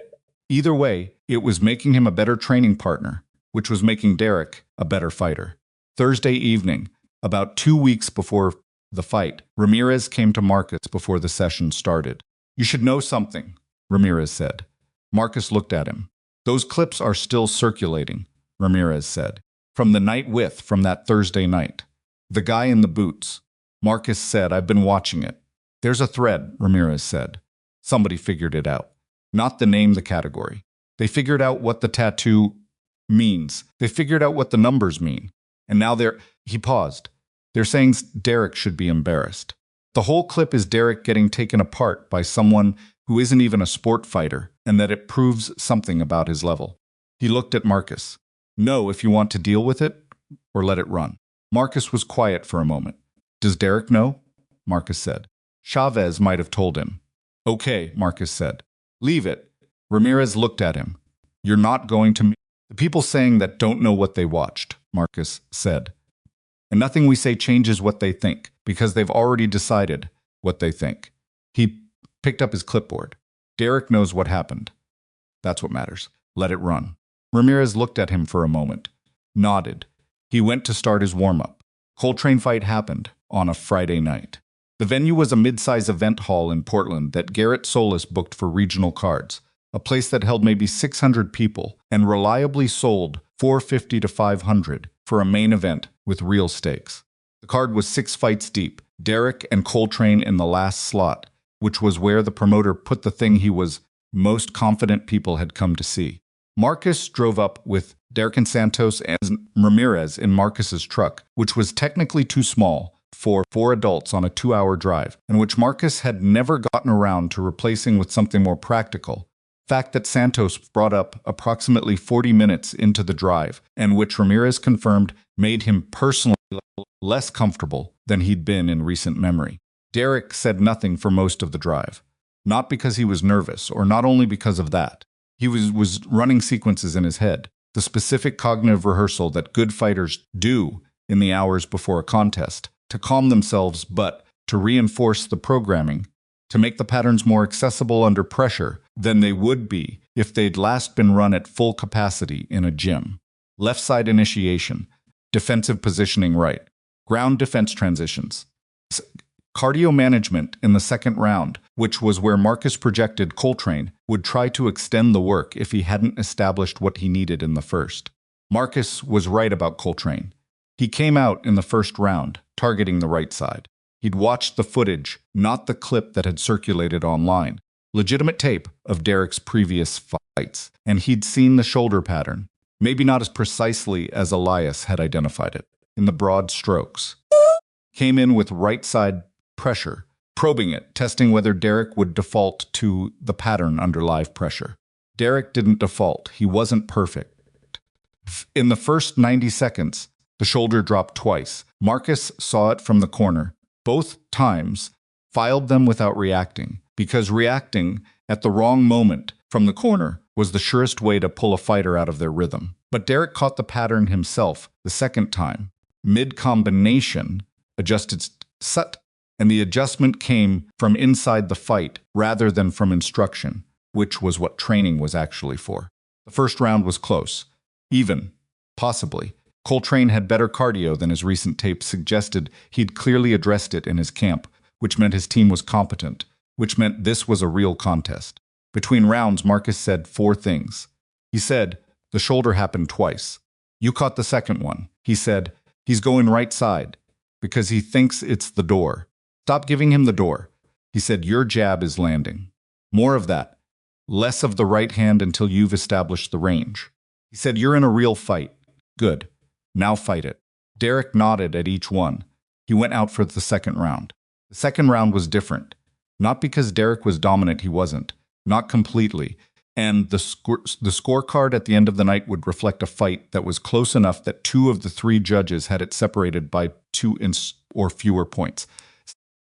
[SPEAKER 1] Either way, it was making him a better training partner, which was making Derek a better fighter. Thursday evening, about 2 weeks before the fight, Ramirez came to Marcus before the session started. "You should know something," Ramirez said. Marcus looked at him. "Those clips are still circulating," Ramirez said. "From the night from that Thursday night. The guy in the boots." Marcus said, "I've been watching it." "There's a thread," Ramirez said. "Somebody figured it out. Not the name, the category. They figured out what the tattoo means. They figured out what the numbers mean. And now He paused. "They're saying Derek should be embarrassed." The whole clip is Derek getting taken apart by someone who isn't even a sport fighter, and that it proves something about his level. He looked at Marcus. "Know if you want to deal with it, or let it run." Marcus was quiet for a moment. "Does Derek know?" Marcus said. "Chavez might have told him." "Okay," Marcus said. "Leave it." Ramirez looked at him. "You're not going to..." "The people saying that don't know what they watched," Marcus said. "And nothing we say changes what they think, because they've already decided what they think." He picked up his clipboard. "Derek knows what happened. That's what matters. Let it run." Ramirez looked at him for a moment, nodded. He went to start his warm-up. Coltrane fight happened on a Friday night. The venue was a mid-size event hall in Portland that Garrett Solis booked for regional cards, a place that held maybe 600 people and reliably sold 450 to 500 for a main event with real stakes. The card was 6 fights deep, Derek and Coltrane in the last slot, which was where the promoter put the thing he was most confident people had come to see. Marcus drove up with Derek and Santos and Ramirez in Marcus's truck, which was technically too small for 4 adults on a 2-hour drive, and which Marcus had never gotten around to replacing with something more practical. Fact that Santos brought up approximately 40 minutes into the drive, and which Ramirez confirmed made him personally less comfortable than he'd been in recent memory. Derek said nothing for most of the drive. Not because he was nervous, or not only because of that. He was running sequences in his head, the specific cognitive rehearsal that good fighters do in the hours before a contest, to calm themselves but to reinforce the programming, to make the patterns more accessible under pressure than they would be if they'd last been run at full capacity in a gym. Left side initiation, defensive positioning right, ground defense transitions, cardio management in the second round, which was where Marcus projected Coltrane would try to extend the work if he hadn't established what he needed in the first. Marcus was right about Coltrane. He came out in the first round, targeting the right side. He'd watched the footage, not the clip that had circulated online. Legitimate tape of Derek's previous fights, and he'd seen the shoulder pattern, maybe not as precisely as Elias had identified it, in the broad strokes. Came in with right side pressure, probing it, testing whether Derek would default to the pattern under live pressure. Derek didn't default. He wasn't perfect. In the first 90 seconds, the shoulder dropped twice. Marcus saw it from the corner. Both times, filed them without reacting, because reacting at the wrong moment from the corner was the surest way to pull a fighter out of their rhythm. But Derek caught the pattern himself the second time. Mid-combination, adjusted sut, and the adjustment came from inside the fight rather than from instruction, which was what training was actually for. The first round was close. Even, possibly. Coltrane had better cardio than his recent tape suggested. He'd clearly addressed it in his camp, which meant his team was competent, which meant this was a real contest. Between rounds, Marcus said 4 things. He said, the shoulder happened twice. You caught the second one. He said, he's going right side, because he thinks it's the door. Stop giving him the door. He said, your jab is landing. More of that. Less of the right hand until you've established the range. He said, you're in a real fight. Good. Now fight it. Derek nodded at each one. He went out for the second round. The second round was different. Not because Derek was dominant, he wasn't. Not completely. And the scorecard at the end of the night would reflect a fight that was close enough that 2 of the 3 judges had it separated by 2 or fewer points.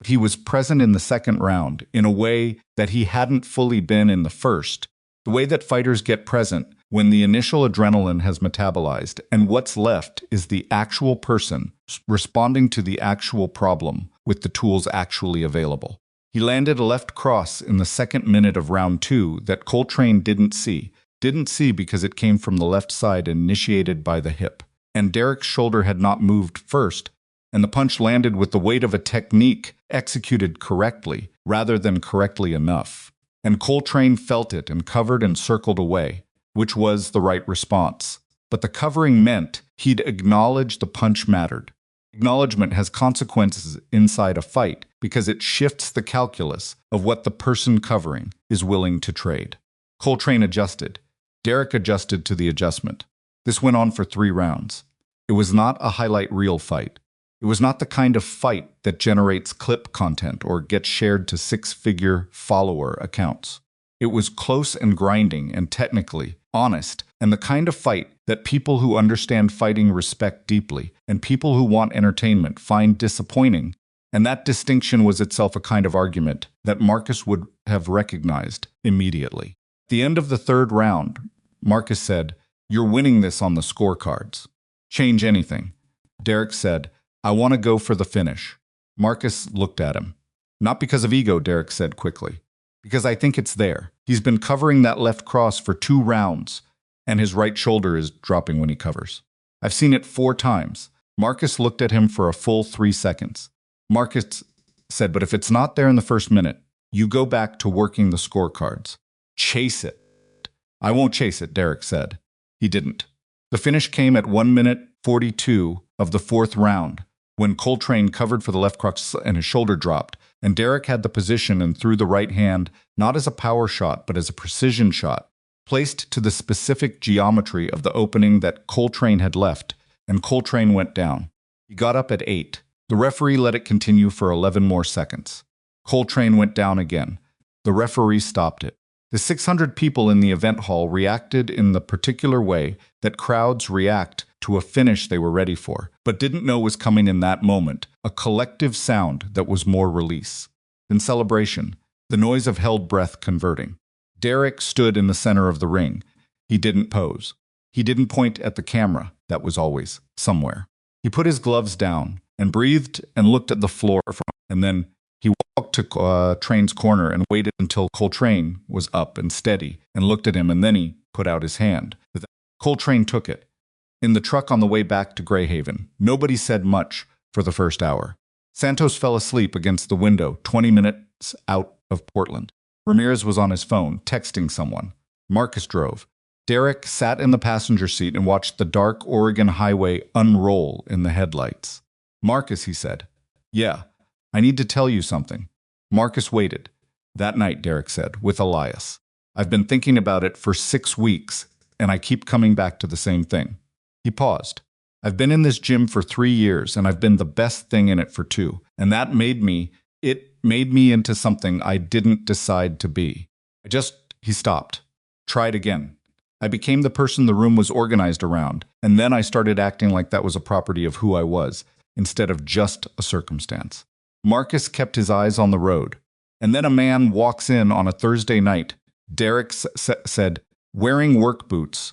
[SPEAKER 1] He was present in the second round in a way that he hadn't fully been in the first. The way that fighters get present when the initial adrenaline has metabolized, and what's left is the actual person responding to the actual problem with the tools actually available. He landed a left cross in the second minute of round 2 that Coltrane didn't see. Didn't see because it came from the left side initiated by the hip. And Derek's shoulder had not moved first, and the punch landed with the weight of a technique executed correctly, rather than correctly enough. And Coltrane felt it and covered and circled away, which was the right response. But the covering meant he'd acknowledged the punch mattered. Acknowledgement has consequences inside a fight because it shifts the calculus of what the person covering is willing to trade. Coltrane adjusted. Derek adjusted to the adjustment. This went on for 3 rounds. It was not a highlight reel fight. It was not the kind of fight that generates clip content or gets shared to 6-figure follower accounts. It was close and grinding and technically honest, and the kind of fight that people who understand fighting respect deeply, and people who want entertainment find disappointing. And that distinction was itself a kind of argument that Marcus would have recognized immediately. At the end of the 3rd round, Marcus said, "You're winning this on the scorecards. Change anything." Derek said, "I want to go for the finish." Marcus looked at him. "Not because of ego," Derek said quickly. "Because I think it's there. He's been covering that left cross for 2 rounds, and his right shoulder is dropping when he covers. I've seen it 4 times. Marcus looked at him for a full 3 seconds. Marcus said, "But if it's not there in the first minute, you go back to working the scorecards. Chase it." "I won't chase it," Derek said. He didn't. The finish came at 1 minute 42 of the 4th round, when Coltrane covered for the left cross and his shoulder dropped, and Derek had the position and threw the right hand, not as a power shot, but as a precision shot. placed to the specific geometry of the opening that Coltrane had left, and Coltrane went down. He got up at 8. The referee let it continue for 11 more seconds. Coltrane went down again. The referee stopped it. The 600 people in the event hall reacted in the particular way that crowds react to a finish they were ready for, but didn't know was coming in that moment, a collective sound that was more release. In celebration, the noise of held breath converting. Derek stood in the center of the ring. He didn't pose. He didn't point at the camera that was always somewhere. He put his gloves down and breathed and looked at the floor, and then he walked to Train's corner and waited until Coltrane was up and steady and looked at him, and then he put out his hand. Coltrane took it. In the truck on the way back to Greyhaven, nobody said much for the first hour. Santos fell asleep against the window 20 minutes out of Portland. Ramirez was on his phone, texting someone. Marcus drove. Derek sat in the passenger seat and watched the dark Oregon highway unroll in the headlights. Marcus, he said. Yeah, I need to tell you something. Marcus waited. That night, Derek said, with Elias. I've been thinking about it for 6 weeks, and I keep coming back to the same thing. He paused. I've been in this gym for 3 years, and I've been the best thing in it for 2, and it made me into something I didn't decide to be. He stopped. Tried again. I became the person the room was organized around, and then I started acting like that was a property of who I was, instead of just a circumstance. Marcus kept his eyes on the road. And then a man walks in on a Thursday night, Derek said, wearing work boots,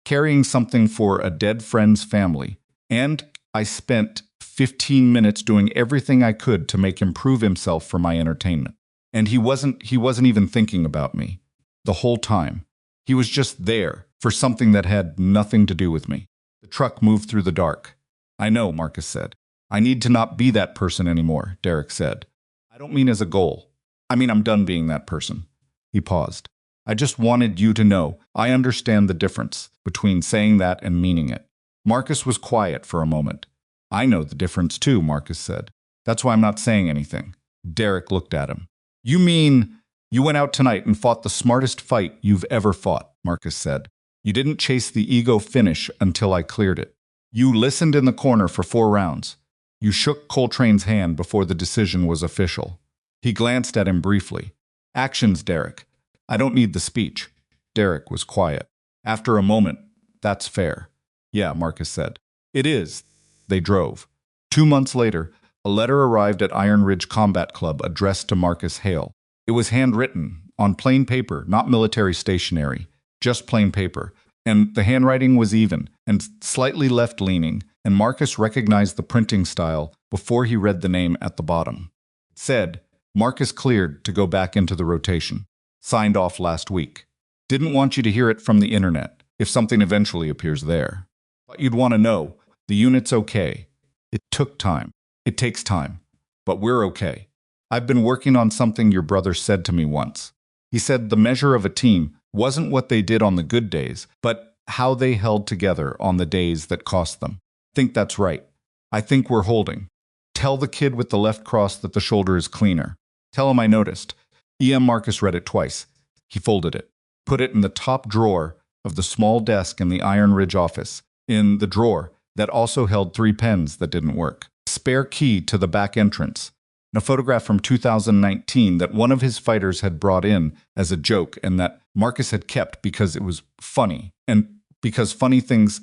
[SPEAKER 1] carrying something for a dead friend's family, and I spent 15 minutes doing everything I could to make him prove himself for my entertainment. And he wasn't even thinking about me. The whole time. He was just there for something that had nothing to do with me. The truck moved through the dark. I know, Marcus said. I need to not be that person anymore, Derek said. I don't mean as a goal. I mean I'm done being that person. He paused. I just wanted you to know I understand the difference between saying that and meaning it. Marcus was quiet for a moment. I know the difference too, Marcus said. That's why I'm not saying anything. Derek looked at him. You mean you went out tonight and fought the smartest fight you've ever fought, Marcus said. You didn't chase the ego finish until I cleared it. You listened in the corner for 4 rounds. You shook Coltrane's hand before the decision was official. He glanced at him briefly. Actions, Derek. I don't need the speech. Derek was quiet. After a moment, that's fair. Yeah, Marcus said. It is. They drove. 2 months later, a letter arrived at Iron Ridge Combat Club addressed to Marcus Hale. It was handwritten, on plain paper, not military stationery, just plain paper, and the handwriting was even and slightly left-leaning, and Marcus recognized the printing style before he read the name at the bottom. It said, Marcus cleared to go back into the rotation. Signed off last week. Didn't want you to hear it from the internet, if something eventually appears there. But you'd want to know, the unit's okay. It took time. It takes time. But we're okay. I've been working on something your brother said to me once. He said the measure of a team wasn't what they did on the good days, but how they held together on the days that cost them. I think that's right. I think we're holding. Tell the kid with the left cross that the shoulder is cleaner. Tell him I noticed. E.M. Marcus read it twice. He folded it, put it in the top drawer of the small desk in the Iron Ridge office, in the drawer that also held 3 pens that didn't work. Spare key to the back entrance. And a photograph from 2019 that one of his fighters had brought in as a joke and that Marcus had kept because it was funny, and because funny things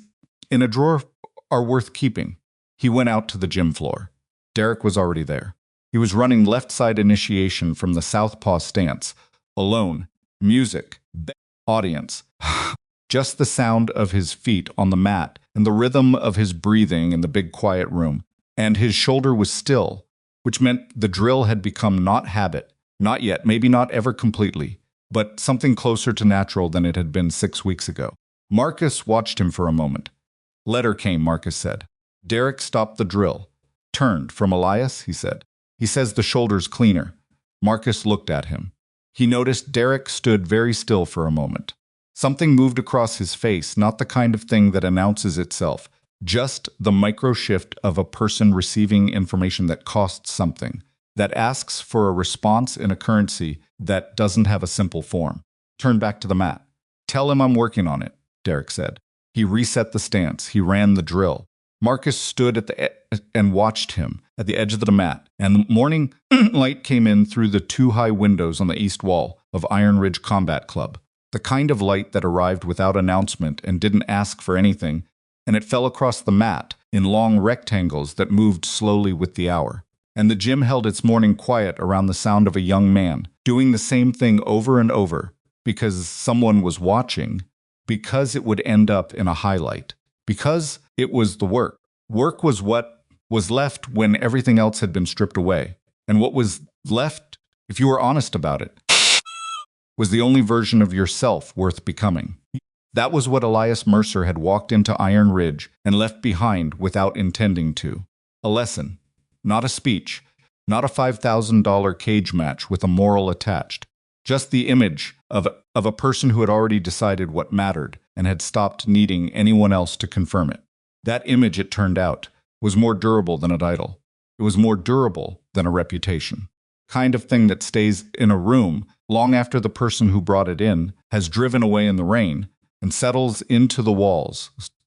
[SPEAKER 1] in a drawer are worth keeping. He went out to the gym floor. Derek was already there. He was running left side initiation from the southpaw stance, alone, music, audience, just the sound of his feet on the mat and the rhythm of his breathing in the big quiet room. And his shoulder was still, which meant the drill had become not habit, not yet, maybe not ever completely, but something closer to natural than it had been 6 weeks ago. Marcus watched him for a moment. Letter came, Marcus said. Derek stopped the drill. Turned. From Elias, he said. He says the shoulder's cleaner. Marcus looked at him. He noticed Derek stood very still for a moment. Something moved across his face, not the kind of thing that announces itself, just the micro shift of a person receiving information that costs something, that asks for a response in a currency that doesn't have a simple form. Turned back to the mat. Tell him I'm working on it, Derek said. He reset the stance. He ran the drill. Marcus stood and watched him at the edge of the mat, and the morning light came in through the two high windows on the east wall of Iron Ridge Combat Club. The kind of light that arrived without announcement and didn't ask for anything, and it fell across the mat in long rectangles that moved slowly with the hour. And the gym held its morning quiet around the sound of a young man doing the same thing over and over because someone was watching, because it would end up in a highlight, because it was the work. Work was what was left when everything else had been stripped away. And what was left, if you were honest about it, was the only version of yourself worth becoming. That was what Elias Mercer had walked into Iron Ridge and left behind without intending to. A lesson, not a speech, not a $5,000 cage match with a moral attached. Just the image of a person who had already decided what mattered and had stopped needing anyone else to confirm it. That image, it turned out, was more durable than a title. It was more durable than a reputation. Kind of thing that stays in a room long after the person who brought it in has driven away in the rain and settles into the walls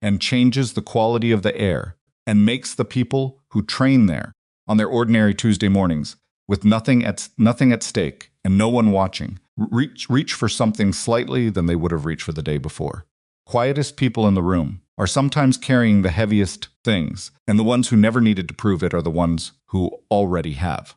[SPEAKER 1] and changes the quality of the air and makes the people who train there on their ordinary Tuesday mornings with nothing at stake and no one watching reach for something slightly than they would have reached for the day before. Quietest people in the room are sometimes carrying the heaviest things, and the ones who never needed to prove it are the ones who already have.